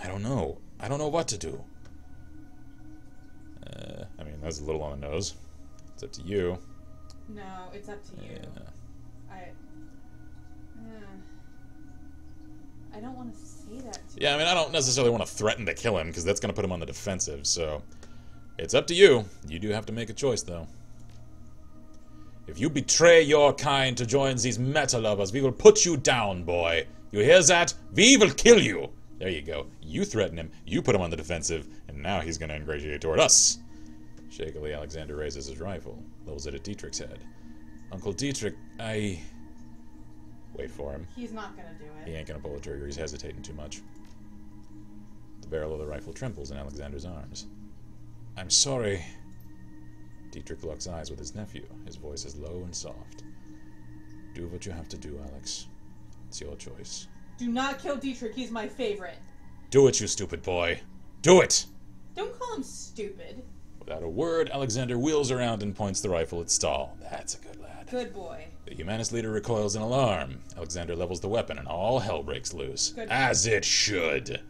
don't know. I don't know what to do. I mean, that's a little on the nose. It's up to you.
No, it's up to you.
Yeah.
I don't want to say that to you.
Yeah, I mean, I don't necessarily want to threaten to kill him, because that's going to put him on the defensive, so... It's up to you. You do have to make a choice, though. If you betray your kind to join these meta lovers, we will put you down, boy. You hear that? We will kill you. There you go. You threaten him, you put him on the defensive, and now he's going to ingratiate toward us. Shakily, Alexander raises his rifle, levels it at Dietrich's head. Uncle Dietrich, Wait for him.
He's not gonna do it.
He ain't gonna pull the trigger, he's hesitating too much. The barrel of the rifle trembles in Alexander's arms. I'm sorry. Dietrich locks eyes with his nephew. His voice is low and soft. Do what you have to do, Alex. It's your choice.
Do not kill Dietrich, he's my favorite.
Do it, you stupid boy. Do it!
Don't call him stupid.
Without a word, Alexander wheels around and points the rifle at Stahl. That's a good lad.
Good boy.
The Humanist leader recoils in alarm. Alexander levels the weapon and all hell breaks loose.
Good.
As it should.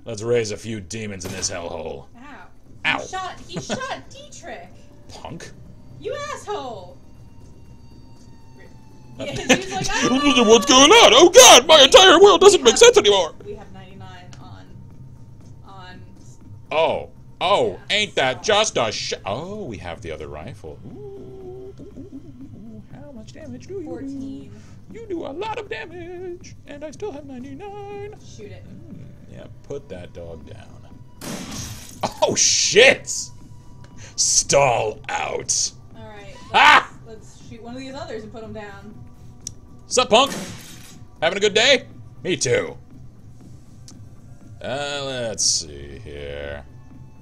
Let's raise a few demons in this hellhole.
Ow.
Ow.
He shot Dietrich.
Punk.
You asshole. Yeah, he's like, I don't know.
What's going on? Oh god, my entire world doesn't make sense anymore.
We have 99 on.
Oh,
Yeah,
ain't that
so-
just a Oh, we have the other rifle. Ooh, how much damage do you
14.
do? You do a lot of damage, and I still have 99.
Shoot it.
Yeah, put that dog down. Oh shit! Stall out.
All right.
Ah!
Let's shoot one of these others and put them down.
Sup, punk? Having a good day? Me too. Let's see here.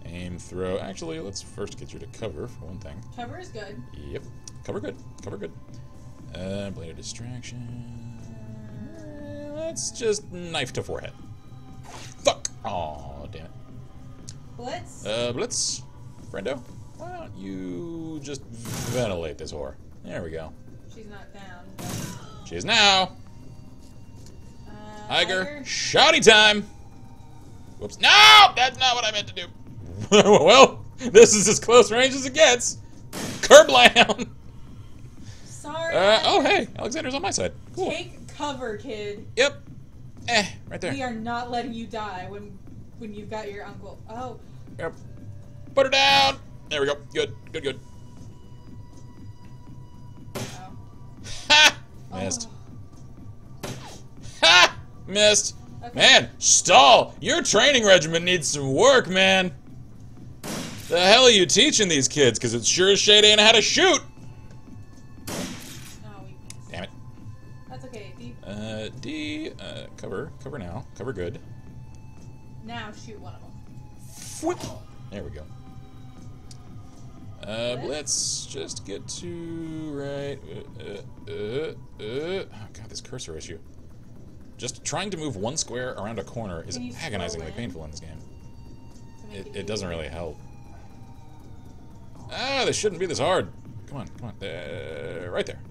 Aim, throw. Actually, let's first get you to cover for one thing.
Cover is good.
Yep. Cover good. Cover good. Blade of distraction. Let's just knife to forehead. Fuck. Aw, damn it.
Blitz.
Blitz. Friendo, why don't you just ventilate this whore? There we go.
She's not down.
She is now.
Iger.
Shouty time. Whoops. No! That's not what I meant to do. Well, this is as close range as it gets. Kerblam!
Sorry.
Oh, hey. Alexander's on my side. Cool.
Take cover, kid.
Yep. Right there.
We are not letting you die when you've got your uncle. Oh.
Yep. Put her down. There we go. Good. Good, good.
Oh.
Ha! Missed.
Oh.
Ha! Missed.
Okay.
Man, stall. Your training regimen needs some work, man. The hell are you teaching these kids? Because it sure as shit ain't how to shoot.
Oh, we missed.
Damn it.
That's okay. Deep.
D, cover. Cover now. Cover good.
Now shoot one of them.
Whip. There we go. Let's just get to right. Oh god, this cursor issue. Just trying to move one square around a corner is
Can you
agonizingly
scroll in?
painful in this game.
To make
It doesn't really help. Ah, this shouldn't be this hard. Come on, come on. Right there.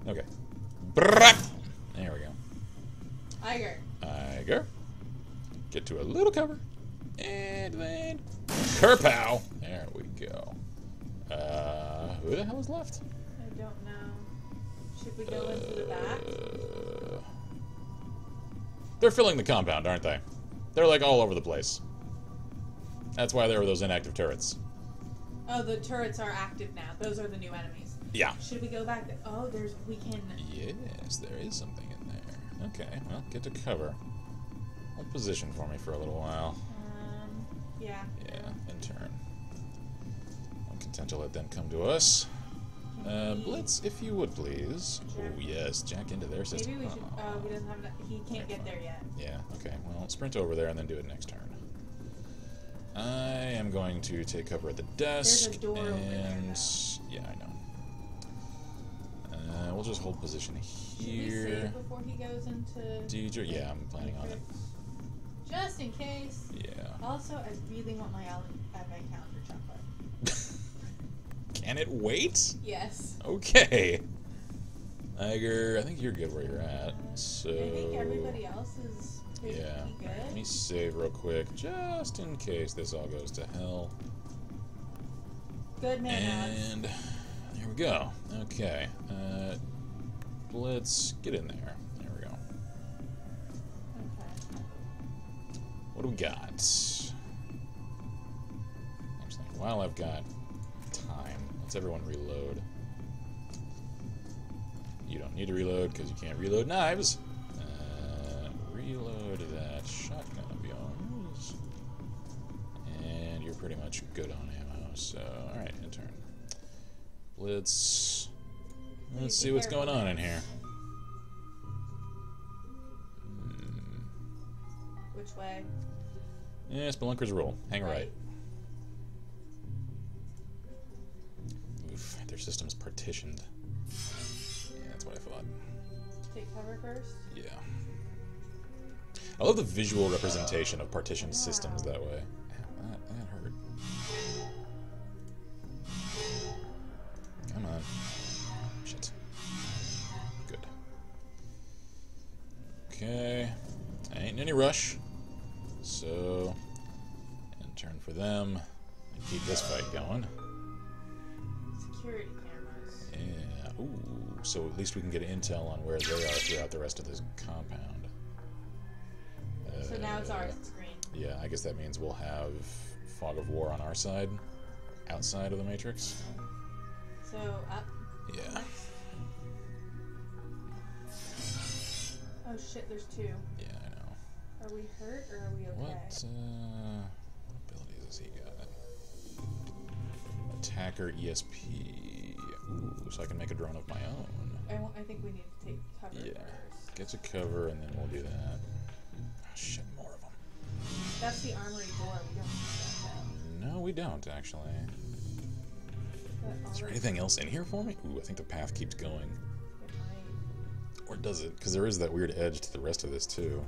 Okay. Brrrap. There we go.
Iger.
Get to a little cover. And then Kerpow. There we go. Who the hell is left?
I don't know. Should we go into the back?
They're filling the compound, aren't they? They're like all over the place. That's why there were those inactive turrets.
Oh, the turrets are active now. Those are the new enemies.
Yeah.
Should we go back? Oh, we can.
Yes, there is something in there. Okay, well, get to cover. Hold position for me for a little while.
Yeah.
Yeah, in turn. I'm content to let them come to us. Blitz, if you would please. Oh, yes, jack into their system.
Maybe we should. He doesn't have. He can't get there yet.
Yeah, okay. Well, sprint over there and then do it next turn. I am going to take cover at the desk.
There's a door over there,
Yeah, I know. We'll just hold position
Should we
here.
save before he goes into?
Yeah, I'm planning on it.
Just in case.
Yeah.
Also, I really want my advent calendar chocolate.
Can it wait?
Yes.
Okay. Iger, I think you're good where you're at. So.
I think everybody else is pretty
Yeah.
good.
Let me save real quick, just in case this all goes to hell.
Good man.
And there we go. Okay. Let's get in there. There we go.
Okay.
What do we got? Actually, while I've got time, let's everyone reload. You don't need to reload because you can't reload knives. Reload that shotgun of yours. And you're pretty much good on ammo, so alright, in turn. Let's see what's going on in here.
Which way?
Yeah, Spelunker's rule. Hang right. Oof, their system's partitioned. Yeah, that's what I thought.
Take cover first?
Yeah. I love the visual representation of partitioned systems that way. Ow, that hurt. Come on. Shit. Good. Okay. I ain't in any rush. So, and turn for them. And keep this fight going.
Security cameras.
Yeah. Ooh, so at least we can get intel on where they are throughout the rest of this compound.
So now it's our screen.
Yeah, I guess that means we'll have Fog of War on our side, outside of the Matrix.
So, up.
Yeah.
Next. Oh shit, there's 2.
Yeah, I know.
Are we hurt or are we okay?
What abilities has he got? Attacker ESP. Ooh, so I can make a drone of my own.
I think we need to take cover first.
Get to cover and then we'll do that. Oh, shit, more of them.
That's the armory door. We don't need that though.
No, we don't, actually. Is there anything else in here for me? Ooh, I think the path keeps going.
It might.
Or does it? Because there is that weird edge to the rest of this, too.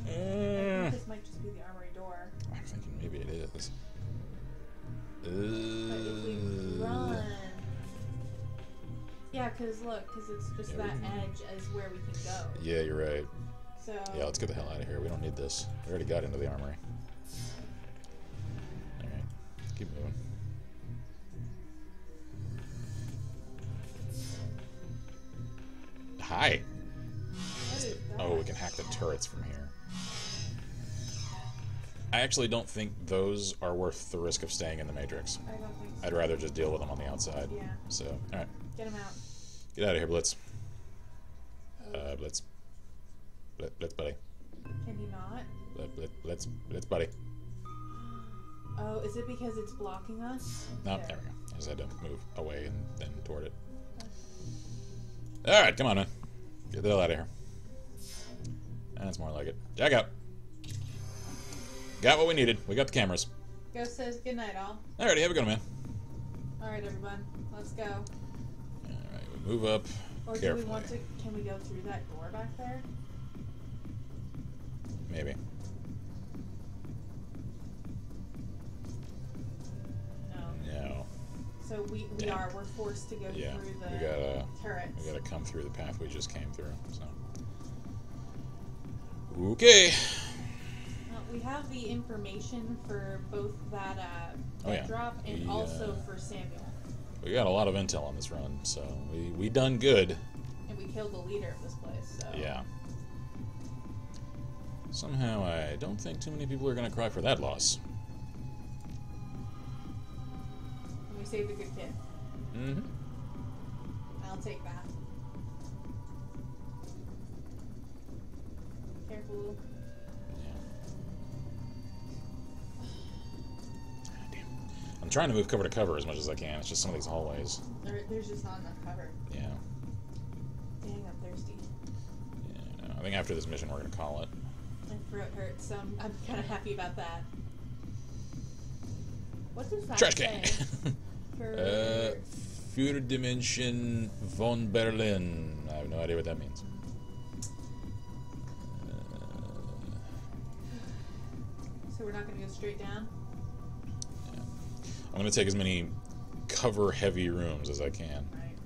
I think this might just be the armory door.
I'm thinking maybe it is.
But if we run... Yeah, because look, it's just that edge is where we can go.
Yeah, you're right.
So...
Yeah, let's get the hell out of here. We don't need this. We already got into the armory. Alright, keep moving. Hi! Oh, we can hack the turrets from here. I actually don't think those are worth the risk of staying in the Matrix.
I don't think so.
I'd rather just deal with them on the outside.
Yeah.
So, alright.
Get him out.
Get out of here, Blitz. Blitz. Blitz, buddy.
Can he not?
Blitz, buddy.
Oh, is it because it's blocking us?
No, there we go. I just had to move away and then toward it. Alright, come on, man. Get the hell out of here. That's more like it. Jack out. Got what we needed. We got the cameras.
Ghost says goodnight, all.
Alrighty, have a good one, man.
Alright, everyone. Let's go.
Alright, we move up
Or
carefully.
do we want to... Can we go through that door back there?
Maybe.
No.
No.
So we're forced to go through the turrets.
We gotta come through the path we just came through, so. Okay.
Well, we have the information for both that drop and also for Samuel.
We got a lot of intel on this run, so we done good.
And we killed the leader of this place, so...
Yeah. Somehow I don't think too many people are gonna cry for that loss.
And we saved a good kid.
Mm-hmm.
I'll take that. Careful.
Damn. I'm trying to move cover to cover as much as I can. It's just some of these hallways.
There's just not enough cover.
Yeah.
Dang, I'm thirsty.
Yeah, no, I think after this mission we're gonna call it.
My throat hurts, so I'm kind of happy about that. What does that
Trash
say?
can! Für Dimension von Berlin. I have no idea what that means.
So we're not going to go straight down?
Yeah. I'm going to take as many cover-heavy rooms as I can.
Right.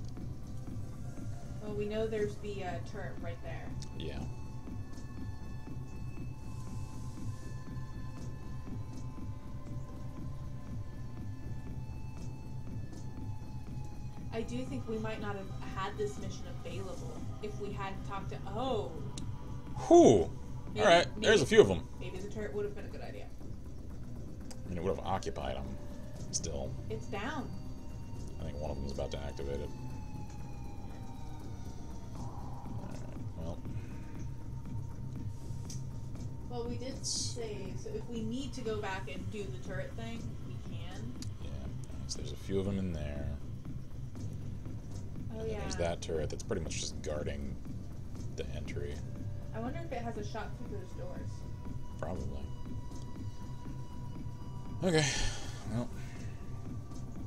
Well, we know there's the turret right there.
Yeah.
I do think we might not have had this mission available if we hadn't talked to... Oh!
Whew! Alright, there's a few of them.
Maybe the turret would have been a good idea.
I mean, it would have occupied them. Still.
It's down.
I think one of them is about to activate it. Alright, well.
Well, we did say, so if we need to go back and do the turret thing, we can.
Yeah, so there's a few of them in there.
Oh,
And then there's that turret that's pretty much just guarding the entry.
I wonder if it has a shot through those doors.
Probably. Okay, well.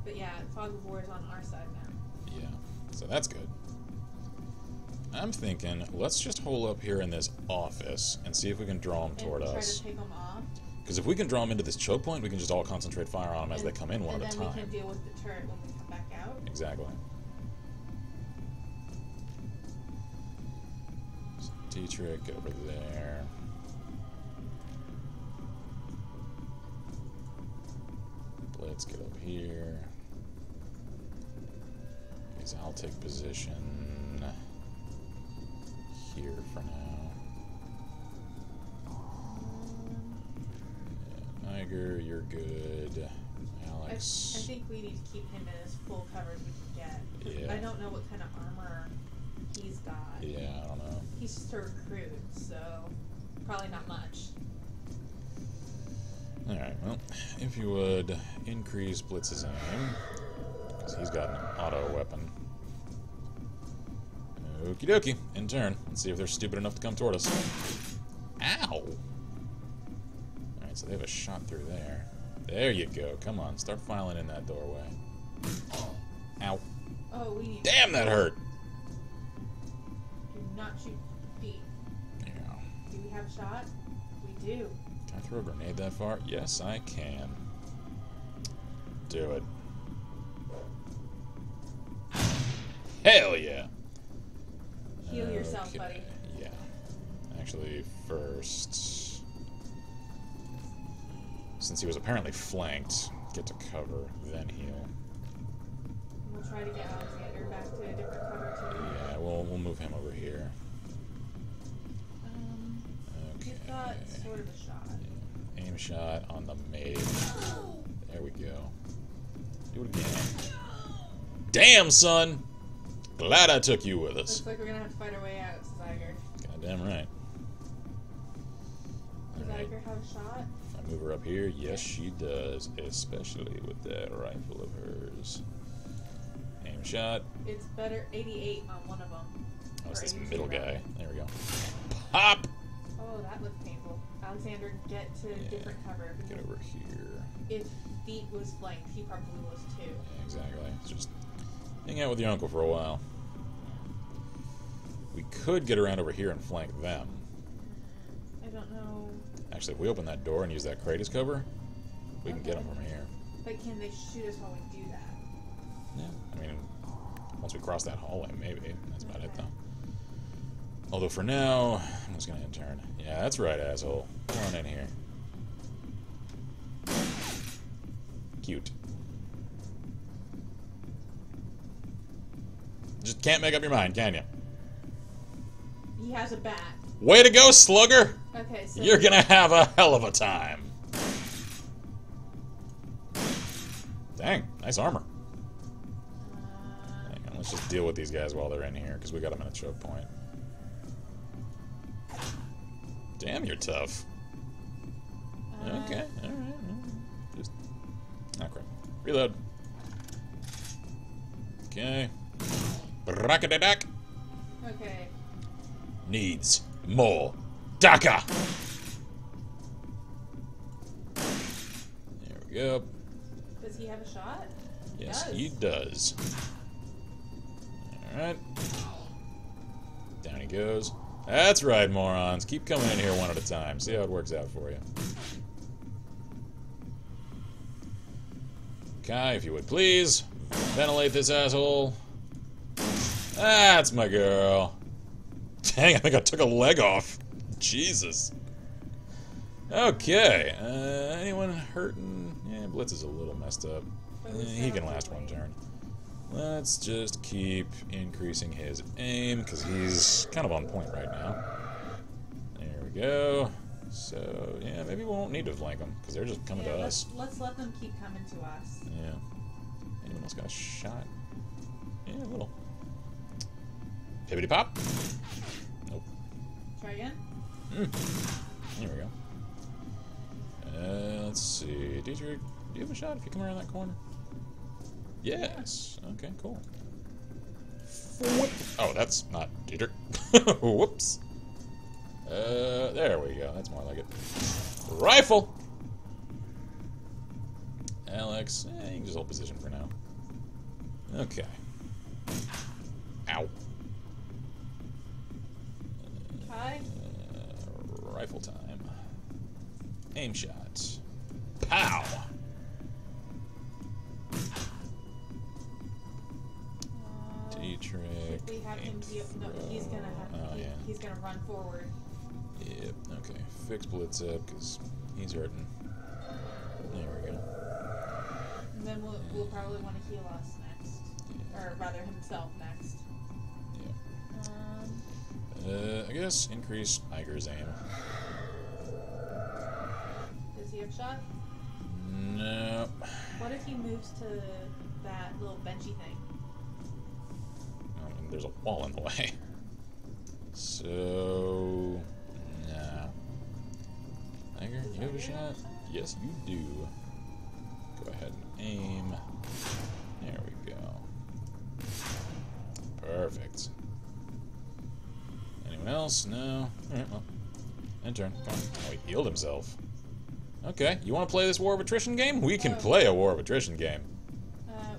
But yeah, Fog of War is on our side now.
Yeah, so that's good. I'm thinking, let's just hole up here in this office and see if we can draw them toward us.
Try to take them off.
Because if we can draw them into this choke point, we can just all concentrate fire on them as they come in one at a time.
And then we can deal with the turret when we come back out.
Exactly. T-trick, get over there. Blitz, get up here. Anyways, I'll take position here for now. Yeah, Niger, you're good. Alex.
I think we need to keep him in as full cover as we can get.
Yeah.
I don't know what kind of armor he's got.
Yeah, I don't know.
He's just a recruit, so probably not much.
Alright, well, if you would increase Blitz's aim, because he's got an auto weapon. Okie dokie, in turn. Let's see if they're stupid enough to come toward us. Ow! Alright, so they have a shot through there. There you go, come on, start filing in that doorway. Ow.
Oh, we need.
Damn, that hurt!
Do not shoot deep.
There you go.
Do we have a shot? We do.
Can I throw a grenade that far? Yes, I can. Do it. Hell yeah!
Heal yourself, buddy.
Yeah. Actually, first, since he was apparently flanked, get to cover, then heal.
We'll try to get Alexander back to a different cover too.
Yeah, we'll move him over here. Okay.
He's got sort of a shot.
Yeah. Aim shot on the maid. There we go. Do it again. Damn, son! Glad I took you with us.
Looks like we're gonna have to fight our way out, Zyger.
Goddamn right.
Does Zyger have a shot?
If I move her up here, yes she does. Especially with that rifle of hers. Aim shot.
It's better 88 on one of them.
Oh, it's this
82
middle
rather.
guy. There we go. Pop!
Oh, that looked painful. Alexander, get to different cover.
Get over here.
If Deep was flanked, he probably was too.
Yeah, exactly. Just hang out with your uncle for a while. We could get around over here and flank them.
I don't know.
Actually, if we open that door and use that crate as cover, we can get them from here.
But can they shoot us while we do that?
Yeah, I mean, once we cross that hallway, maybe. That's about it, though. Although for now, I'm just gonna end turn. Yeah, that's right, asshole. Come on in here. Cute. Just can't make up your mind, can you?
He has a bat.
Way to go, slugger!
Okay, so
You're gonna have a hell of a time. Dang, nice armor. Hang on, let's just deal with these guys while they're in here, because we got them in a choke point. Damn, you're tough. Okay, alright. Just... oh, crap. Reload. Okay. Brackadadak.
Okay.
Needs more DACA. There we go.
Does he have a shot?
Yes, he does. Alright. Down he goes. That's right, morons. Keep coming in here one at a time. See how it works out for you. Kai, if you would please. Ventilate this asshole. That's my girl. Dang, I think I took a leg off. Jesus. Okay. Anyone hurting? Yeah, Blitz is a little messed up. He can last one turn. Let's just keep increasing his aim, because he's kind of on point right now. There we go. So, yeah, maybe we won't need to flank them, because they're just coming to us.
Let's let them keep coming to us.
Yeah. Anyone else got a shot? Yeah, a little. Pibbity pop. Nope.
Try again?
There we go. Let's see. Dietrich, do you have a shot if you come around that corner? Yes. Okay, cool. Oh, that's not Dietrich. Whoops. There we go. That's more like it. Rifle! Alex, you can just hold position for now. Okay. Ow.
Kai?
Rifle time. Aim shot. Pow! Dietrich.
If we have him deal, no, he's gonna have to. He's gonna run forward.
Yep. Okay. Fix Blitz up because he's hurting. There we go.
And then we'll probably want to heal us next. Or rather, himself next.
Yeah. I guess increase Iger's aim.
Does he have shot?
No.
What if he moves to that little benchy thing?
I mean, there's a wall in the way. So... Nah. Iger, you have a shot? Yes, you do. Go ahead and aim. There we go. Perfect. Anyone else? No? Alright, well. End turn. Come on. Oh, he healed himself. Okay, you want to play this War of Attrition game? We can play a War of Attrition game.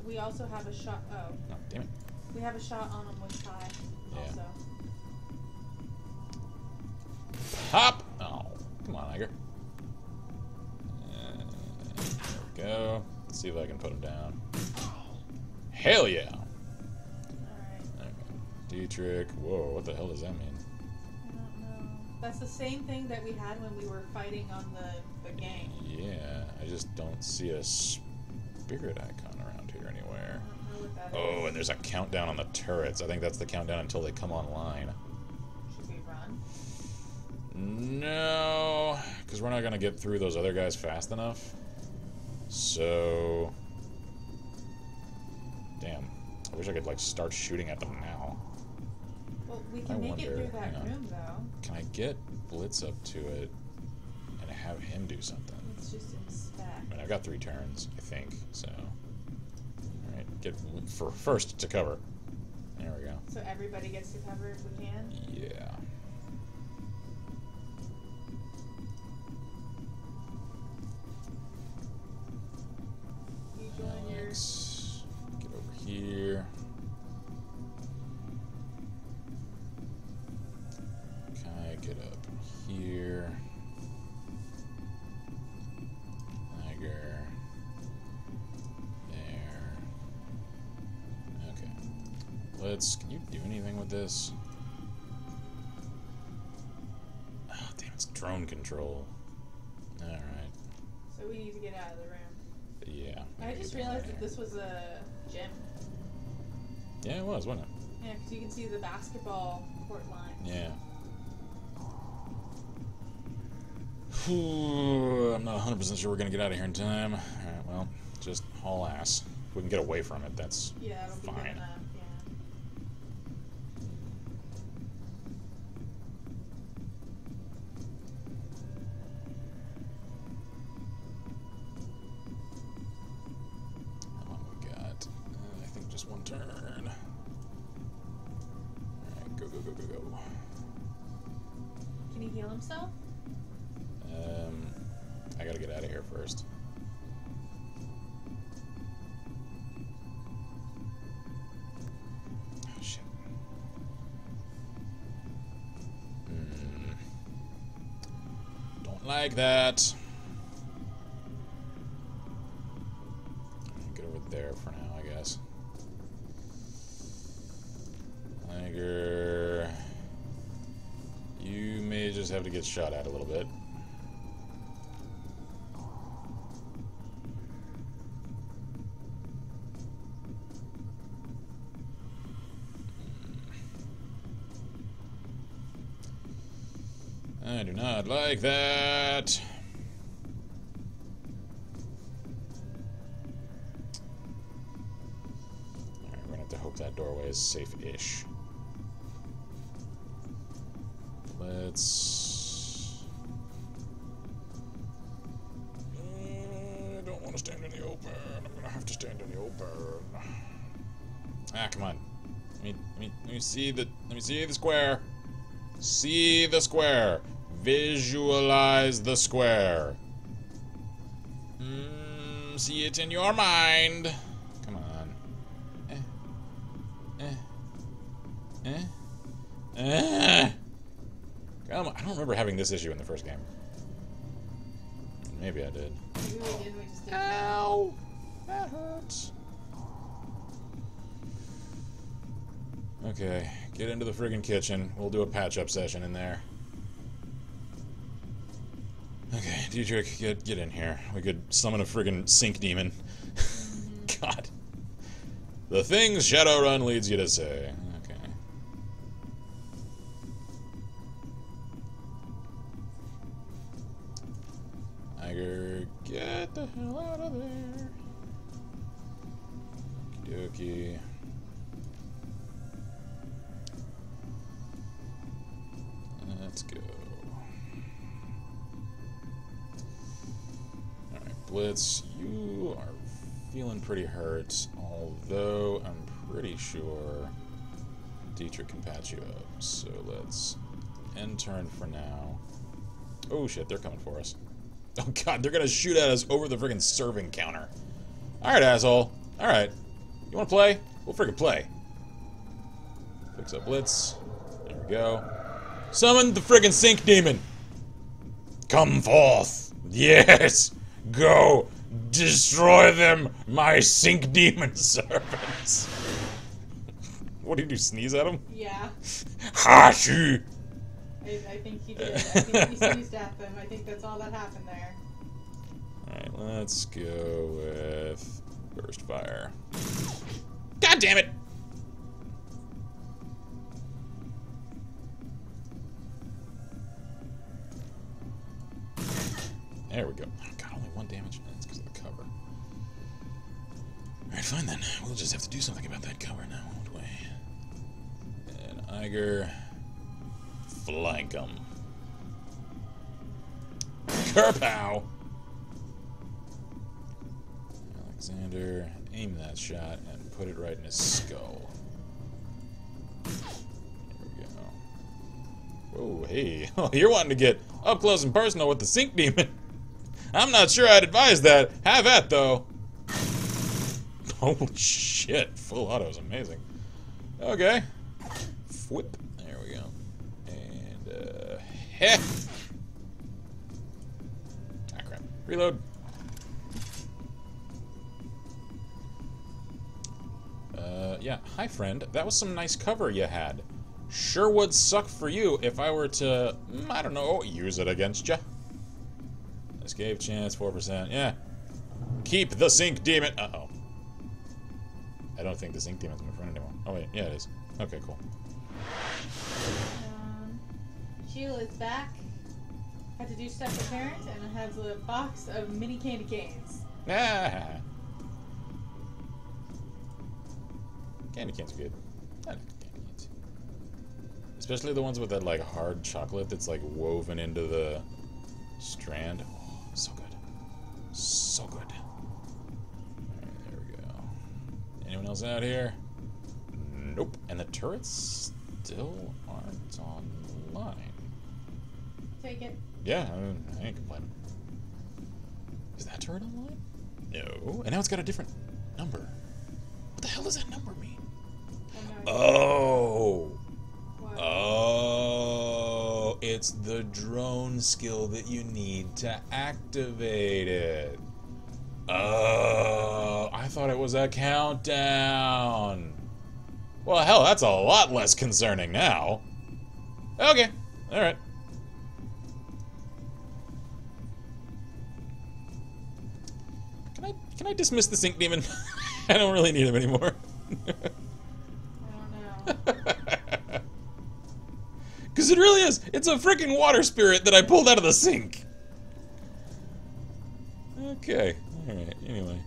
We also have a shot. Oh,
damn it.
We have a shot on him with Kai. Also.
Pop! Oh, come on, Iger. There we go. Let's see if I can put him down. Hell yeah!
Alright.
D-trick. Whoa, what the hell does that mean?
I don't know. That's the same thing that we had when we were fighting on the game.
Yeah, I just don't see a spirit icon around here anywhere.
I don't know what that is.
Oh, and there's a countdown on the turrets. I think that's the countdown until they come online.
Should we run?
No, because we're not going to get through those other guys fast enough. So... Damn. I wish I could, like, start shooting at them now.
Well, we can make it through that room, though.
Can I get Blitz up to it and have him do something?
Let's just inspect.
I mean, I've got 3 turns, I think, so... Alright, get first to cover. There we go.
So everybody gets to cover if we can?
Yeah.
You join
Alex, get over here. Kai, get up here. Tiger. There. Okay. Can you do anything with this? Oh, damn, it's drone control. Alright.
So we need to get out of the room.
Yeah.
I just realized that this was a gym.
Yeah, it was, wasn't it?
Yeah, because you can see the basketball court lines.
Yeah. Whew, I'm not 100% sure we're going to get out of here in time. Alright, well, just haul ass. If we can get away from it, that's
that'll be
fine.
good enough, yeah.
How long we got? I think just one turn. Alright, go, go, go, go, go.
Can he heal himself?
I gotta get out of here first. Oh, shit. Don't like that. Get over there for now, I guess. Tiger. You may just have to get shot at a little bit. I do not like that. Alright, we're gonna have to hope that doorway is safe-ish. Let's... I don't want to stand in the open. I'm gonna have to stand in the open. Ah, come on. Let me see the square. See the square. Visualize the square. See it in your mind. Come on. Come on. I don't remember having this issue in the first game. Maybe I did.
Maybe we did, we just didn't.
Ow! That hurts. Okay, get into the friggin' kitchen. We'll do a patch-up session in there. Okay, D-Trick, get in here. We could summon a friggin' sink demon. God. The things Shadowrun leads you to say. Okay. Tiger, get the hell out of there. Okie dokie. Let's go. Alright, Blitz, you are feeling pretty hurt, although I'm pretty sure Ch.3 can patch you up. So let's end turn for now. Oh shit, they're coming for us. Oh god, they're gonna shoot at us over the friggin' serving counter. Alright, asshole. Alright. You wanna play? We'll friggin' play. Fix up Blitz. There we go. Summon the friggin' Sink Demon! Come forth! Yes! Go! Destroy them, my Sink Demon servants! What did you sneeze at him?
Yeah.
Hashi!
I think he did. I think he sneezed at them. I think that's all that happened there.
Alright, let's go with Burst Fire. God damn it! There we go. Oh god, only 1 damage. That's because of the cover. Alright, fine then. We'll just have to do something about that cover now, won't we? And Iger... flank him. Kerpow! Alexander, aim that shot and put it right in his skull. There we go. Whoa, hey. Oh, you're wanting to get up close and personal with the Sink Demon. I'm not sure I'd advise that. Have at, though. Holy shit. Full auto is amazing. Okay. Whip. There we go. And, heh. Ah, crap. Reload. Yeah. Hi, friend. That was some nice cover you had. Sure would suck for you if I were to, I don't know, use it against you. Escape chance, 4%. Yeah. Keep the Sink Demon. Uh-oh. I don't think the Sink Demon's my friend anymore. Oh, wait. Yeah, it is. Okay, cool.
Sheila is back. Had to do stuff with parent, and it has a box of mini candy canes.
Ah. Candy canes are good. I like candy canes. Especially the ones with that, like, hard chocolate that's, like, woven into the strand. Oh, so good. So good. Alright, there we go. Anyone else out here? Nope. And the turrets still aren't online.
Take it.
Yeah, I ain't complaining. Is that turret online? No. And now it's got a different number. What the hell does that number mean? Oh!
What?
Oh! It's the drone skill that you need to activate it. Oh! I thought it was a countdown. Well, hell, that's a lot less concerning now. Okay. Alright. Can I dismiss the Sink Demon? I don't really need him anymore.
I don't know.
Because it really is. It's a freaking water spirit that I pulled out of the sink. Okay. Alright, anyway.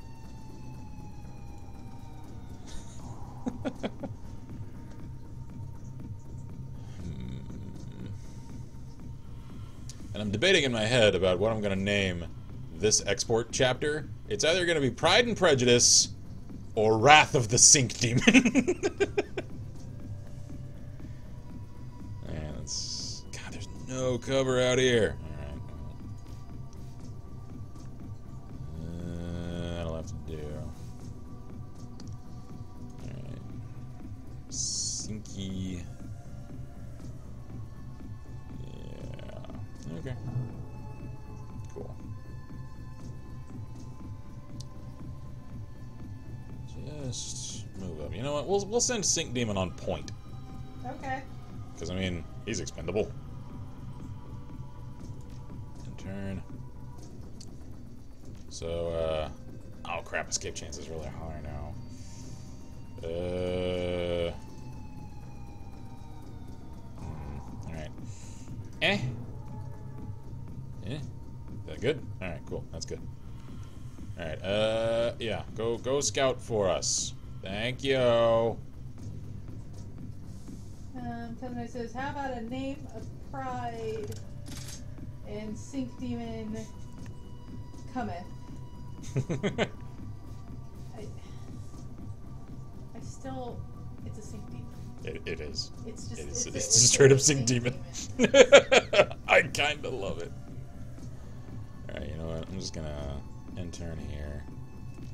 And I'm debating in my head about what I'm going to name this export chapter. It's either going to be Pride and Prejudice or Wrath of the Sink Demon. And it's... God, there's no cover out here. Alright. That'll have to do. Alright. Sinky. Yeah. Okay. Cool. Just move up. You know what? We'll send Sink Demon on point.
Okay.
Because, I mean, he's expendable. In turn. So, oh crap, escape chance is really high now. Alright. Eh? Is that good? Alright, cool. That's good. Alright, yeah. Go scout for us. Thank you.
Temno says, how about a name of pride and Sink Demon cometh? I still, it's a Sink Demon.
It is.
It's just,
it's a straight up Sink Demon. I kinda love it. Alright, you know what? I'm just gonna intern here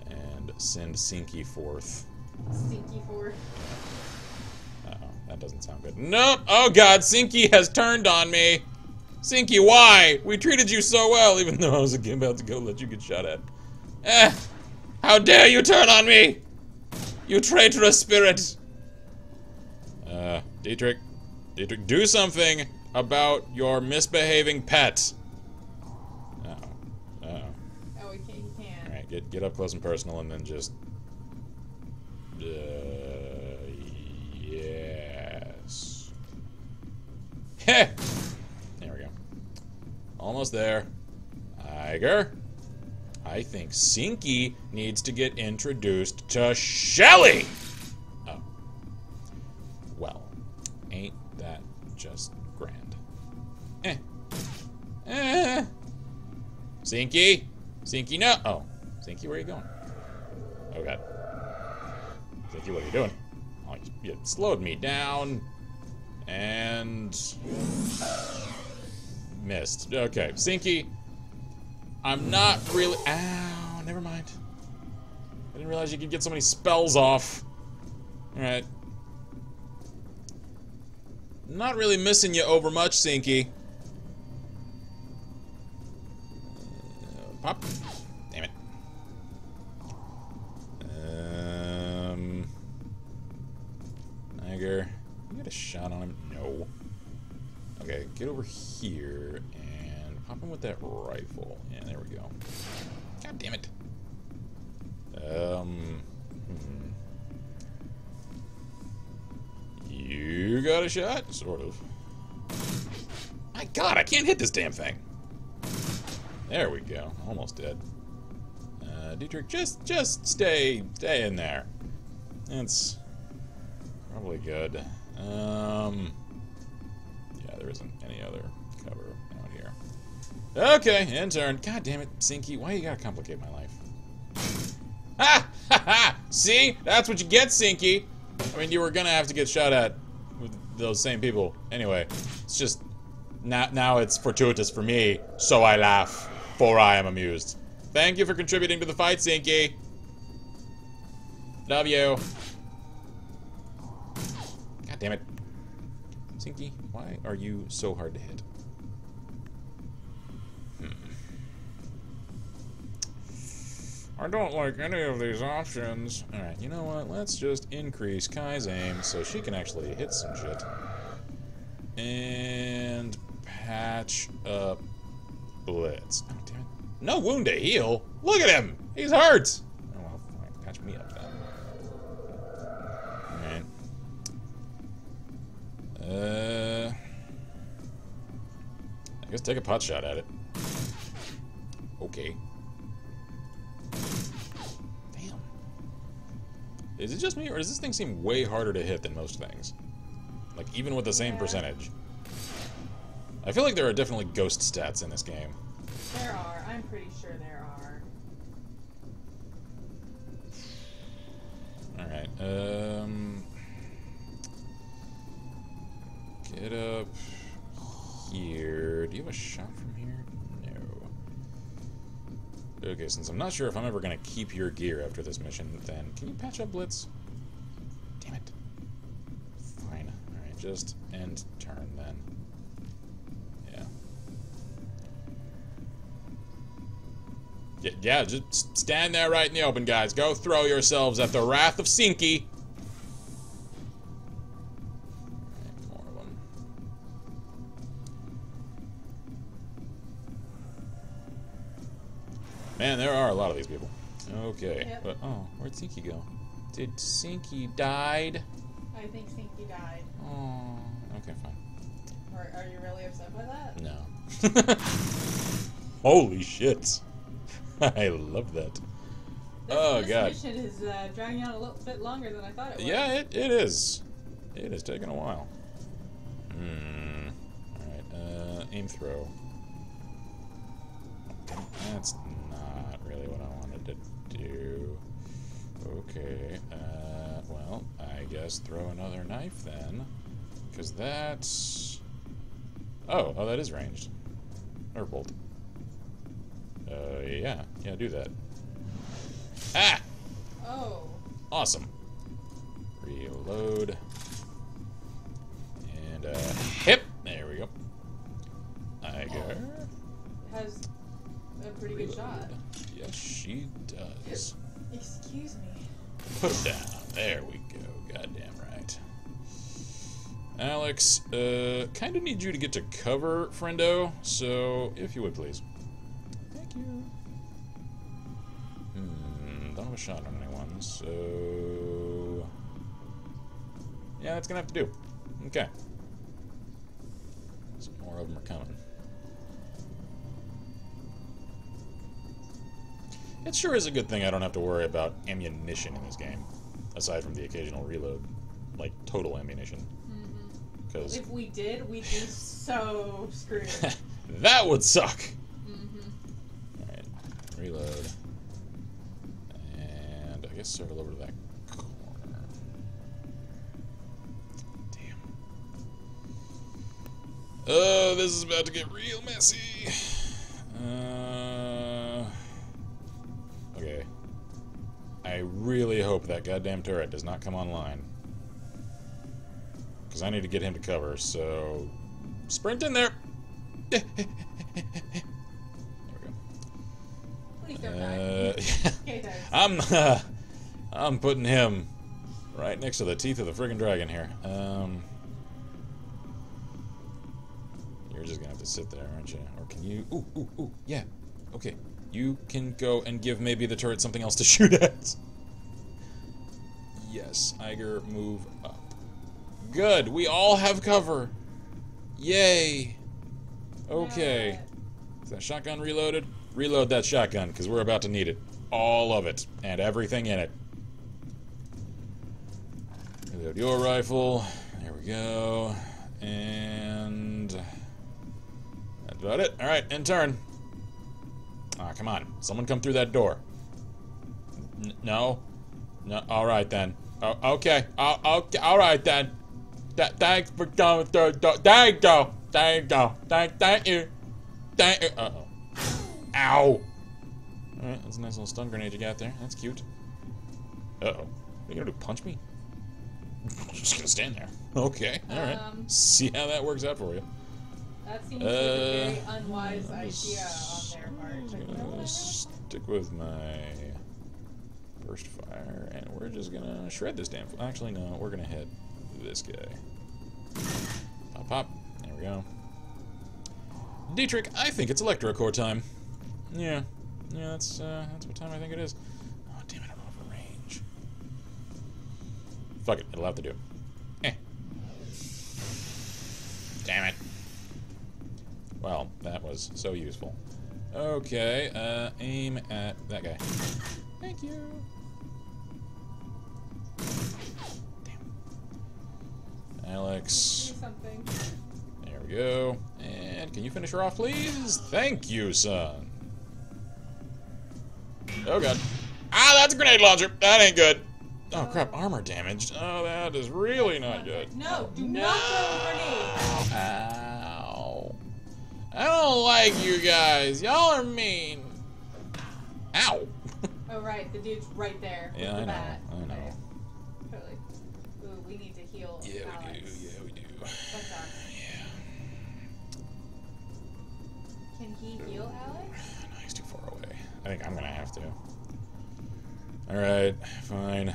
and send Sinky forth.
Sinky forth.
Uh-oh, that doesn't sound good. Nope! Oh god, Sinky has turned on me! Sinky, why? We treated you so well, even though I was about to go let you get shot at. How dare you turn on me! You traitorous spirit! Dietrich, do something about your misbehaving pet. Uh-oh.
Oh, he can't.
Alright, get up close and personal and then just... yes. Heh! There we go. Almost there. Tiger. I think Sinky needs to get introduced to Shelly! Oh. Well, ain't that just grand. Sinky? Sinky, no! Oh. Sinky, where are you going? Oh, God. Sinky, what are you doing? Oh, you slowed me down. And... missed. Okay, Sinky. I'm not really... Ow, never mind. I didn't realize you could get so many spells off. Alright. Not really missing you over much, Sinky. Pop. Damn it. Tiger. You got a shot on him? No. Okay, get over here and pop him with that rifle. Yeah, there we go. God damn it. You got a shot? Sort of. My god, I can't hit this damn thing. There we go. Almost dead. Dietrich, just stay in there. That's probably good. Yeah, there isn't any other cover out here. Okay, intern. God damn it, Sinky. Why you gotta complicate my life? Ha! Ha ha! See? That's what you get, Sinky. I mean, you were gonna have to get shot at with those same people. Anyway, it's just... Now it's fortuitous for me, so I laugh, for I am amused. Thank you for contributing to the fight, Sinky. Love you. God damn it. Sinky, why are you so hard to hit? I don't like any of these options. Alright, you know what? Let's just increase Kai's aim so she can actually hit some shit. And patch up Blitz. Oh, damn it. No wound to heal? Look at him! He's hurt! Oh well, fine. Patch me up then. Alright. I guess take a pot shot at it. Okay. Damn. Is it just me, or does this thing seem way harder to hit than most things? Like, even with the same percentage. I feel like there are definitely ghost stats in this game.
There are. I'm pretty sure there are.
Alright, get up here. Do you have a shot from here? No. Okay, since I'm not sure if I'm ever gonna keep your gear after this mission, then can you patch up Blitz? Damn it. Fine. Alright, just end turn then. Yeah, just stand there right in the open, guys. Go throw yourselves at the wrath of Sinky. Right, more of them. Man, there are a lot of these people. Okay,
yep.
But oh, where'd Sinky go? Did Sinky died?
I think Stinky died.
Oh, okay, fine.
Or are you really upset by that?
No. Holy shit. I love that.
This
God.
mission is dragging out a little bit longer than I thought it would.
Yeah, it is. It is taking a while. Alright, aim throw. That's not really what I wanted to do. Okay, well, I guess throw another knife then. Because that's... Oh, that is ranged. Or bolt. Yeah, do that. Ah!
Oh.
Awesome. Reload. And, hip! There we go. Iger.
Has a pretty good shot.
Yes, she does.
Excuse me.
Put it down. There we go. Goddamn right. Alex, kind of need you to get to cover, friendo. So, if you would, please. Thank you. Don't have a shot on anyone, so... Yeah, that's gonna have to do. Okay. Some more of them are coming. It sure is a good thing I don't have to worry about ammunition in this game. Aside from the occasional reload. Like, total ammunition. Because
if we did, we'd be so screwed.
That would suck! Alright, reload. And I guess circle over to that corner. Damn. Oh, this is about to get real messy. Okay. I really hope that goddamn turret does not come online. Because I need to get him to cover, so... Sprint in there! There we go.
Please don't die. Okay,
I'm putting him right next to the teeth of the friggin' dragon here. You're just gonna have to sit there, aren't you? Or can you... Ooh, yeah. Okay. You can go and give maybe the turret something else to shoot at. Yes, Iger, move up. Good, we all have cover. Yay. Okay. Is that shotgun reloaded? Reload that shotgun, because we're about to need it. All of it. And everything in it. Reload your rifle. There we go. And... that's about it. Alright, in turn. Ah, come on. Someone come through that door. No? No? Alright then. Oh, okay. Okay. Alright then. Thanks for coming through. There you go. There you go. Thank you. Thank you. Uh-oh. Ow. Alright, that's a nice little stun grenade you got there. That's cute. Uh-oh. What are you gonna do? Punch me? I'm just gonna stand there. Okay. Alright. See how that works out for you.
That seems like a very unwise idea on their part.
I'm gonna stick with my burst fire, and we're just gonna shred this damn... Actually, no, we're gonna hit this guy. Pop, pop. There we go. Dietrich, I think it's electrocore time. Yeah, that's what time I think it is. Oh, damn it, I don't have a range. Fuck it, it'll have to do. Damn it. Well, that was so useful. Okay, aim at that guy. Thank you. Damn. Alex.
Something.
There we go. And can you finish her off, please? Thank you, son. Oh, God. Ah, that's a grenade launcher. That ain't good. Oh, crap. Armor damaged. Oh, that is really not good.
No, do not throw a grenade.
Ow. I don't like you guys. Y'all are mean. Ow.
Oh, right. The dude's right there.
Yeah,
with the
I know.
bat.
I know.
Okay. Totally. Ooh, we need to heal
Yeah,
Alex.
we do. Yeah, we do.
That sucks.
Yeah.
Can he heal Alex?
No, he's too far away. I think I'm gonna have to. Alright, fine.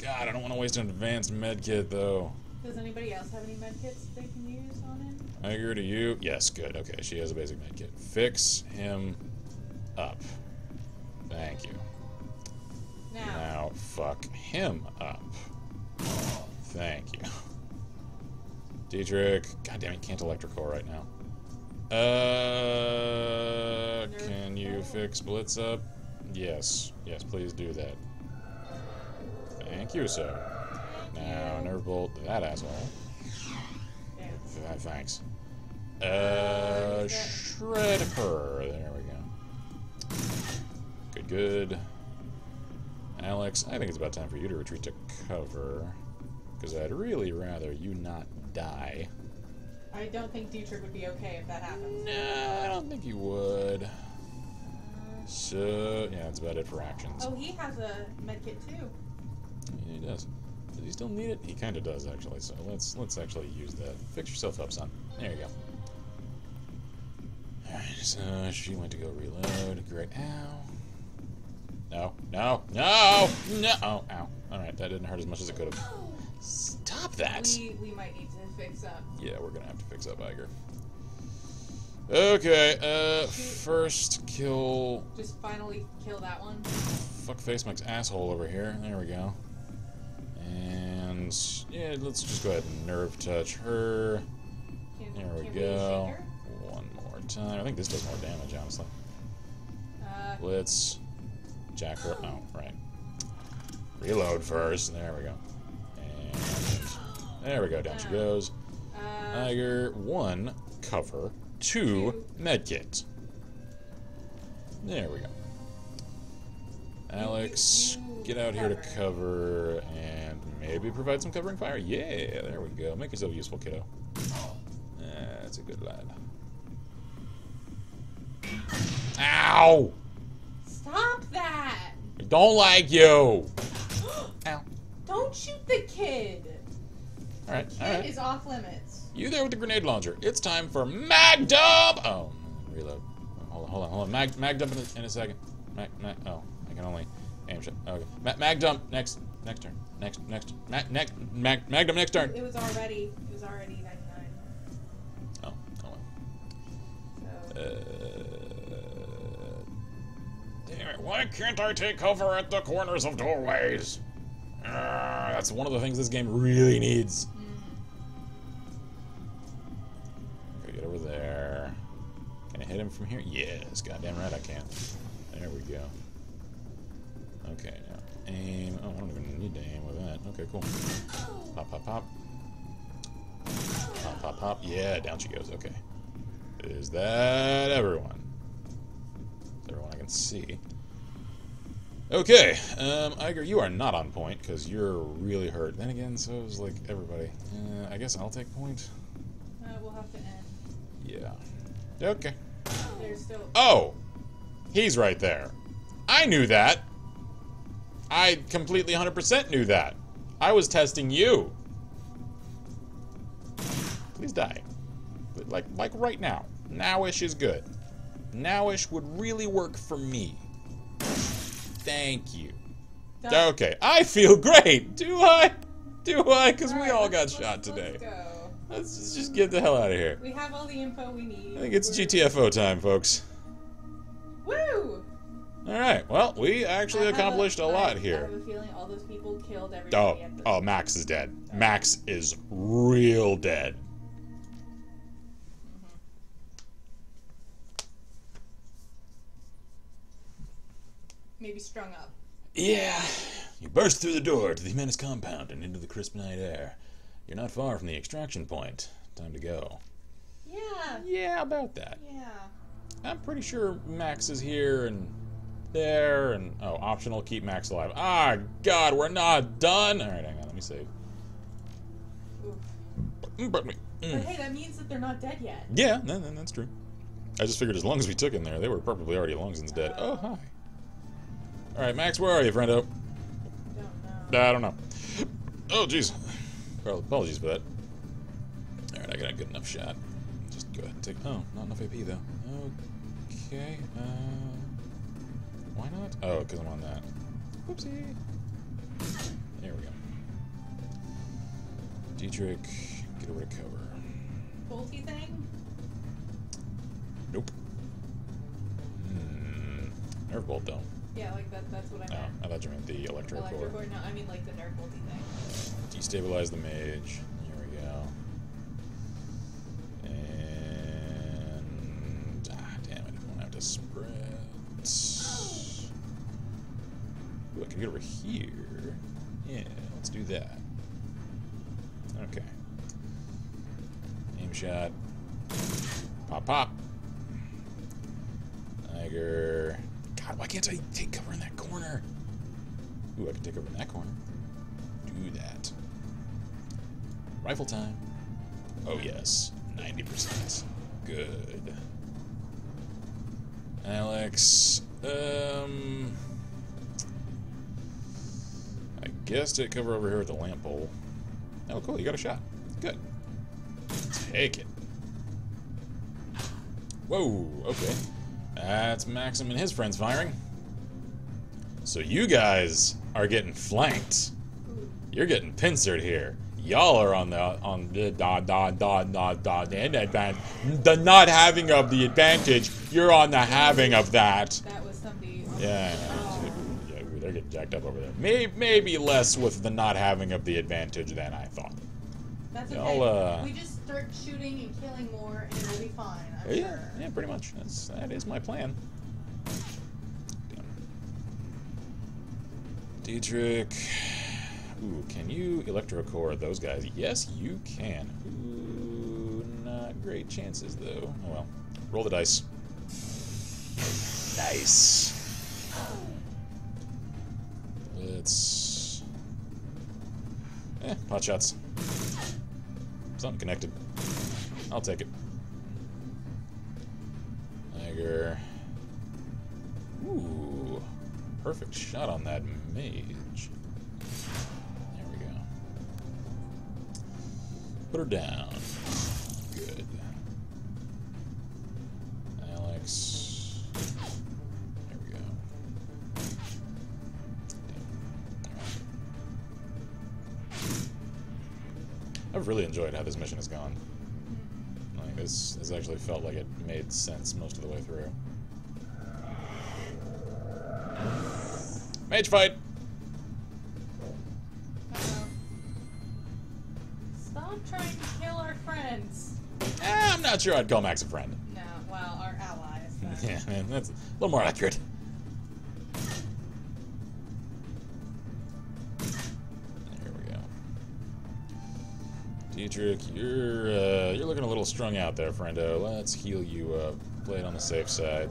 God, I don't want to waste an advanced medkit, though.
Does anybody else have any medkits they can use on him?
I agree to you. Yes, good. Okay, she has a basic medkit. Fix him up. Thank you.
Now.
Now, fuck him up. Thank you. Dietrich. God damn it, can't electrical right now. Can you fix Blitz up? Yes. Yes, please do that. Thank you, sir. Now, Nerve Bolt that asshole. Thanks. Shred her. There we go. Good, good. Alex, I think it's about time for you to retreat to cover. Because I'd really rather you not die.
I don't think Dietrich would be okay if that happens.
No, I don't think he would. So, yeah, that's about it for actions.
Oh, he has a medkit too.
Yeah, he does. Does he still need it? He kind of does, actually. So let's actually use that. Fix yourself up, son. There you go. Alright, so she went to go reload. Great. Ow. No, no, no, no. Oh, ow. Alright, that didn't hurt as much as it could have. Stop that.
We might need to fix up.
Yeah, we're gonna have to fix up Iger. Okay, first kill.
Just finally kill that one.
Fuckface Mike's asshole over here. There we go. And yeah, let's just go ahead and nerve touch her. There we go. One more time. I think this does more damage, honestly. Let's jack her. Oh, right. Reload first. There we go. And there we go. Down she goes. Iger, 1, cover. 2, medkit. There we go. Alex, get out here to cover and maybe provide some covering fire. Yeah, there we go. Make yourself useful, kiddo. That's a good lad. Ow!
Stop that!
I don't like you! Ow.
Don't shoot the kid!
Alright,
The kid
alright.
is off limits.
You there with the grenade launcher. It's time for mag dump! Oh, reload. Hold on. Mag dump in a second. Oh, I can only aim shot. Okay. Mag dump next turn. Next. Mag dump next turn.
It was already 99.
Oh well.
So.
Damn it, why can't I take cover at the corners of doorways? That's one of the things this game really needs. Okay, get over there. Can I hit him from here? Yes, goddamn right I can. There we go. Okay, now aim. Oh, I don't even need to aim with that. Okay, cool. Pop, pop, pop. Pop, pop, pop. Yeah, down she goes. Okay. Is that everyone? Everyone I can see. Okay, Iger, you are not on point because you're really hurt. Then again, so is like everybody. I guess I'll take point.
We'll have to end.
Yeah. Okay.
There's still.
Oh! He's right there. I knew that. I completely 100% knew that. I was testing you. Please die. Like right now. Nowish is good. Nowish would really work for me. Thank you.
Done.
Okay, I feel great. Do I? Because we all got
let's
shot today.
Go.
Let's just get the hell out of here.
We have all the info we need.
I think it's GTFO time, folks.
Woo!
Alright, well, we actually accomplished a lot
I
here.
have a feeling all those people killed everybody at the...
Oh, Max is dead. Max is real dead.
Maybe strung up.
Yeah. You burst through the door to the Menace compound and into the crisp night air. You're not far from the extraction point. Time to go.
Yeah.
Yeah, about that.
Yeah.
I'm pretty sure Max is here and there and... Oh, optional, keep Max alive. Ah, God, we're not done! Alright, hang on, let me save.
Oof.
But
hey, that means that they're not dead yet.
yeah, that's true. I just figured as long as we took in there, they were probably already long since dead. Oh, hi. Alright, Max, where are you, friendo?
Don't know.
I don't know. Oh, jeez. Well, apologies for that. Alright, I got a good enough shot. Just go ahead and take... Oh, not enough AP, though. Okay, why not? Oh, because I'm on that. Whoopsie. There we go. Dietrich, get over to cover.
Bolty thing?
Nope. Nerve bolt, though.
Yeah, like that's what I
Oh,
meant.
I thought you meant the electro core.
Electrocore? No, I mean like the nerf ulti thing.
Destabilize the mage. Here we go. And damn it, I won't have to spread. Ooh, I can get over here. Yeah, let's do that. Okay. Aim shot. Pop, pop. Tiger. God, why can't I take cover in that corner? Ooh, I can take cover in that corner. Do that. Rifle time. Oh, yes. 90%. Good. Alex. I guess take cover over here with the lamp pole. Oh, cool. You got a shot. Good. Take it. Whoa. Okay. That's Maxim and his friends firing. So you guys are getting flanked. You're getting pincered here. Y'all are on the not having of the advantage. You're on the having of that.
That was somebody.
Yeah, they're getting jacked up over there. Maybe less with the not having of the advantage than I thought.
That's okay. We just start shooting and killing more, and it'll be fine. I'm sure.
Yeah, pretty much. That is my plan. Damn. Dietrich. Ooh, can you electrocore those guys? Yes, you can. Ooh, not great chances though. Oh well. Roll the dice. Nice. Let's. Pot shots. Something connected. I'll take it. Tiger. Ooh. Perfect shot on that mage. There we go. Put her down. Good. Alex. There we go. I've really enjoyed how this mission has gone. Like this actually felt like it made sense most of the way through. Mage fight!
Stop trying to kill our friends.
I'm not sure I'd call Max a friend.
No, well, our allies.
Yeah, man, that's a little more accurate. There we go. Dietrich, you're looking a little strung out there, friendo. Let's heal you up. Play it on the safe side.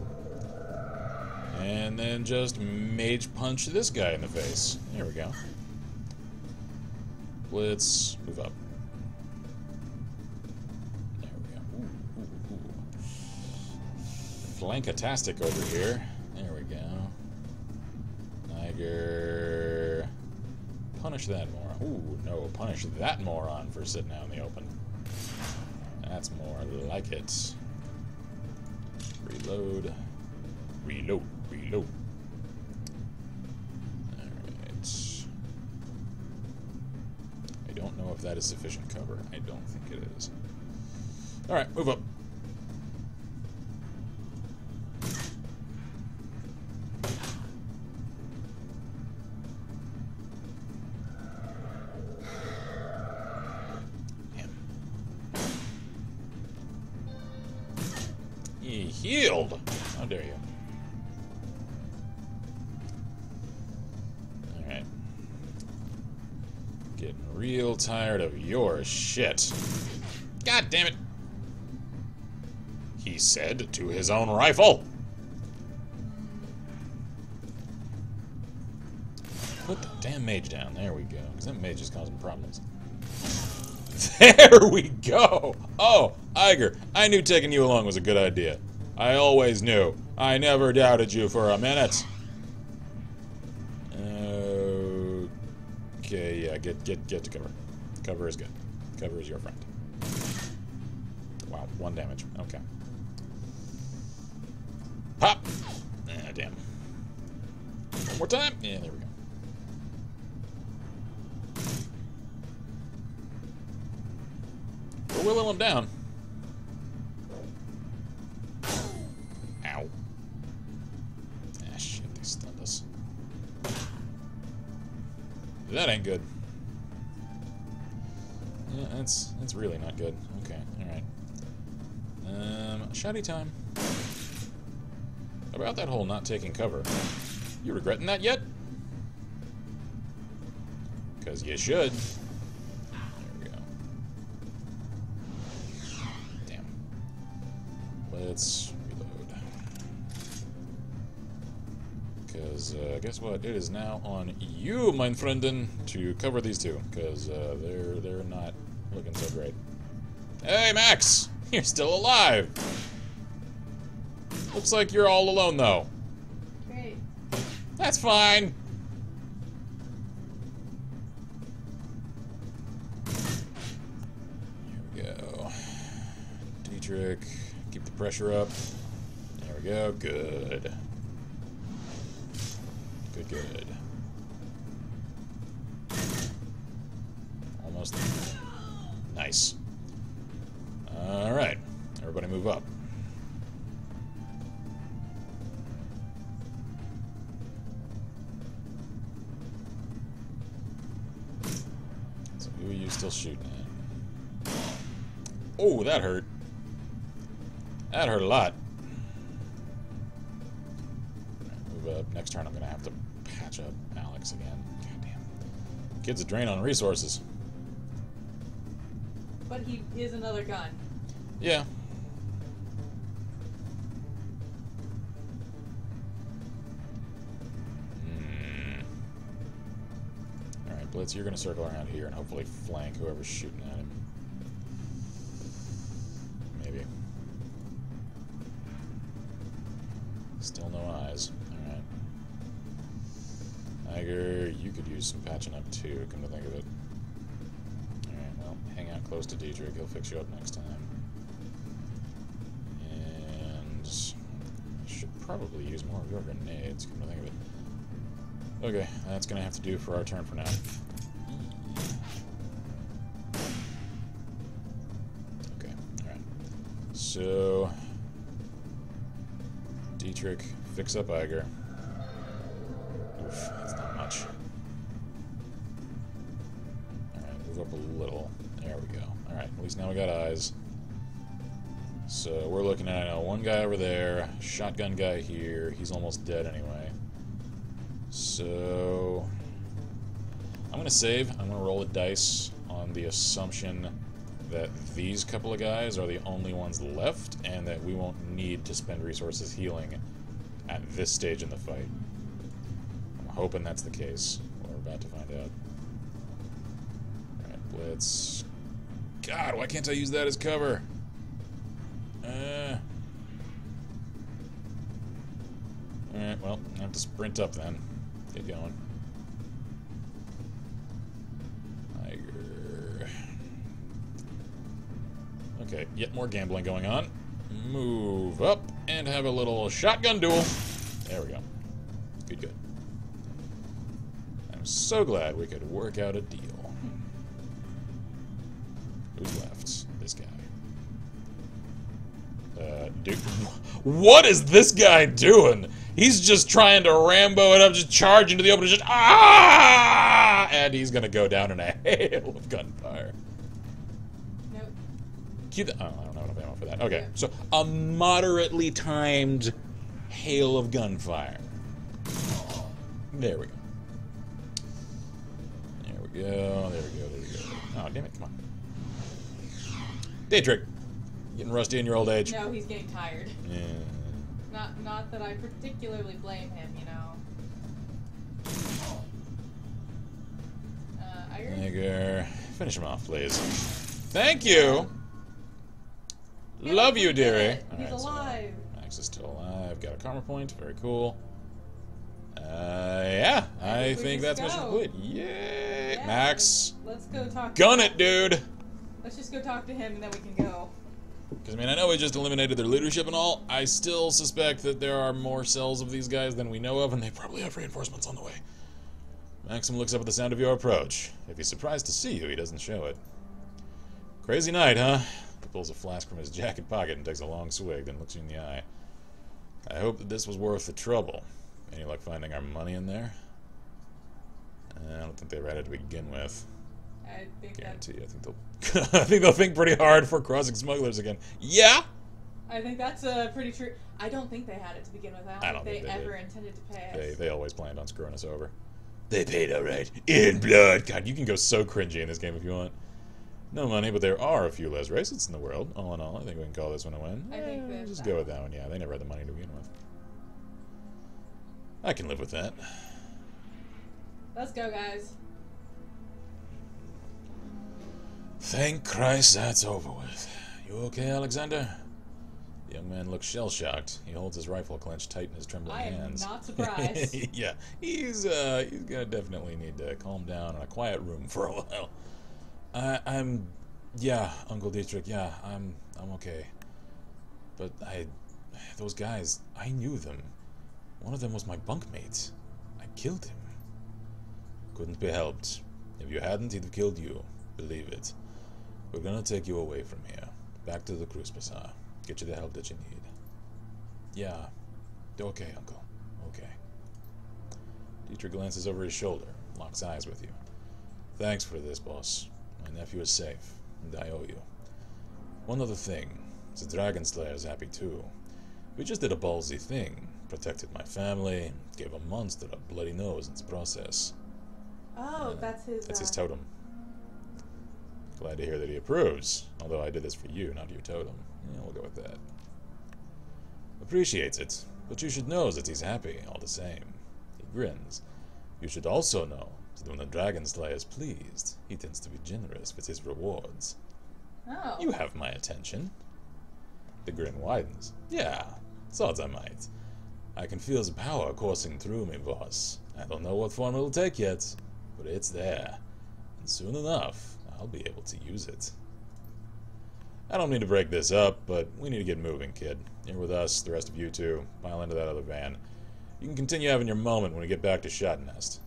And then just mage punch this guy in the face. There we go. Let's move up. There we go. Ooh. Flankatastic over here. There we go. Tiger. Punish that moron. Ooh, no. Punish that moron for sitting out in the open. That's more like it. Reload. Reload. Reload. Alright. I don't know if that is sufficient cover. I don't think it is. Alright, move up. He healed! How dare you? Alright. Getting real tired of your shit. God damn it! He said to his own rifle! Put the damn mage down. There we go. Because that mage is causing problems. There we go! Oh, Iger, I knew taking you along was a good idea. I always knew. I never doubted you for a minute. Okay, yeah, get to cover. Cover is good. Cover is your friend. Wow, 1 damage. Okay. Pop! Ah, damn. One more time. Yeah, there we go. We're willing him down. Ow. Ah, shit, they stunned us. ain't good. Yeah, that's really not good. Okay, alright. Shoddy time. About that whole not taking cover. You regretting that yet? Because you should. There we go. Damn. Let's reload. Because, guess what? It is now on you, mein Freunden, to cover these two. Because, they're not looking so great. Hey, Max! You're still alive! Looks like you're all alone, though.
Great.
That's fine. Here we go. Ch.3, keep the pressure up. There we go. Good. Good, good. Almost there. Nice. Alright. Everybody move up. So who are you still shooting at? Oh, that hurt. That hurt a lot. Right, move up. Next turn I'm gonna have to patch up Alex again. Goddamn. Kid's a drain on resources.
But he is another gun.
Yeah. Alright, Blitz, you're gonna circle around here and hopefully flank whoever's shooting at him. Maybe. Still no eyes. Alright. Tiger, you could use some patching up too, come to think of it. Alright, well, hang out close to Ch.3, he'll fix you up next time. And I should probably use more of your grenades, come to think of it. Okay, that's gonna have to do for our turn for now. Okay, alright. So Ch.3, fix up Iger. Oof, that's not much. Alright, move up a little. There we go. Alright, at least now we got eyes. So we're looking at, I know, one guy over there, shotgun guy here. He's almost dead anyway. So I'm gonna save. I'm gonna roll a dice on the assumption that these couple of guys are the only ones left, and that we won't need to spend resources healing at this stage in the fight. I'm hoping that's the case. We're about to find out. Alright, Blitz. God, why can't I use that as cover? Alright, well, I have to sprint up then. Get going. Tiger. Okay, yet more gambling going on. Move up and have a little shotgun duel. There we go. Good, good. I'm so glad we could work out a deal. Who's left? This guy. Dude. What is this guy doing? He's just trying to Rambo it up, just charge into the open, just ah! And he's gonna go down in a hail of gunfire.
Nope.
Cue the, oh, I don't know enough ammo for that. Okay, so a moderately timed hail of gunfire. There we go. There we go. There we go. There we go. Oh, damn it! Come on. Ch.3. Getting rusty in your old age.
No, he's getting tired.
Yeah.
Not that I particularly blame him, you know.
Tiger. Finish him off, please. Thank you!
Yeah,
Love you, dearie.
He's alive.
So Max is still alive. Got a karma point. Very cool. Yeah. I think that's mission complete. Yay! Yeah, Max.
Let's go talk to
Gun
him.
it, dude!
Let's just go talk to him and then we can go.
Because, I mean, I know we just eliminated their leadership and all. I still suspect that there are more cells of these guys than we know of, and they probably have reinforcements on the way. Maxim looks up at the sound of your approach. If he's surprised to see you, he doesn't show it. Crazy night, huh? He pulls a flask from his jacket pocket and takes a long swig, then looks you in the eye. I hope that this was worth the trouble. Any luck finding our money in there? I don't think they read it to begin with.
I think
Guarantee. I think they'll. I think they'll think pretty hard for crossing smugglers again. Yeah.
I think that's pretty true. I don't think they had it to begin with. I don't think they ever intended to pay us.
They always planned on screwing us over. They paid alright. In blood. God, you can go so cringy in this game if you want. No money, but there are a few less racists in the world. All in all, I think we can call this one a win.
I think that
just go with that one. Yeah, they never had the money to begin with. I can live with that.
Let's go, guys.
Thank Christ that's over with. You okay, Alexander? The young man looks shell-shocked. He holds his rifle clenched tight in his trembling hands.
I am not surprised.
Yeah, he's gonna definitely need to calm down in a quiet room for a while. Yeah, Uncle Dietrich, yeah, I'm okay. But those guys, I knew them. One of them was my bunkmate. I killed him. Couldn't be helped. If you hadn't, he'd have killed you. Believe it. We're gonna take you away from here. Back to the cruise bazaar. Get you the help that you need. Yeah. Okay, Uncle. Okay. Dietrich glances over his shoulder, locks eyes with you. Thanks for this, boss. My nephew is safe, and I owe you. One other thing. The Dragon Slayer's happy too. We just did a ballsy thing. Protected my family, gave a monster a bloody nose in its process.
Oh, that's his...
That's his totem. Glad to hear that he approves. Although I did this for you, not your totem. Yeah, we'll go with that. Appreciates it, but you should know that he's happy, all the same. He grins. You should also know that when the Dragon Slayer is pleased, he tends to be generous with his rewards.
Oh.
You have my attention. The grin widens. Yeah, thought I might. I can feel the power coursing through me, boss. I don't know what form it'll take yet, but it's there. And soon enough, I'll be able to use it. I don't mean to break this up, but we need to get moving, kid. You're with us, the rest of you two. Pile into that other van. You can continue having your moment when we get back to Shotnest.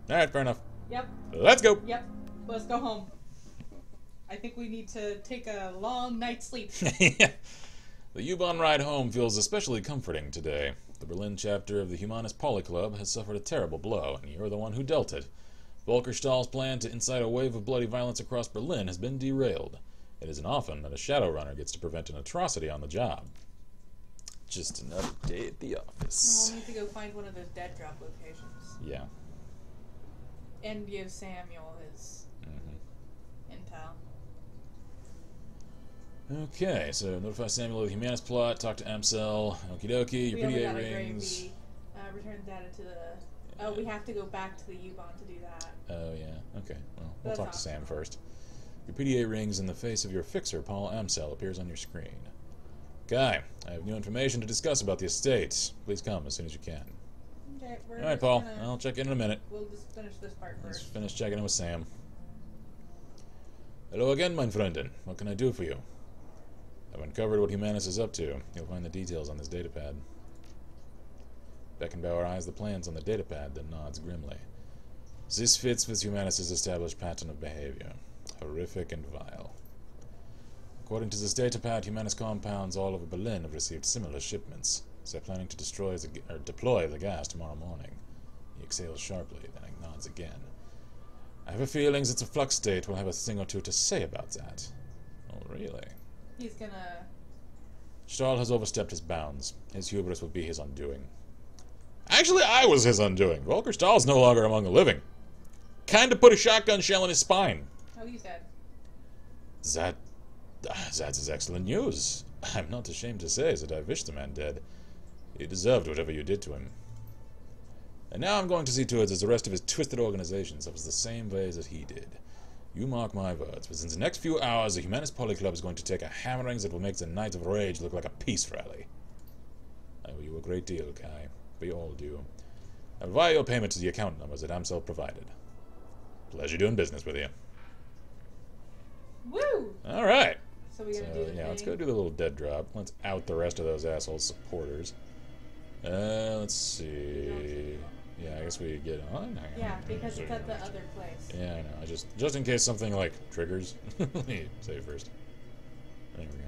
Alright, fair enough.
Yep.
Let's go!
Yep. Let's go home. I think we need to take a long night's sleep.
The U-Bahn ride home feels especially comforting today. The Berlin chapter of the Humanist Poly Club has suffered a terrible blow, and you're the one who dealt it. Volkerstahl's plan to incite a wave of bloody violence across Berlin has been derailed. It isn't often that a Shadowrunner gets to prevent an atrocity on the job. Just another day at the office.
We'll need to go find one of those dead drop locations.
Yeah.
And give Samuel his intel.
Okay, so notify Samuel of the Humanist plot, talk to Amsel, okie dokie, your PDA rings.
Return data to the... Oh, we have to go back to the U-Bahn to do that.
Oh, yeah. Okay, well, we'll talk to Sam first. Your PDA rings and the face of your fixer, Paul Amsel, appears on your screen. Guy, I have new information to discuss about the estate. Please come as soon as you can.
Okay,
Alright, Paul. I'll check in a minute.
We'll just finish this part first.
Let's finish checking in with Sam. Hello again, mein Freundin. What can I do for you? I've uncovered what Humanus is up to. You'll find the details on this datapad. Beckenbauer eyes the plans on the datapad, then nods grimly. This fits with Humanus' established pattern of behavior. Horrific and vile. According to this datapad, Humanus compounds all over Berlin have received similar shipments. They're planning to deploy the gas tomorrow morning. He exhales sharply, then he nods again. I have a feeling that the Flux State will have a thing or two to say about that. Oh, really?
He's gonna...
Stahl has overstepped his bounds. His hubris will be his undoing. Actually, I was his undoing. Volker Stahl's no longer among the living. Kinda put a shotgun shell in his spine.
Oh, he's dead.
That is excellent news. I'm not ashamed to say that I wish the man dead. He deserved whatever you did to him. And now I'm going to see to it that the rest of his twisted organization suffers the same way that he did. You mark my words, within the next few hours, the Humanist Poly Club is going to take a hammering that will make the Night of Rage look like a peace rally. I owe you a great deal, Kai. We all do. I'll wire your payment to the account numbers that Amsel provided. Pleasure doing business with you.
Woo!
Alright.
So we gotta do the thing.
Let's go do the little dead drop. Let's out the rest of those asshole supporters. Let's see. Yeah, I guess we get on.
Yeah, because it's at the other place.
Yeah, I know. Just in case something like triggers. Let me say first. There we go.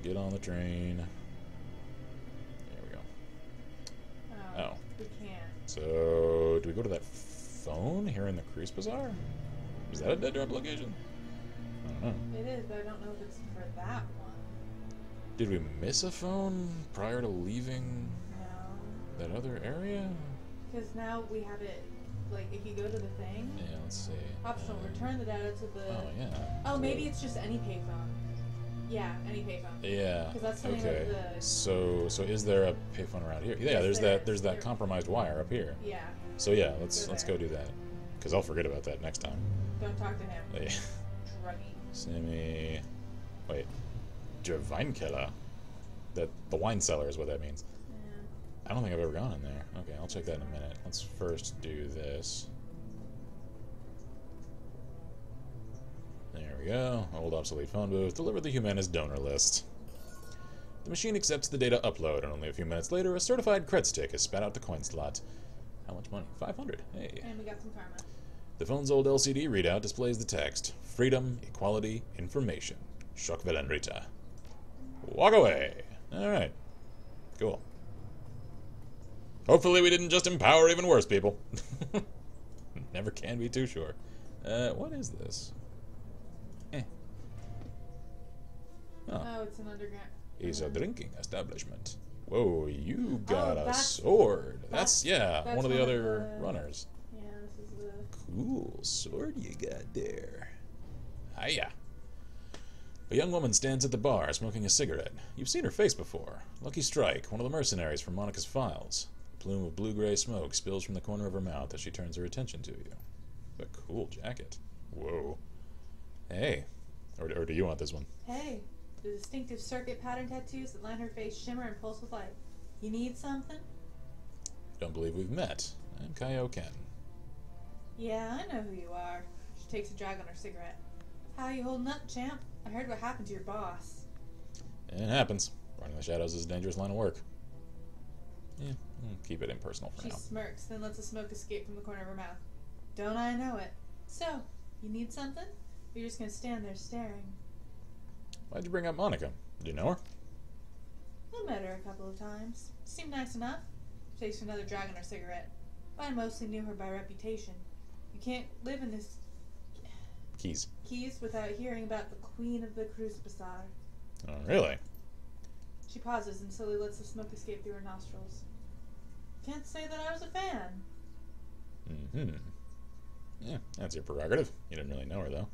Get on the train. There we go.
Oh. We can't.
So, do we go to that phone here in the Cruise Bazaar? Is that a dead drop location? I don't know.
It is, but I don't know if it's for that one.
Did we miss a phone prior to leaving
No.
that other area?
Because now we have it, like, if you go to the thing,
Yeah, let's see.
optional, return the data to the...
Oh, yeah.
Oh, maybe it's just any payphone. Yeah, any payphone.
Yeah.
Because that's something
Okay.
that the...
So is there a payphone around here? Yeah,
Yes,
there's that
there.
compromised wire up here.
Yeah.
So yeah, let's
there.
go do that. Because I'll forget about that next time.
Don't talk to him.
Yeah.
Druggy.
Wait. Weinkeller. The wine cellar is what that means.
Yeah.
I don't think I've ever gone in there. Okay, I'll check that in a minute. Let's first do this. There we go. Old obsolete phone booth. Deliver the Humanist donor list. The machine accepts the data upload, and only a few minutes later, a certified cred stick is spat out the coin slot. How much money? 500. Hey.
And we got some karma.
The phone's old LCD readout displays the text: Freedom, Equality, Information. Schockwellen Rita. Walk away. Alright. Cool. Hopefully we didn't just empower even worse people. Never can be too sure. What is this?
Oh, it's an underground...
Is a drinking establishment. Whoa, you got a
that's-
sword. That's
that's
one of the
one of
other
the-
runners.
Yeah, this is the...
Cool sword you got there. Hiya. A young woman stands at the bar smoking a cigarette. You've seen her face before. Lucky Strike, one of the mercenaries from Monica's files. A plume of blue-gray smoke spills from the corner of her mouth as she turns her attention to you. A cool jacket. Whoa. Hey. Or do you want this one?
Hey, the distinctive circuit pattern tattoos that line her face shimmer and pulse with light. You need something?
Don't believe we've met. I'm Kaioken.
Yeah, I know who you are. She takes a drag on her cigarette. How you holding up, champ? I heard what happened to your boss.
It happens. Running the shadows is a dangerous line of work. Yeah, keep it impersonal for
She
now.
smirks, then lets the smoke escape from the corner of her mouth. Don't I know it? So, you need something? Or you're just gonna stand there staring?
Why'd you bring up Monica? Do you know her?
I met her a couple of times. Seemed nice enough. She takes another drag on her cigarette. But I mostly knew her by reputation. You can't live in this
Keys.
keys without hearing about the Queen of the Cruise Bazaar.
Oh, really?
She pauses and slowly lets the smoke escape through her nostrils. Can't say that I was a fan.
Mm-hmm. Yeah, that's your prerogative. You didn't really know her, though.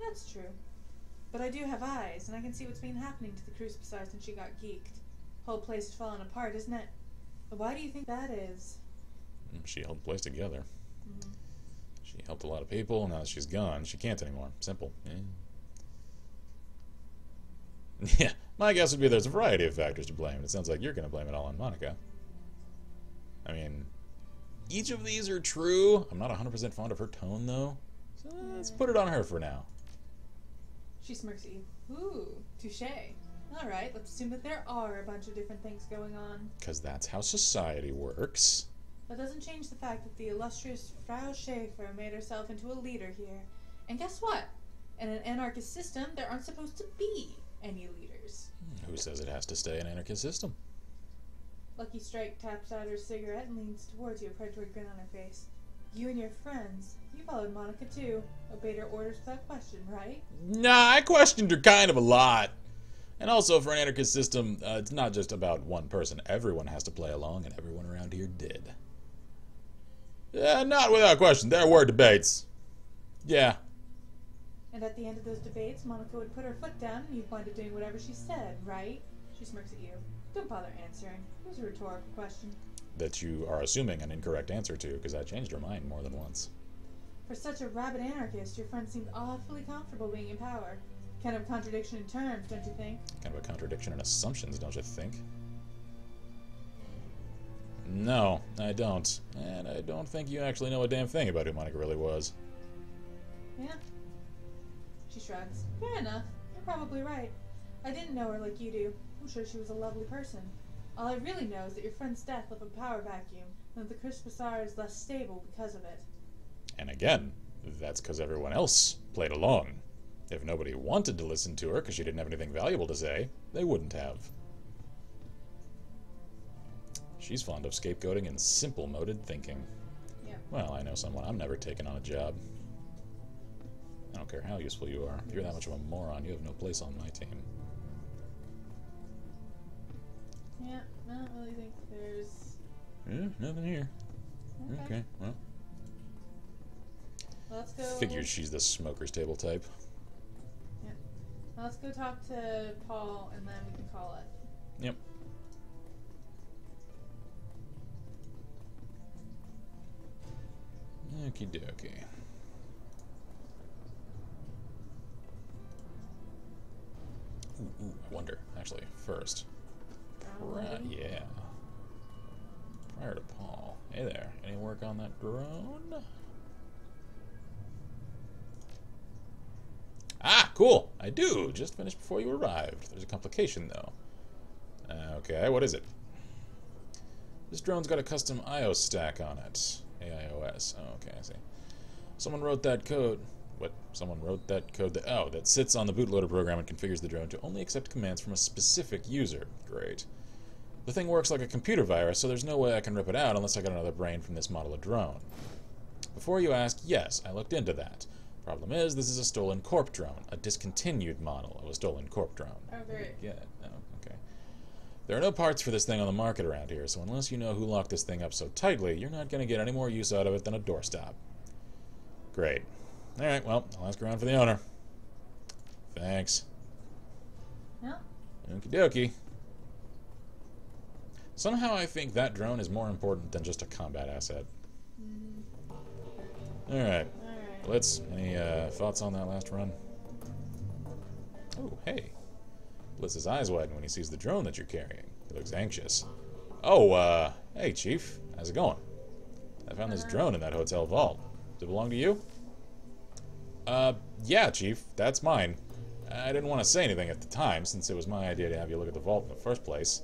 That's true. But I do have eyes, and I can see what's been happening to the Cruise Bazaar since she got geeked. Whole place is falling apart, isn't it? Why do you think that is?
She held the place together. She helped a lot of people. Now that she's gone, she can't anymore. Simple. Yeah, my guess would be there's a variety of factors to blame. It sounds like you're going to blame it all on Monica. I mean, each of these are true. I'm not 100% fond of her tone, though. So let's put it on her for now.
She smirks at you. Ooh, touché. Alright, let's assume that there are a bunch of different things going on.
Because that's how society works.
That doesn't change the fact that the illustrious Frau Schaefer made herself into a leader here. And guess what? In an anarchist system, there aren't supposed to be any leaders.
Who says it has to stay an anarchist system?
Lucky Strike taps out her cigarette and leans towards you, a predatory grin on her face. You and your friends, you followed Monica too. Obeyed her orders without question, right?
Nah, I questioned her kind of a lot. And also, for an anarchist system, it's not just about one person. Everyone has to play along, and everyone around here did. Yeah, not without question. There were debates. Yeah.
And at the end of those debates, Monica would put her foot down and you'd wind up doing whatever she said, right? She smirks at you. Don't bother answering. It was a rhetorical question.
That you are assuming an incorrect answer to, because I changed her mind more than once.
For such a rabid anarchist, your friend seemed awfully comfortable being in power. Kind of a contradiction in terms, don't you think?
Kind of a contradiction in assumptions, don't you think? No, I don't. And I don't think you actually know a damn thing about who Monica really was.
Yeah. She shrugs. Fair enough. You're probably right. I didn't know her like you do. I'm sure she was a lovely person. All I really know is that your friend's death left a power vacuum, and that the Cruise Bazaar is less stable because of it.
And again, that's because everyone else played along. If nobody wanted to listen to her because she didn't have anything valuable to say, they wouldn't have. She's fond of scapegoating and simple-moded thinking.
Yeah.
Well, I know someone. I'm never taking on a job. I don't care how useful you are. If you're that much of a moron, you have no place on my team.
Yeah, I don't really think there's...
Nothing here. Okay, well.
Let's go...
Figured she's the smoker's table type.
Yeah. Let's go talk to Paul, and then we can call it.
Yep. Okie dokie. Ooh, I wonder. Actually, first. Right, yeah. Prior to Paul. Hey there. Any work on that drone? Ah, cool. I do. Just finished before you arrived. There's a complication, though. Okay, what is it? This drone's got a custom IO stack on it. AIOS. Oh, okay, I see. Someone wrote that code. What? Someone wrote that code that... Oh, that sits on the bootloader program and configures the drone to only accept commands from a specific user. Great. The thing works like a computer virus, so there's no way I can rip it out unless I got another brain from this model of drone. Before you ask, yes, I looked into that. Problem is, this is a stolen corp drone, a discontinued model of a stolen corp drone.
Oh, great.
Get it? Oh, okay. There are no parts for this thing on the market around here, so unless you know who locked this thing up so tightly, you're not going to get any more use out of it than a doorstop. Great. Alright, well, I'll ask around for the owner. Thanks.
No.
Okie dokie. Somehow I think that drone is more important than just a combat asset. Alright. Blitz, any thoughts on that last run? Oh, hey. Blitz's eyes widen when he sees the drone that you're carrying. He looks anxious. Oh, hey, Chief. How's it going? I found this drone in that hotel vault. Does it belong to you? Yeah, Chief. That's mine. I didn't want to say anything at the time, since it was my idea to have you look at the vault in the first place.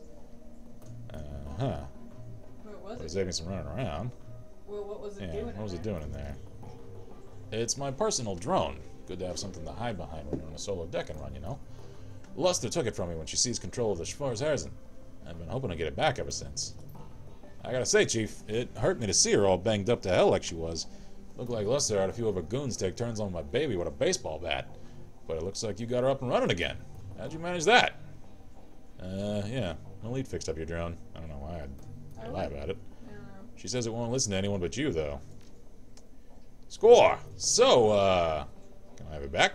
What was it?
Saving some running around.
Well, what was it doing?
What was it doing in there? It's my personal drone. Good to have something to hide behind when you're on a solo deck and run, you know? Luster took it from me when she seized control of the Schwarzherzen. I've been hoping to get it back ever since. I gotta say, Chief, it hurt me to see her all banged up to hell like she was. Looked like Luster had a few of her goons take turns on my baby with a baseball bat. But it looks like you got her up and running again. How'd you manage that? Yeah. Elite fixed up your drone. I don't know why I'd lie about it. She says it won't listen to anyone but you, though. Score! So, can I have it back?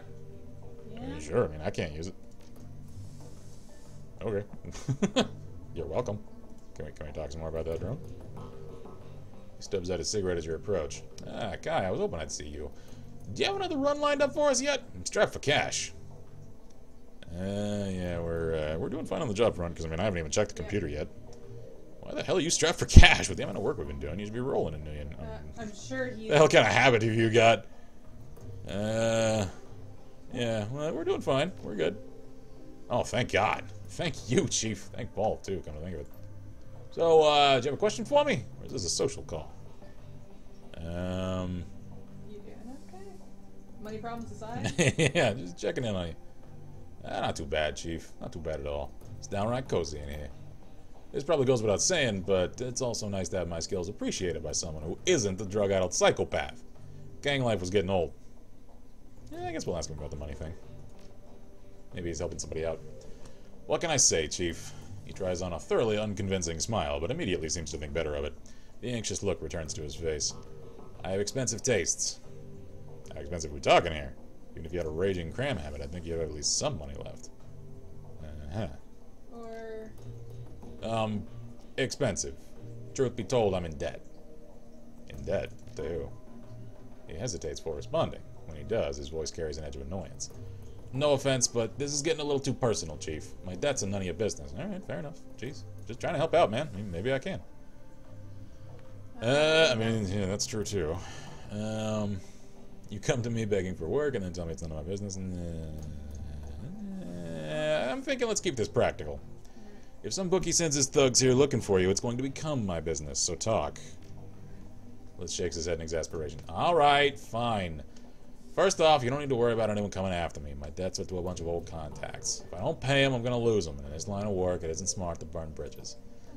Yeah.
Sure, I mean, I can't use it. Okay. You're welcome. Can we talk some more about that drone? He stubs out his cigarette as you approach. Ah, Kai, I was hoping I'd see you. Do you have another run lined up for us yet? I'm strapped for cash. Yeah, we're doing fine on the job front, because, I mean, I haven't even checked the computer yet. Why the hell are you strapped for cash with the amount of work we've been doing? You should be rolling a million.
I'm sure he...
The hell kind of habit have you got? Yeah, well, we're doing fine. We're good. Oh, thank God. Thank you, Chief. Thank Paul, too, come to think of it. So, do you have a question for me? Or is this a social call?
You doing okay? Money problems aside?
Yeah, just checking in on you. Not too bad, Chief. Not too bad at all. It's downright cozy in here. This probably goes without saying, but it's also nice to have my skills appreciated by someone who isn't a drug-addled psychopath. Gang life was getting old. Yeah, I guess we'll ask him about the money thing. Maybe he's helping somebody out. What can I say, Chief? He tries on a thoroughly unconvincing smile, but immediately seems to think better of it. The anxious look returns to his face. I have expensive tastes. How expensive are we talking here? Even if you had a raging cram habit, I think you'd have at least some money left.
Or...
expensive. Truth be told, I'm in debt. In debt? To who? He hesitates before responding. When he does, his voice carries an edge of annoyance. No offense, but this is getting a little too personal, Chief. My debt's are none of your business. Alright, fair enough. Jeez. Just trying to help out, man. I mean, maybe I can. I mean, yeah, that's true, too. You come to me begging for work and then tell me it's none of my business. I'm thinking let's keep this practical. If some bookie sends his thugs here looking for you, it's going to become my business, so talk. Blitz shakes his head in exasperation. Alright, fine. First off, you don't need to worry about anyone coming after me. My debts are to a bunch of old contacts. If I don't pay them, I'm going to lose them. And in this line of work, it isn't smart to burn bridges.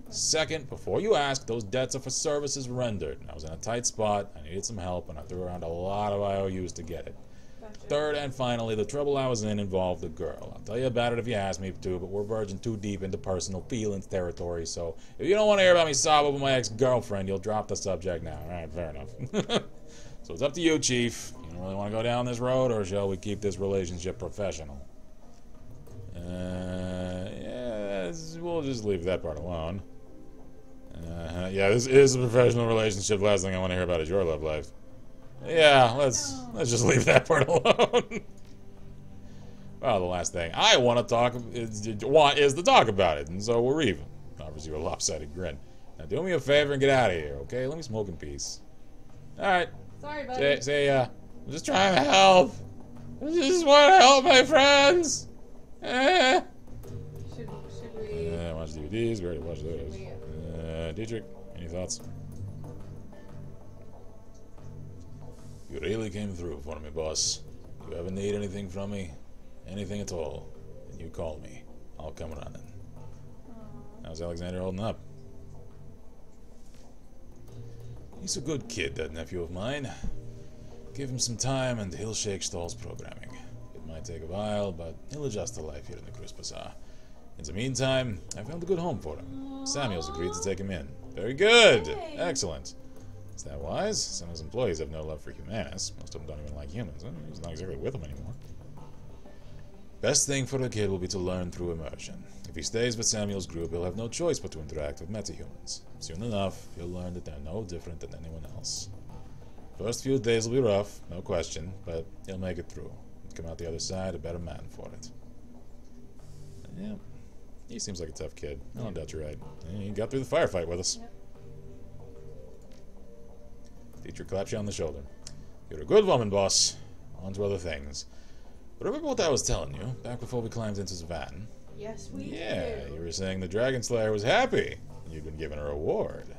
Second, before you ask, those debts are for services rendered. I was in a tight spot, I needed some help, and I threw around a lot of IOUs to get it.
Gotcha.
Third and finally, the trouble I was in involved a girl. I'll tell you about it if you ask me to, but we're verging too deep into personal feelings territory, so if you don't want to hear about me sob over my ex-girlfriend, you'll drop the subject now. Alright, fair enough. So it's up to you, Chief. You don't really want to go down this road, or shall we keep this relationship professional? Yeah, we'll just leave that part alone. Yeah, this is a professional relationship. Last thing I want to hear about is your love life. Yeah, let's just leave that part alone. Well, the last thing I want to talk is to talk about it, and so we're even. Offers you a lopsided grin. Now do me a favor and get out of here, okay? Let me smoke in peace. All right.
Sorry, buddy.
I'm just trying to help. I just want to help my friends.
Should we?
Watch DVDs. We already watched those. Dietrich, any thoughts? You really came through for me, boss. If you ever need anything from me, anything at all, then you call me. I'll come running. How's Alexander holding up? He's a good kid, that nephew of mine. Give him some time and he'll shake Stahl's programming. It might take a while, but he'll adjust to life here in the Cruise Bazaar. In the meantime, I found a good home for him. Samuel's agreed to take him in. Very good!
Yay.
Excellent. Is that wise? Some of his employees have no love for humanus. Most of them don't even like humans. He's not exactly with them anymore. Best thing for the kid will be to learn through immersion. If he stays with Samuel's group, he'll have no choice but to interact with metahumans. Soon enough, he'll learn that they're no different than anyone else. First few days will be rough, no question, but he'll make it through. Come out the other side a better man for it. Yeah, he seems like a tough kid. I don't doubt you're right. He got through the firefight with us.
Yep.
Teacher claps you on the shoulder. You're a good woman, boss. On to other things. But remember what I was telling you, back before we climbed into the van?
Yes, we
Yeah,
do.
you were saying the Dragon Slayer was happy. You'd been given a reward.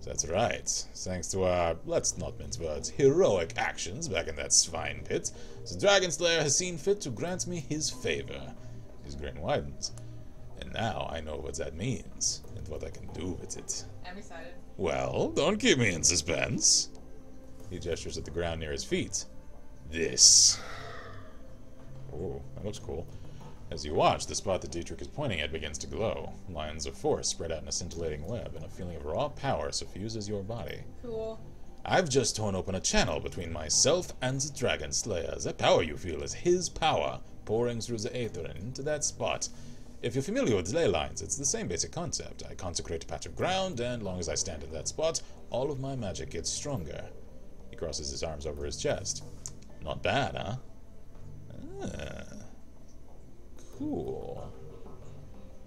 That's right. Thanks to our, let's not mince words, heroic actions back in that swine pit, the Dragon Slayer has seen fit to grant me his favor. His grin widens. And now I know what that means, and what I can do with it.
I'm excited.
Well, don't keep me in suspense. He gestures at the ground near his feet. This. Oh, that looks cool. As you watch, the spot that Dietrich is pointing at begins to glow. Lines of force spread out in a scintillating web, and a feeling of raw power suffuses your body.
Cool.
I've just torn open a channel between myself and the Dragon Slayer. That power you feel is his power, pouring through the aether and into that spot. If you're familiar with ley lines, it's the same basic concept. I consecrate a patch of ground, and long as I stand in that spot, all of my magic gets stronger. He crosses his arms over his chest. Not bad, huh? Ah. Cool.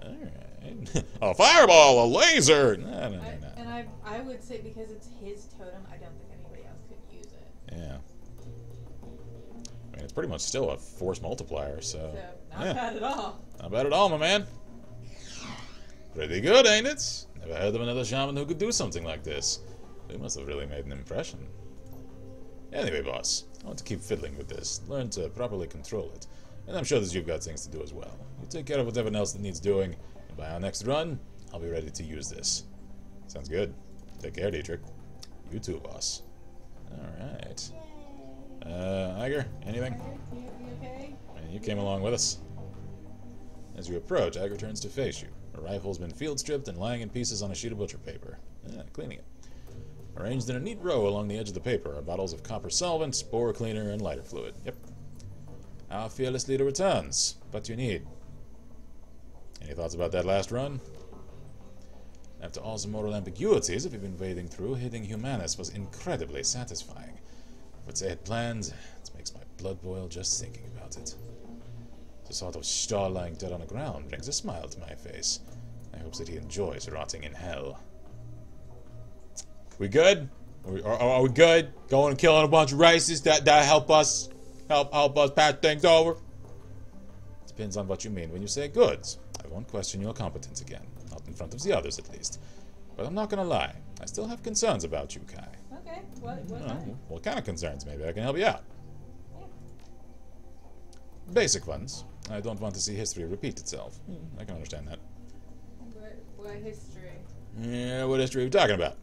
Alright. A fireball, a laser! No.
And I would say because it's his totem, I don't think anybody else could use it.
Yeah. I mean, it's pretty much still a force multiplier, so...
Not bad at all.
Not bad at all, my man. Pretty good, ain't it? Never heard of another shaman who could do something like this. They must have really made an impression. Anyway, boss, I want to keep fiddling with this, learn to properly control it. And I'm sure that you've got things to do as well. You take care of whatever else that needs doing, and by our next run, I'll be ready to use this. Sounds good. Take care, Dietrich. You too, boss. Alright. Iger, anything?
You okay?
And you came along with us. As you approach, Iger turns to face you. Her rifle's been field stripped and lying in pieces on a sheet of butcher paper. Cleaning it. Arranged in a neat row along the edge of the paper are bottles of copper solvent, spore cleaner, and lighter fluid. Yep. Our fearless leader returns. What you need? Any thoughts about that last run? After all the moral ambiguities that we've been wading through, hitting Humanus was incredibly satisfying. What they had planned, it makes my blood boil just thinking about it. The thought of Stahl lying dead on the ground brings a smile to my face. I hope that he enjoys rotting in hell. We good? Are we good? Going and killing a bunch of racists that help us pass things over? Depends on what you mean when you say good. I won't question your competence again. Not in front of the others, at least. But I'm not gonna lie. I still have concerns about you, Kai.
Okay. What
kind of concerns? Maybe I can help you out.
Yeah.
Basic ones. I don't want to see history repeat itself. I can understand that.
What history?
Yeah, what history are you talking about?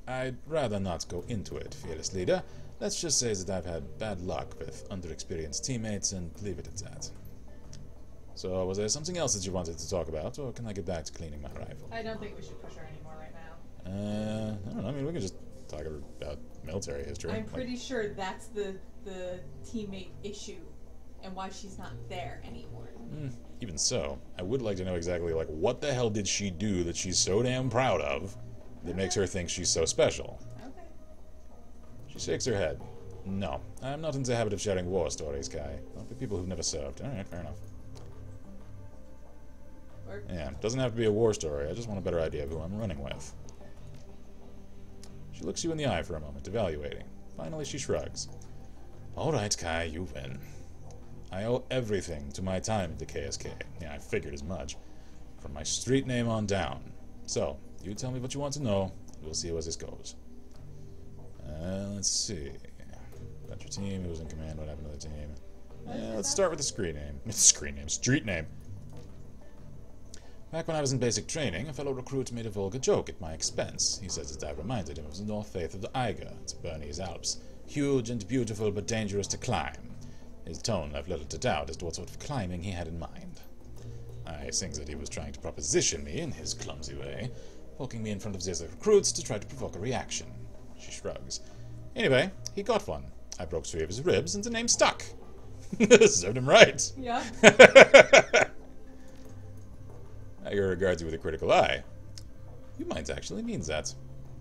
I'd rather not go into it, fearless leader. Let's just say that I've had bad luck with underexperienced teammates and leave it at that. So, was there something else that you wanted to talk about, or can I get back to cleaning my rifle?
I don't think we should push her anymore right now.
I don't know. I mean, we can just talk about military history.
I'm pretty sure that's the teammate issue and why she's not there anymore.
Even so, I would like to know exactly, like, what the hell did she do that she's so damn proud of that makes her think she's so special?
Okay.
She shakes her head. No, I'm not in the habit of sharing war stories, Kai. Not with people who've never served. Alright, fair enough. Yeah, doesn't have to be a war story. I just want a better idea of who I'm running with. She looks you in the eye for a moment, evaluating. Finally, she shrugs. Alright, Kai, you win. I owe everything to my time at the KSK. Yeah, I figured as much. From my street name on down. So, you tell me what you want to know. We'll see where this goes. Let's see. Got your team. Who was in command? What happened to the team? Let's start with the street name. Back when I was in basic training, a fellow recruit made a vulgar joke at my expense. He says that I reminded him of the North Faith of the Eiger, the Bernese Alps. Huge and beautiful, but dangerous to climb. His tone left little to doubt as to what sort of climbing he had in mind. I think that he was trying to proposition me in his clumsy way, poking me in front of the other recruits to try to provoke a reaction. She shrugs. Anyway, he got one. I broke 3 of his ribs, and the name stuck. Served him right.
Yeah.
Eiger regards you with a critical eye. You might actually mean that,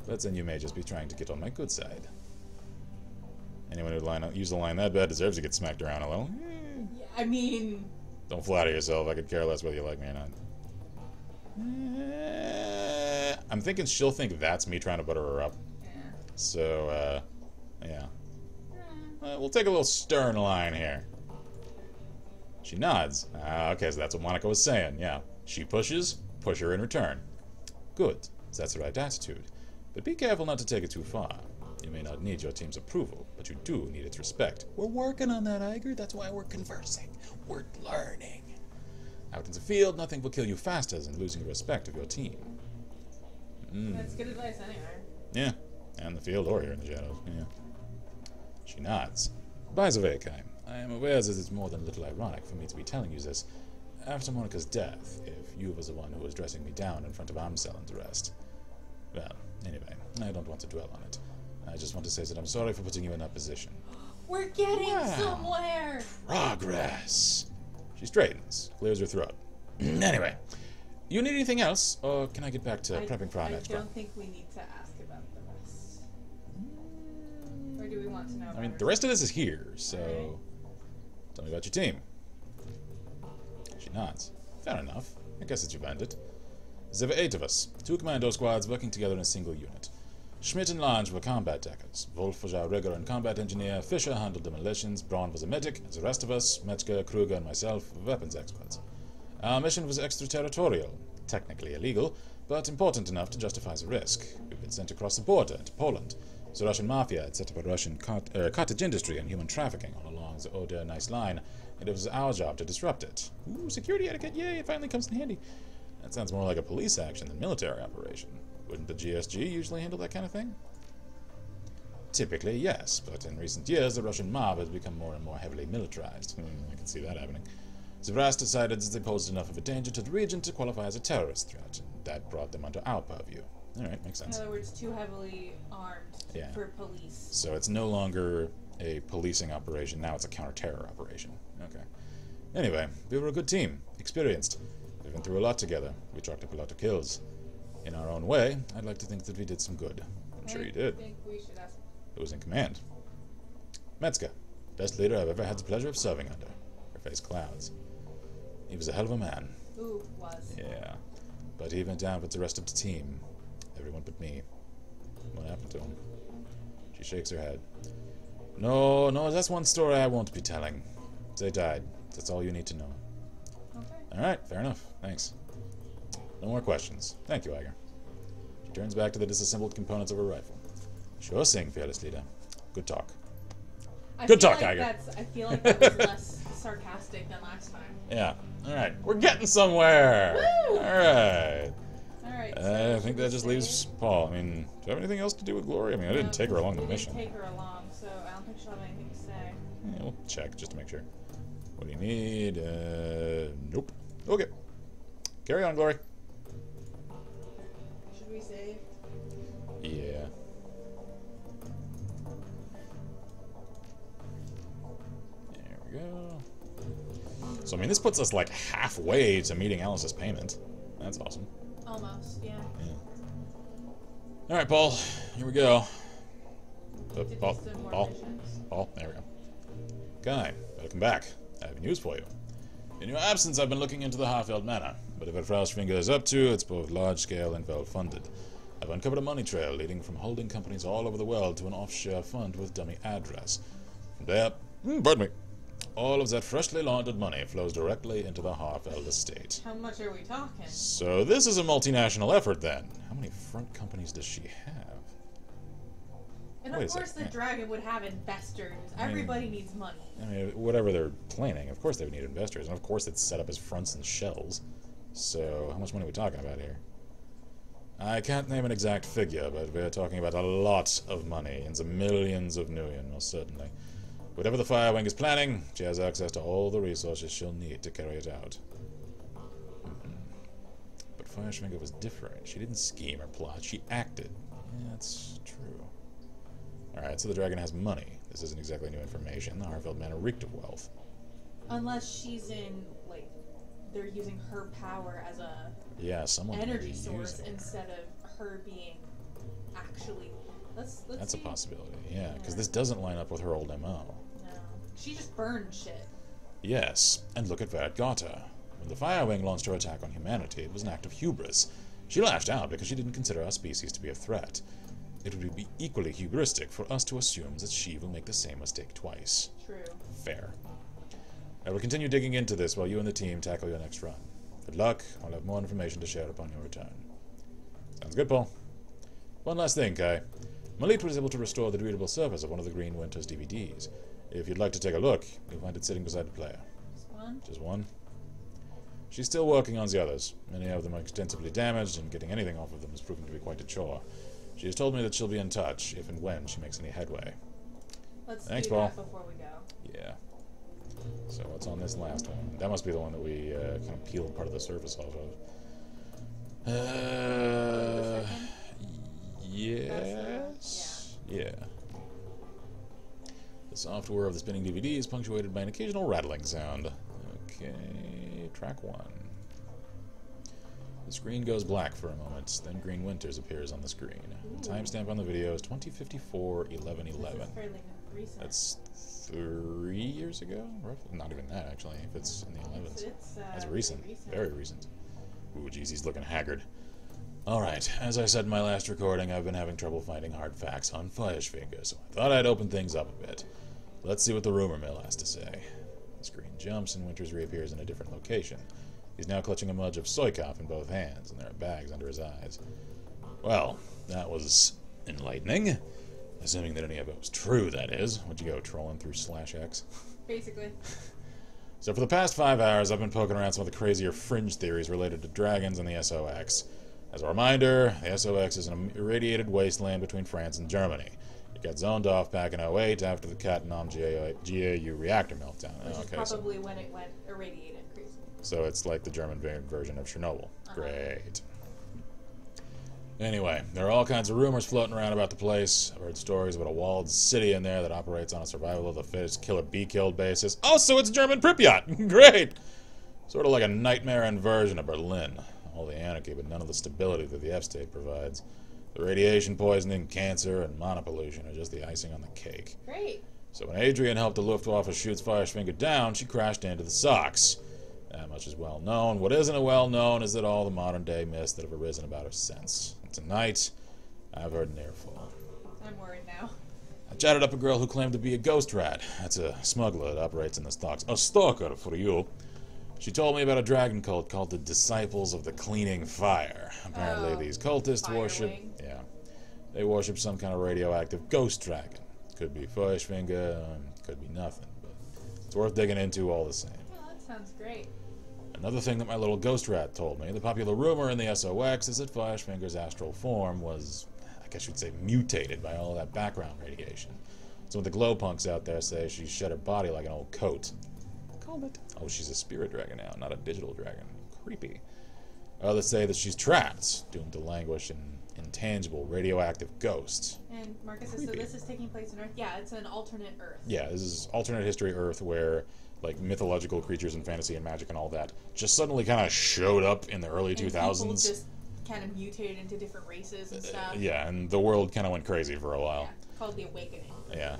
but then you may just be trying to get on my good side. Anyone who'd use the line that bad deserves to get smacked around a little.
Yeah, I mean...
Don't flatter yourself. I could care less whether you like me or not. I'm thinking she'll think that's me trying to butter her up.
Yeah.
So, yeah. We'll take a little stern line here. She nods. Okay, so that's what Monica was saying, yeah. She pushes, push her in return. Good. That's the right attitude. But be careful not to take it too far. You may not need your team's approval, but you do need its respect. We're working on that, Eiger. That's why we're conversing. We're learning. Out in the field, nothing will kill you faster than losing the respect of your team.
That's good advice anyway.
Yeah, and the field or here in the shadows. Yeah. She nods. By the way, Kai, I am aware that it's more than a little ironic for me to be telling you this. After Monica's death, if you was the one who was dressing me down in front of Amsel and the rest. Well, anyway, I don't want to dwell on it. I just want to say that I'm sorry for putting you in that position.
We're getting somewhere!
Progress! She straightens, clears her throat. Anyway, you need anything else, or can I get back to prepping for our next one?
I don't think we need to ask about the rest. Or do we want to know about
I mean, the rest of this is here, so... Tell me about your team. She nods. Fair enough. I guess that you've earned it. There were 8 of us, 2 commando squads working together in a single unit. Schmidt and Lange were combat deckers. Wolf was our rigger and combat engineer. Fischer handled demolitions. Braun was a medic. And the rest of us, Metzger, Kruger, and myself, were weapons experts. Our mission was extraterritorial. Technically illegal, but important enough to justify the risk. We've been sent across the border into Poland. The Russian mafia had set up a Russian cottage industry and human trafficking all along the Oder-Nice line, and it was our job to disrupt it. Ooh, security etiquette, yay, it finally comes in handy. That sounds more like a police action than military operation. Wouldn't the GSG usually handle that kind of thing? Typically, yes, but in recent years, the Russian mob has become more and more heavily militarized. I can see that happening. The brass decided that they posed enough of a danger to the region to qualify as a terrorist threat, and that brought them under our purview. Alright, makes sense.
In other words, too heavily armed for police.
So it's no longer a policing operation, now it's a counter-terror operation. Okay. Anyway, we were a good team, experienced. We've been through a lot together. We chalked up a lot of kills. In our own way, I'd like to think that we did some good. I'm sure you did.
I think we should ask.
Who was in command? Metzger, best leader I've ever had the pleasure of serving under. Her face clouds. He was a hell of a man.
Ooh, was.
Yeah. But he went down with the rest of the team. Everyone but me. What happened to him? She shakes her head. No, that's one story I won't be telling. They died. That's all you need to know.
Okay.
Alright, fair enough. Thanks. No more questions. Thank you, Eiger. She turns back to the disassembled components of her rifle. Sure thing, fearless leader. Good talk. Good talk, Eiger.
I feel like that was less sarcastic than last time.
Yeah. Alright. We're getting somewhere!
Woo!
Alright.
Alright. Alright,
I
so
think that just leaves Paul. I mean, do you have anything else to do with Glory? I mean, I didn't take her along the mission.
Take her along, so I don't think she'll have anything to say.
Yeah, we'll check just to make sure. What do you need? Nope. Okay. Carry on, Glory.
Should we save?
Yeah. There we go. So, I mean, this puts us like halfway to meeting Alice's payment. That's awesome.
Almost, yeah.
Alright, Paul. Here we go.
Paul,
there we go. Guy, welcome back. I have news for you. In your absence, I've been looking into the Harfeld Manor. Whatever Faustfinger is up to, it's both large-scale and well-funded. I've uncovered a money trail leading from holding companies all over the world to an offshore fund with dummy address. From there, pardon me, all of that freshly laundered money flows directly into the Harfeld estate.
How much are we talking?
So this is a multinational effort, then. How many front companies does she have?
And of course the dragon would have investors. Everybody needs money.
I mean, whatever they're planning, of course they would need investors. And of course it's set up as fronts and shells. So, how much money are we talking about here? I can't name an exact figure, but we're talking about a lot of money. In the millions of nuyen, most certainly. Whatever the Firewing is planning, she has access to all the resources she'll need to carry it out. But Firefinger was different. She didn't scheme or plot, she acted. Yeah, that's true. Alright, so the dragon has money. This isn't exactly new information. The Harfeld Manor reeked of wealth.
Unless she's in, like, they're using her power as a
energy
source instead of her being actually... Let's
That's
see.
A possibility, yeah, because this doesn't line up with her old MO.
No. She just burned shit.
Yes, and look at where it got her. When the Firewing launched her attack on humanity, it was an act of hubris. She lashed out because she didn't consider our species to be a threat. It would be equally hubristic for us to assume that she will make the same mistake twice.
True.
Fair. I will continue digging into this while you and the team tackle your next run. Good luck. I'll have more information to share upon your return. Sounds good, Paul. One last thing, Kai. Malit was able to restore the readable surface of one of the Green Winter's DVDs. If you'd like to take a look, you'll find it sitting beside the player.
Just one?
Just one. She's still working on the others. Many of them are extensively damaged, and getting anything off of them has proven to be quite a chore. She has told me that she'll be in touch if and when she makes any headway.
Thanks, do
Paul.
That before we go.
Yeah. So what's on this last one? That must be the one that we kind of peeled part of the surface off of. Yes. Yeah. The software of the spinning DVD is punctuated by an occasional rattling sound. Okay, track 1. The screen goes black for a moment, then Green Winters appears on the screen. The timestamp on the video is 2054-1111. That's 3 years ago? Roughly? Not even that, actually, if it's in the 11s. That's recent. Very recent. Ooh, geez, he's looking haggard. Alright, as I said in my last recording, I've been having trouble finding hard facts on Firefinger, so I thought I'd open things up a bit. Let's see what the rumor mill has to say. The screen jumps and Winters reappears in a different location. He's now clutching a mudge of Soykop in both hands, and there are bags under his eyes. Well, that was enlightening. Assuming that any of it was true, that is. Would you go trolling through /X? Basically. So for the past 5 hours, I've been poking around some of the crazier fringe theories related to dragons and the SOX. As a reminder, the SOX is an irradiated wasteland between France and Germany. It got zoned off back in '08 after the Cattenom GAU reactor meltdown.
Which is probably when it went irradiated.
So it's like the German version of Chernobyl. Great. Anyway, there are all kinds of rumors floating around about the place. I've heard stories about a walled city in there that operates on a survival of the fittest kill-or-be-killed basis. Oh, so it's German Pripyat! Great! Sort of like a nightmare inversion of Berlin. All the anarchy, but none of the stability that the F-state provides. The radiation poisoning, cancer, and monopollution are just the icing on the cake. Great! So when Adrian helped the Luftwaffe shoot Firefinger down, she crashed into the SOX. That much is well known. What isn't well known is that all the modern-day myths that have arisen about her since. Tonight, I've heard an earful. I'm worried now. I chatted up a girl who claimed to be a ghost rat. That's a smuggler that operates in the stocks. A stalker for you. She told me about a dragon cult called the Disciples of the Cleaning Fire. Apparently these cultists worship... Yeah. They worship some kind of radioactive ghost dragon. Could be Firefinger, could be nothing, but it's worth digging into all the same. Sounds great. Another thing that my little ghost rat told me, the popular rumor in the SOX is that Firefingers' astral form was, I guess you'd say, mutated by all of that background radiation. So when the glow punks out there say she shed her body like an old coat. Called it. Oh, she's a spirit dragon now, not a digital dragon. Creepy. Others say that she's trapped, doomed to languish in intangible radioactive ghosts.
And Marcus says, so this is taking place on Earth? Yeah, it's an alternate Earth.
Yeah, this is alternate history Earth where like mythological creatures and fantasy and magic and all that just suddenly kind of showed up in the early 2000s.
People just kind of mutated into different races and stuff.
Yeah, and the world kind of went crazy for a while.
Yeah, called the Awakening.
Yeah.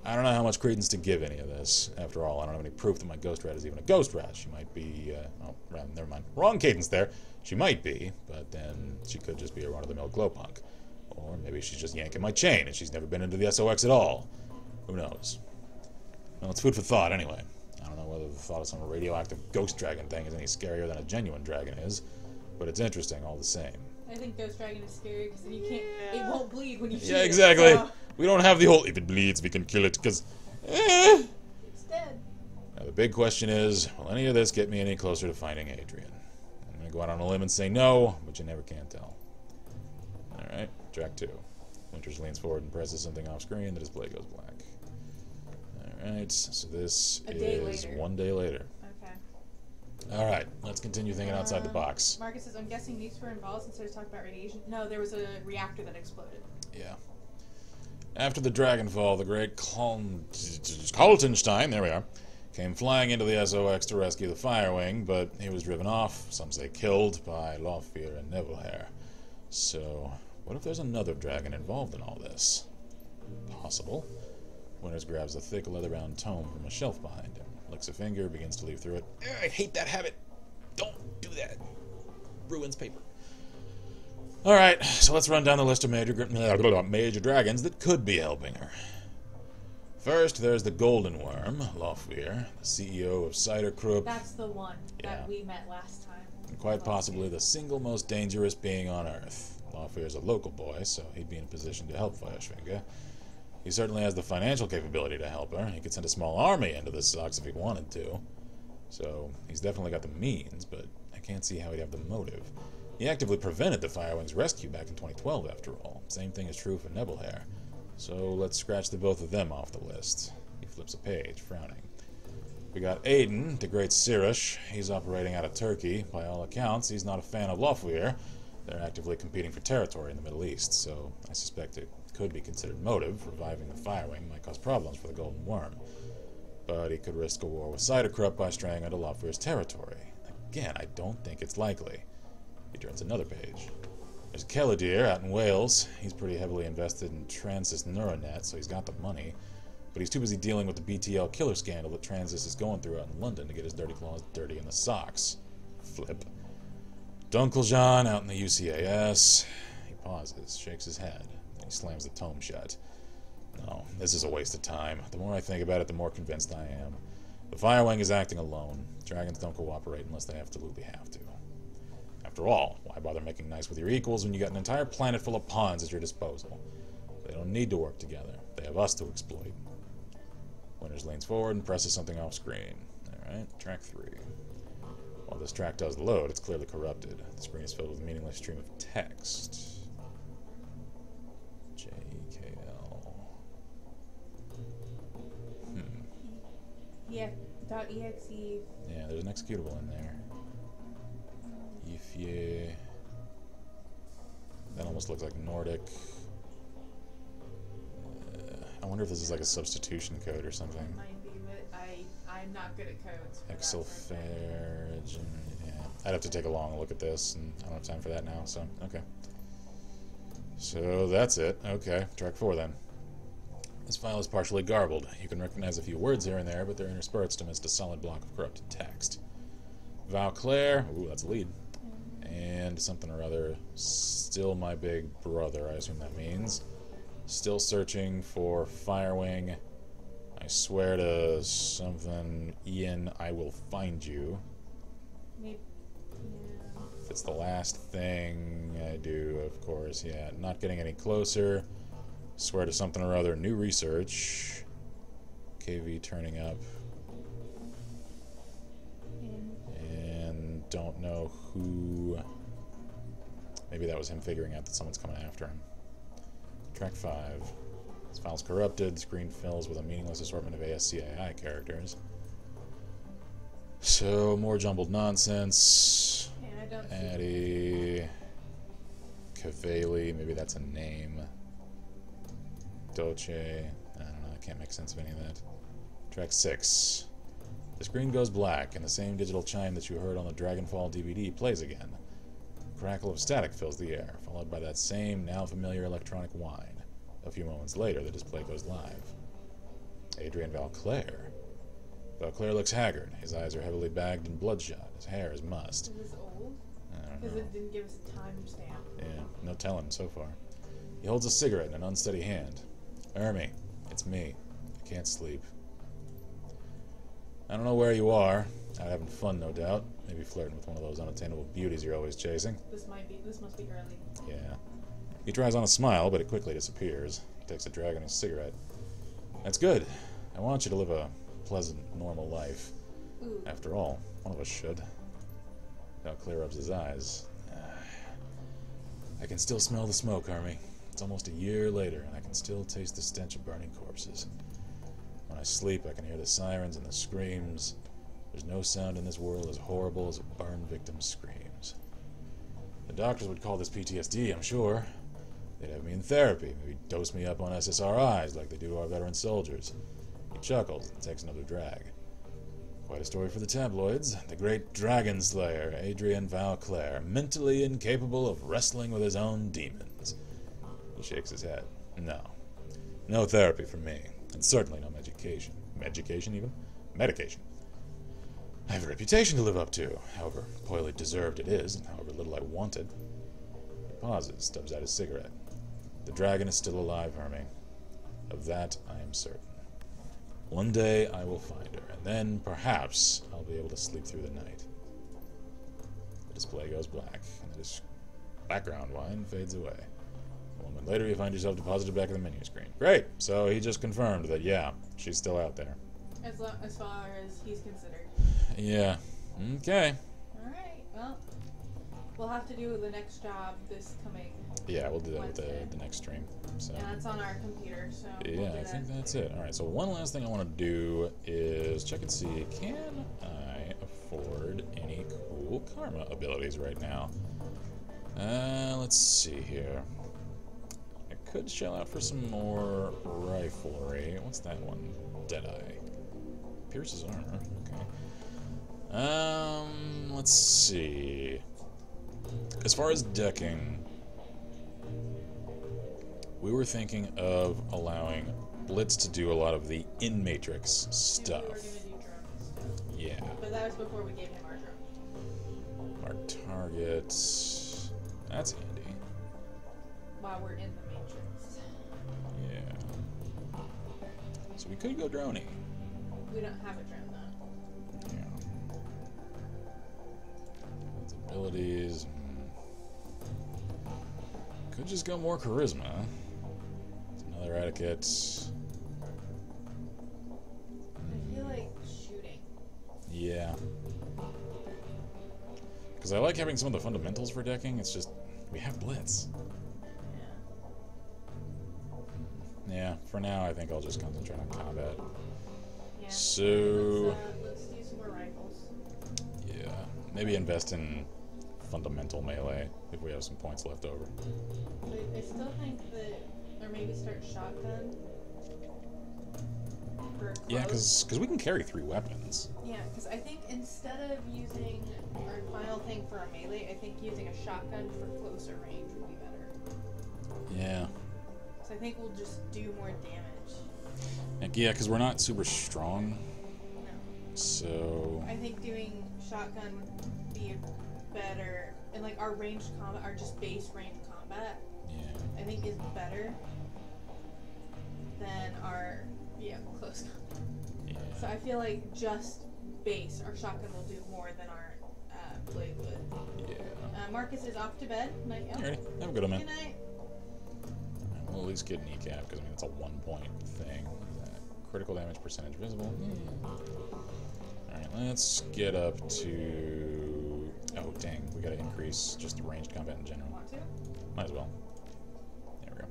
I don't know how much credence to give any of this. After all, I don't have any proof that my ghost rat is even a ghost rat. She might be, oh, never mind. Wrong cadence there. She might be, but then she could just be a run-of-the-mill glowpunk. Or maybe she's just yanking my chain and she's never been into the SOX at all. Who knows? Well, it's food for thought anyway. I don't know whether the thought of some radioactive ghost dragon thing is any scarier than a genuine dragon is, but it's interesting all the same.
I think ghost dragon is scary because then you can't, it won't bleed when you shoot
it. Yeah, exactly.
So.
We don't have the whole, if it bleeds, we can kill it, because,
It's dead.
Now the big question is, will any of this get me any closer to finding Adrian? I'm going to go out on a limb and say no, but you never can tell. Alright, track 2. Winters leans forward and presses something off screen, the display goes black. Alright, so this is 1 day later.
Okay.
Alright, let's continue thinking outside the box.
Marcus says, I'm guessing nukes were involved since there's talk about radiation. No, there was a reactor that exploded.
Yeah. After the Dragonfall, the great Kaltenstein, there we are, came flying into the SOX to rescue the Firewing, but he was driven off, some say killed, by Lofear and Nebelhair. So, what if there's another dragon involved in all this? Possible. Winters grabs a thick leather-bound tome from a shelf behind him, licks a finger, begins to leaf through it. I hate that habit. Don't do that. Ruins paper. Alright, so let's run down the list of major dragons that could be helping her. First, there's the Golden Worm, Lofear, the CEO of Ch.3.
That's the one that we met last time.
And quite possibly the single most dangerous being on Earth. Lofear's a local boy, so he'd be in a position to help Firefingers. He certainly has the financial capability to help her. He could send a small army into the SOX if he wanted to. So, he's definitely got the means, but I can't see how he'd have the motive. He actively prevented the Firewing's rescue back in 2012, after all. Same thing is true for Nebelhair. So let's scratch the both of them off the list. He flips a page, frowning. We got Aiden, the Great Sirish. He's operating out of Turkey. By all accounts, he's not a fan of Lofear. They're actively competing for territory in the Middle East, so I suspect it could be considered motive. Reviving the Firewing might cause problems for the Golden Worm. But he could risk a war with Ch.3 by straying onto Lofear's territory. Again, I don't think it's likely. He turns another page. There's Keladir out in Wales. He's pretty heavily invested in Transys Neuronet, so he's got the money. But he's too busy dealing with the BTL killer scandal that Transys is going through out in London to get his dirty claws dirty in the SOX. Flip. Dunkeljan out in the UCAS. He pauses, shakes his head, and he slams the tome shut. No, this is a waste of time. The more I think about it, the more convinced I am. The Firewing is acting alone. Dragons don't cooperate unless they absolutely have to. After all, why bother making nice with your equals when you got an entire planet full of pawns at your disposal? They don't need to work together. They have us to exploit. Winters leans forward and presses something off screen. Alright, track 3. While this track does load, it's clearly corrupted. The screen is filled with a meaningless stream of text. JKL.
Yeah, .exe.
Yeah, there's an executable in there. If you... That almost looks like Nordic. I wonder if this is like a substitution code or something.
It might be, but I'm not good at codes.
Exilfarage. Yeah, I'd have to take a long look at this, and I don't have time for that now, so, okay. So that's it. Okay, track 4 then. This file is partially garbled. You can recognize a few words here and there, but they're interspersed amidst a solid block of corrupted text. Valclair, ooh, that's a lead. And something or other, still my big brother, I assume that means. Still searching for Firewing. I swear to something, Ian, I will find you.
Maybe, yeah.
If it's the last thing I do, of course, yeah. Not getting any closer. Swear to something or other, new research. KV turning up. And don't know who... Maybe that was him figuring out that someone's coming after him. Track 5. This file's corrupted. The screen fills with a meaningless assortment of ASCII characters. So, more jumbled nonsense.
Yeah, I don't
Addy... Cavali, maybe that's a name. Dolce... I don't know, I can't make sense of any of that. Track 6. The screen goes black, and the same digital chime that you heard on the Dragonfall DVD plays again. A crackle of static fills the air, followed by that same, now familiar electronic whine. A few moments later, the display goes live. Adrian Valclair. Valclair looks haggard. His eyes are heavily bagged and bloodshot. His hair is mussed.
Is this old?
I don't
Because
know.
it didn't give us a timestamp.
Yeah, no telling so far. He holds a cigarette in an unsteady hand. Ermi, it's me. I can't sleep. I don't know where you are. Out having fun, no doubt. Maybe flirting with one of those unattainable beauties you're always chasing.
This must be early.
Yeah. He tries on a smile, but it quickly disappears. He takes a drag on his cigarette. That's good. I want you to live a pleasant, normal life.
Ooh.
After all, one of us should. Valclair rubs his eyes. I can still smell the smoke, Ermi. It's almost a year later, and I can still taste the stench of burning corpses. When I sleep, I can hear the sirens and the screams. There's no sound in this world as horrible as a burn victim's screams. The doctors would call this PTSD, I'm sure. They'd have me in therapy, maybe dose me up on SSRIs like they do to our veteran soldiers. He chuckles and takes another drag. Quite a story for the tabloids. The great dragon slayer, Adrian Valclair, mentally incapable of wrestling with his own demons. He shakes his head. No. No therapy for me. And certainly no medication. Medication, even? Medication. I have a reputation to live up to, however poorly deserved it is, and however little I wanted. He pauses, stubs out his cigarette. The dragon is still alive, Hermie. Of that I am certain. One day I will find her, and then, perhaps, I'll be able to sleep through the night. The display goes black, and the background whine fades away. A moment later, you find yourself deposited back in the menu screen. Great! So he just confirmed that, yeah, she's still out there.
As far as he's considered.
Yeah. Okay.
Alright, well, we'll have to do the next job this coming
Yeah, we'll do that
Wednesday.
with the next stream. So.
And that's on our computer, so
Yeah,
we'll do
I
that.
think that's it. Alright, so one last thing I want to do is check and see, can I afford any cool karma abilities right now? Let's see here. I could shell out for some more riflery. What's that one? Deadeye. Pierces armor, okay. Let's see. As far as decking, we were thinking of allowing Blitz to do a lot of the in-matrix stuff.
And we were gonna do drone stuff.
Yeah.
But that was before we gave him our drone.
Our target. That's handy.
While we're in the Matrix.
Yeah. So we could go droney.
We don't have a drone though.
Yeah. Its abilities. Could just go more charisma. It's another etiquette.
I feel like shooting.
Yeah. Because I like having some of the fundamentals for decking. It's just we have Blitz.
Yeah.
Yeah. For now, I think I'll just concentrate on combat.
Yeah.
So.
Let's do some more rifles.
Yeah. Maybe invest in fundamental melee if we have some points left over.
I still think that, or maybe start shotgun. For
Yeah,
close.
because we can carry 3 weapons.
Yeah, because I think instead of using our final thing for a melee, I think using a shotgun for closer range would be better.
Yeah.
So I think we'll just do more damage.
Like, yeah, because we're not super strong.
No.
So.
I think doing shotgun would be better, and like our ranged combat, our just base ranged combat,
Yeah.
I think is better than our close combat.
Yeah.
So I feel like just base, our shotgun will do more than our blade would.
Yeah.
Marcus is off to bed. Night. Oh.
Alrighty. Have a good one, man.
Good night.
Alright, we'll at least get kneecap because I mean it's a 1-point thing. Critical damage percentage visible. Alright, let's get up to Oh, dang. We gotta increase just the ranged combat in general.
Want to?
Might as well. There we go.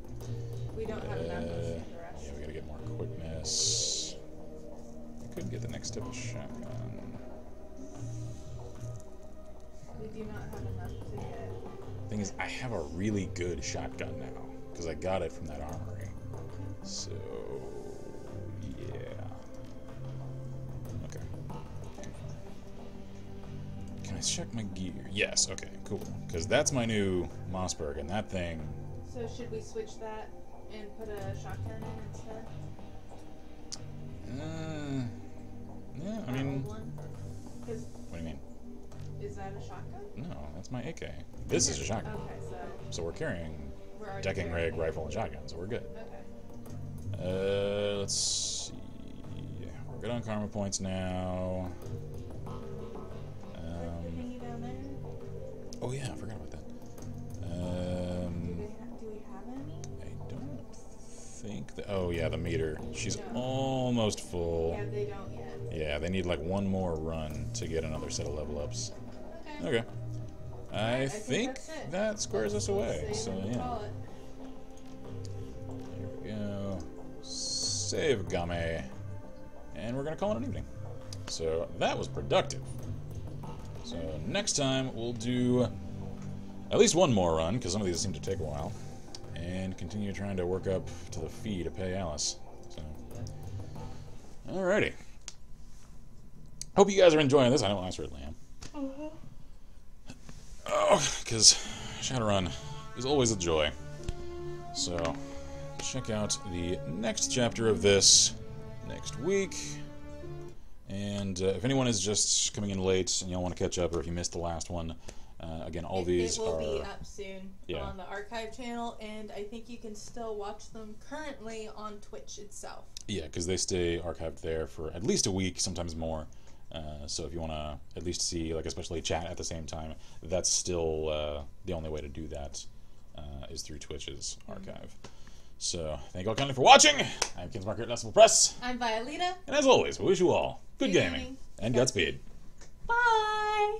We don't have enough of the rest.
Yeah, we gotta get more quickness. We could get the next step of shotgun.
We do not have enough to get.
Thing is, I have a really good shotgun now because I got it from that armory. So, yeah. Okay. Can I check my gear? Yes. Okay. Cool. Because that's my new Mossberg, and that thing.
So should we switch that and put a shotgun in instead?
Yeah. I
Our
mean,
old one? 'Cause
what do you mean?
is that a shotgun?
No, that's my AK. This is a shotgun.
Okay,
So we're carrying
we're already
decking
carrying
rig, rifle, and shotgun, so we're good.
Okay.
Let's see. We're good on karma points now.
The thingy down there?
Oh yeah, I forgot about that.
Do we have any?
I don't think that. Oh yeah, the meter. She's
No.
almost full.
Yeah, they don't yet.
Yeah, they need like one more run to get another set of level ups.
Okay.
Okay. I think
that's it.
that squares us away.
Save
So
and
yeah.
call it.
Here we go. Save Game. And we're gonna call it an evening. So that was productive. So next time we'll do at least one more run, because some of these seem to take a while, and continue trying to work up to the fee to pay Alice. So, alrighty. Hope you guys are enjoying this. I know I certainly am. Oh, because Shadowrun is always a joy. So, check out the next chapter of this next week. And if anyone is just coming in late and y'all want to catch up, or if you missed the last one, again, all these
it will
are...
be up soon
Yeah.
on the archive channel, and I think you can still watch them currently on Twitch itself.
Yeah, because they stay archived there for at least a week, sometimes more. So if you want to at least see, like, especially chat at the same time, that's still the only way to do that is through Twitch's archive. So thank you all kindly for watching. I'm Kinsmark here at Decibel Press.
I'm Violeta.
And as always, we wish you all good
Good
gaming
gaming.
and Godspeed.
Bye!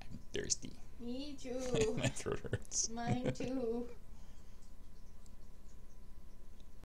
I'm thirsty.
Me too.
My throat hurts.
Mine too.